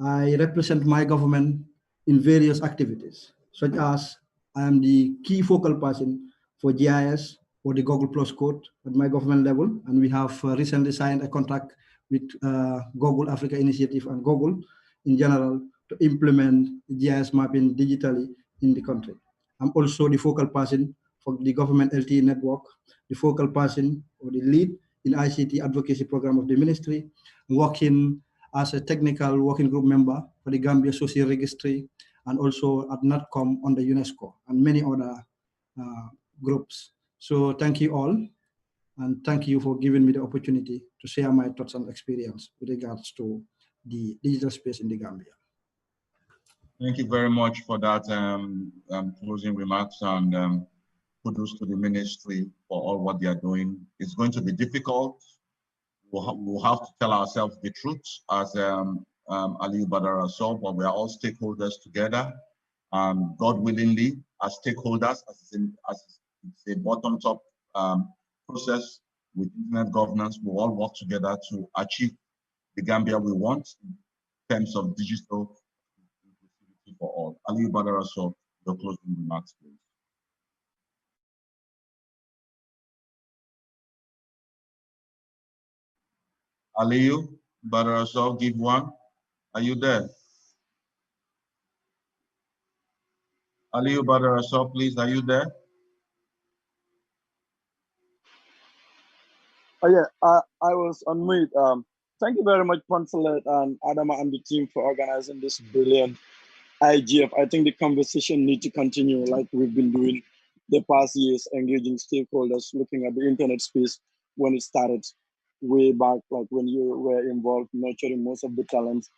I represent my government in various activities, such as I am the key focal person for GIS or the Google Plus code at my government level, and we have recently signed a contract with Google Africa Initiative and Google in general to implement GIS mapping digitally in the country. I'm also the focal person for the government LTE network, the focal person or the lead in ICT advocacy program of the ministry, working as a technical working group member for the Gambia Social Registry, and also at NATCOM under UNESCO and many other groups. So thank you all, and thank you for giving me the opportunity to share my thoughts and experience with regards to the digital space in the Gambia. Thank you very much for that closing remarks, and kudos to the ministry for all what they are doing. It's going to be difficult. We'll have to tell ourselves the truth, as Aliyu Badara saw, but we are all stakeholders together. God willingly, as stakeholders, as it's a bottom-top process with internet governance, we'll all work together to achieve the Gambia we want in terms of digital inclusivity for all. Aliyu Badara saw, your closing remarks, please. Aliyu Badara, give one. Are you there? Aliyu Badara, please, are you there? Oh yeah, I was on mute. Thank you very much, Consulate and Adama and the team for organizing this brilliant IGF. I think the conversation needs to continue like we've been doing the past years, engaging stakeholders, looking at the internet space when it started way back, like when you were involved, nurturing most of the talents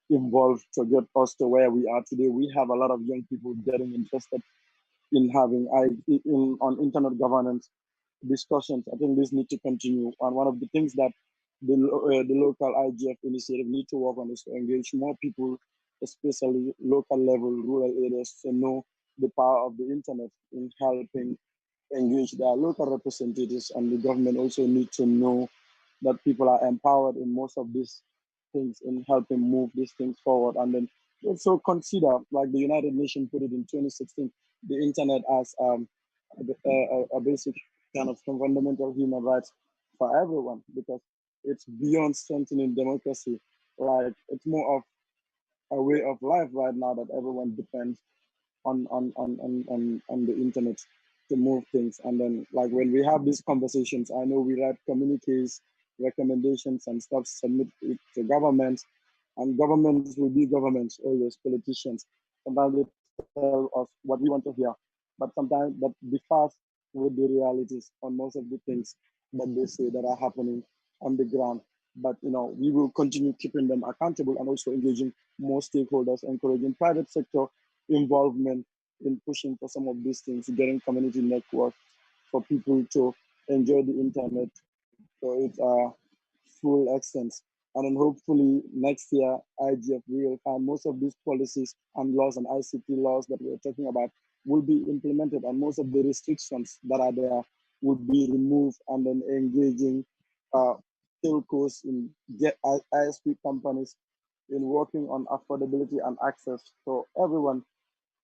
involved to get us to where we are today. We have a lot of young people getting interested in having on internet governance discussions. I think this needs to continue. And one of the things that the local IGF initiative need to work on is to engage more people, especially local level, rural areas, to know the power of the internet in helping engage their local representatives, and the government also need to know that people are empowered in most of these things in helping move these things forward. And then also consider, like the United Nations put it in 2016, the internet as a basic kind of fundamental human rights for everyone, because it's beyond strengthening democracy. Like it's more of a way of life right now that everyone depends on the internet to move things. And then like when we have these conversations, I know we write communiques, recommendations and stuff, submit it to governments, and governments will be governments, always politicians. Sometimes they tell us what we want to hear, but sometimes that differs with the realities on most of the things that they say that are happening on the ground. But we will continue keeping them accountable and also engaging more stakeholders, encouraging private sector involvement in pushing for some of these things, getting community network for people to enjoy the internet to its full extent. And then hopefully next year, IGF will find most of these policies and laws and ICT laws that we're talking about will be implemented, and most of the restrictions that are there will be removed, and then engaging telcos in ISP companies in working on affordability and access for everyone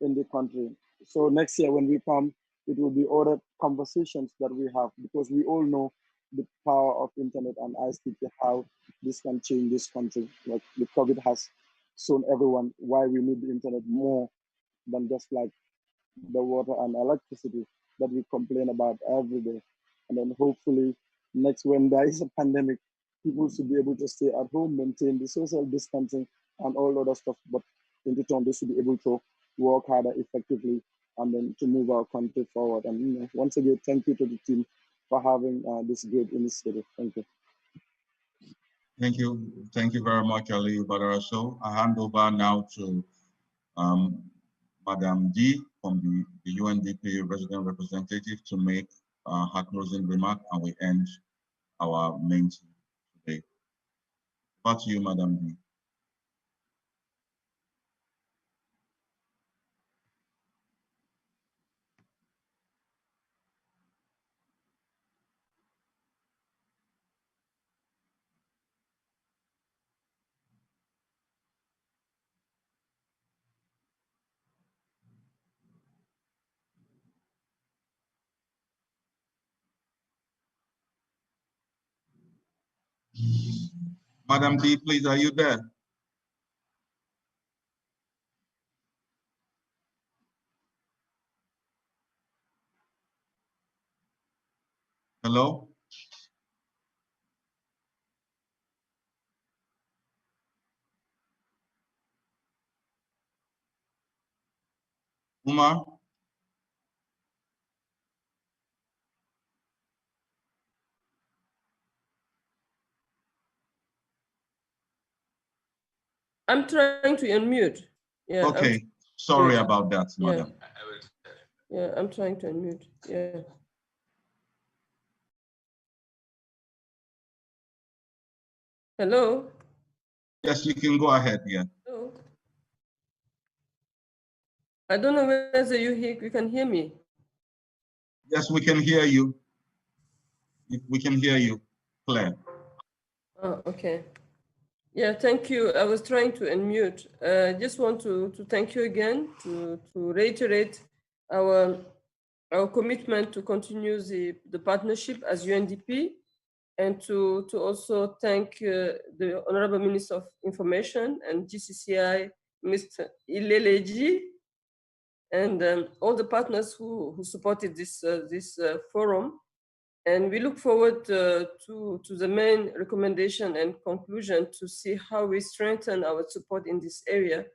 in the country. So next year when we come, it will be other conversations that we have, because we all know the power of internet and ICT, how this can change this country. Like the COVID has shown everyone why we need the internet more than just like the water and electricity that we complain about every day. And then hopefully next, when there is a pandemic, people should be able to stay at home, maintain the social distancing and all other stuff, but in return, they should be able to work harder effectively and then to move our country forward. And once again, thank you to the team for having this great initiative. Thank you. Thank you. Thank you very much, Ali Badaraso. I hand over now to Madam D from the UNDP resident representative to make her closing remark, and we end our main today. Back to you, Madam D. Madam D, please, are you there? Hello? Umar? I'm trying to unmute. Yeah. Okay. Sorry about that, madam. Yeah, I'm trying to unmute. Yeah. Hello? Yes, you can go ahead, yeah. Hello? I don't know whether you can hear me. Yes, we can hear you. We can hear you, Claire. Oh, okay. Yeah, thank you. I was trying to unmute. I just want to thank you again, to reiterate our commitment to continue the partnership as UNDP, and to also thank the Honorable Minister of Information and GCCI, Mr. Ileleji, and all the partners who supported this forum. And we look forward to the main recommendation and conclusion to see how we strengthen our support in this area,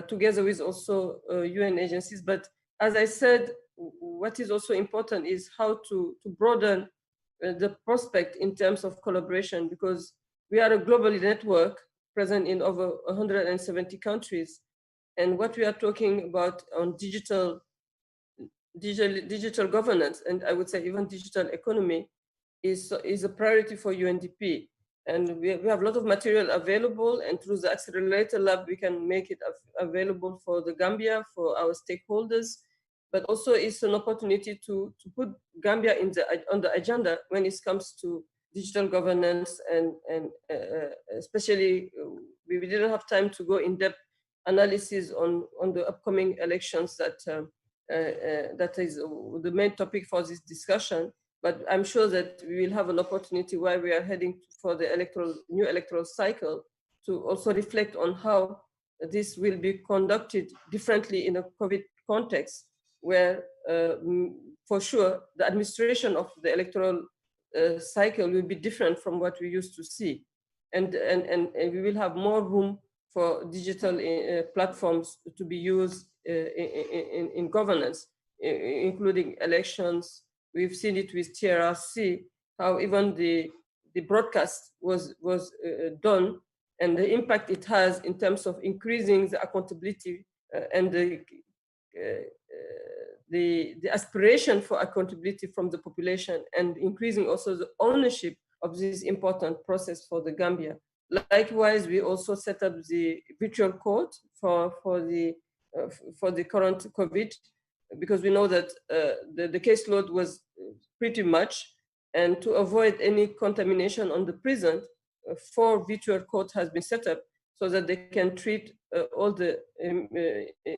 together with also UN agencies. But as I said, what is also important is how to broaden the prospect in terms of collaboration, because we are a global network present in over 170 countries. And what we are talking about on digital governance, and I would say even digital economy, is a priority for UNDP. And we have a lot of material available, and through the Accelerator Lab, we can make it available for the Gambia, for our stakeholders, but also it's an opportunity to put Gambia on the agenda when it comes to digital governance, and especially we didn't have time to go in depth analysis on the upcoming elections that is the main topic for this discussion. But I'm sure that we will have an opportunity while we are heading for the new electoral cycle to also reflect on how this will be conducted differently in a COVID context, where for sure the administration of the electoral cycle will be different from what we used to see. And we will have more room for digital platforms to be used in governance, including elections. We've seen it with TRRC, how even the broadcast was done, and the impact it has in terms of increasing the accountability and the aspiration for accountability from the population, and increasing also the ownership of this important process for the Gambia. Likewise, we also set up the virtual court for the current COVID, because we know that the caseload was pretty much, and to avoid any contamination on the prison, 4 virtual courts has been set up so that they can treat all the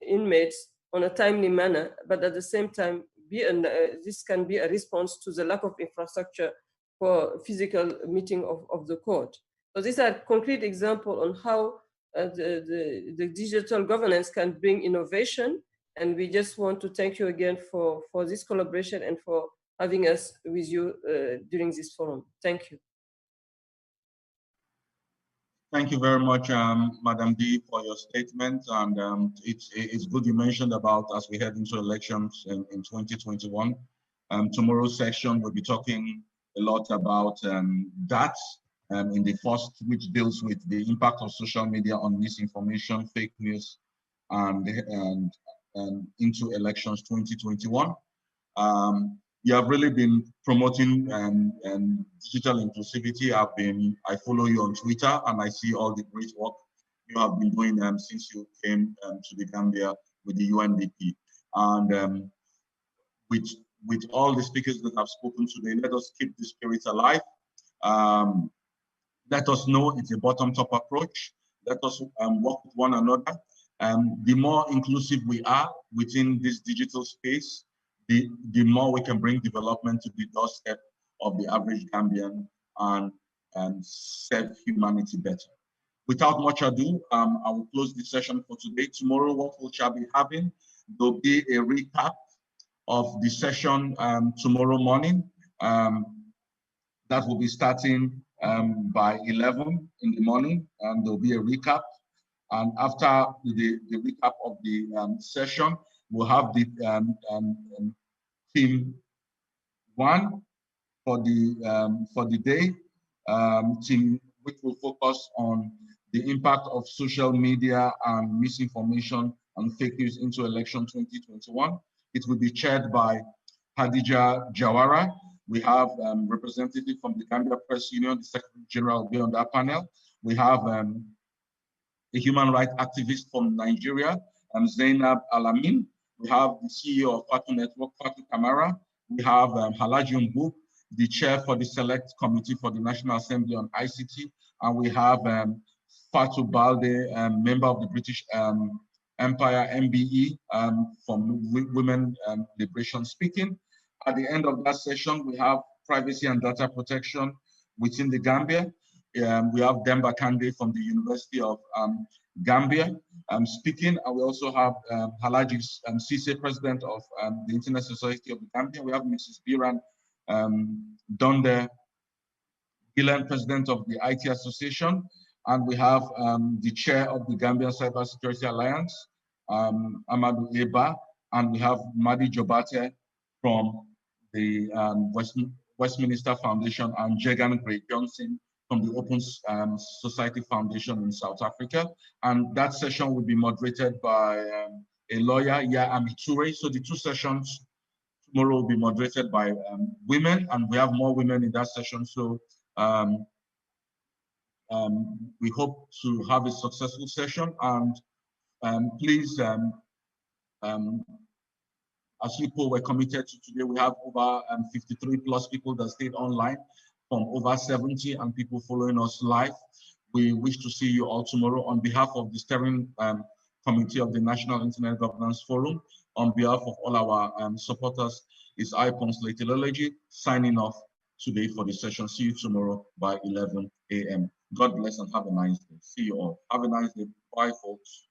inmates on a timely manner, but at the same time, this can be a response to the lack of infrastructure for physical meeting of the court. So these are concrete examples on how the digital governance can bring innovation. And we just want to thank you again for this collaboration and for having us with you during this forum. Thank you. Thank you very much, Madam D, for your statement. And it's good you mentioned about, as we head into elections in 2021. Tomorrow's session, we'll be talking a lot about that. In the first, which deals with the impact of social media on misinformation, fake news, and into elections 2021. You have really been promoting digital inclusivity. I follow you on Twitter, and I see all the great work you have been doing since you came to the Gambia with the UNDP. And with all the speakers that have spoken today, let us keep the spirit alive. Let us know it's a bottom-top approach. Let us work with one another. The more inclusive we are within this digital space, the more we can bring development to the doorstep of the average Gambian and serve humanity better. Without much ado, I will close the session for today. Tomorrow, what we shall be having, there'll be a recap of the session tomorrow morning. That will be starting by 11 in the morning, and there'll be a recap. And after the recap of the session, we'll have the team 1 for the day, team which will focus on the impact of social media and misinformation and fake news into election 2021. It will be chaired by Hadija Jawara. We have representative from the Gambia Press Union, the Secretary General will be on that panel. We have a human rights activist from Nigeria, Zainab Alamin. We have the CEO of Fatu Network, Fatu Kamara. We have Halaji Mbub, the chair for the Select Committee for the National Assembly on ICT. And we have Fatu Balde, member of the British Empire, MBE, from Women Liberation Speaking. At the end of that session, we have privacy and data protection within the Gambia. We have Demba Kande from the University of Gambia speaking, and we also have Halaji Sise, president of the Internet Society of the Gambia. We have Mrs. Biran Donde Gillen, president of the IT Association, and we have the chair of the Gambian Cybersecurity Alliance, Amadou Eba, and we have Madi Jobate from the Westminster Foundation, and Jegan Gray Johnson from the Open Society Foundation in South Africa. And that session will be moderated by a lawyer, Ya Amiture. So the two sessions tomorrow will be moderated by women, and we have more women in that session. So we hope to have a successful session, and please, as people were committed to today, we have over 53 plus people that stayed online from over 70 and people following us live. We wish to see you all tomorrow. On behalf of the steering committee of the National Internet Governance Forum, on behalf of all our supporters, is I, Ponsley Telelogy, signing off today for the session. See you tomorrow by 11 a.m. God bless and have a nice day. See you all. Have a nice day. Bye, folks.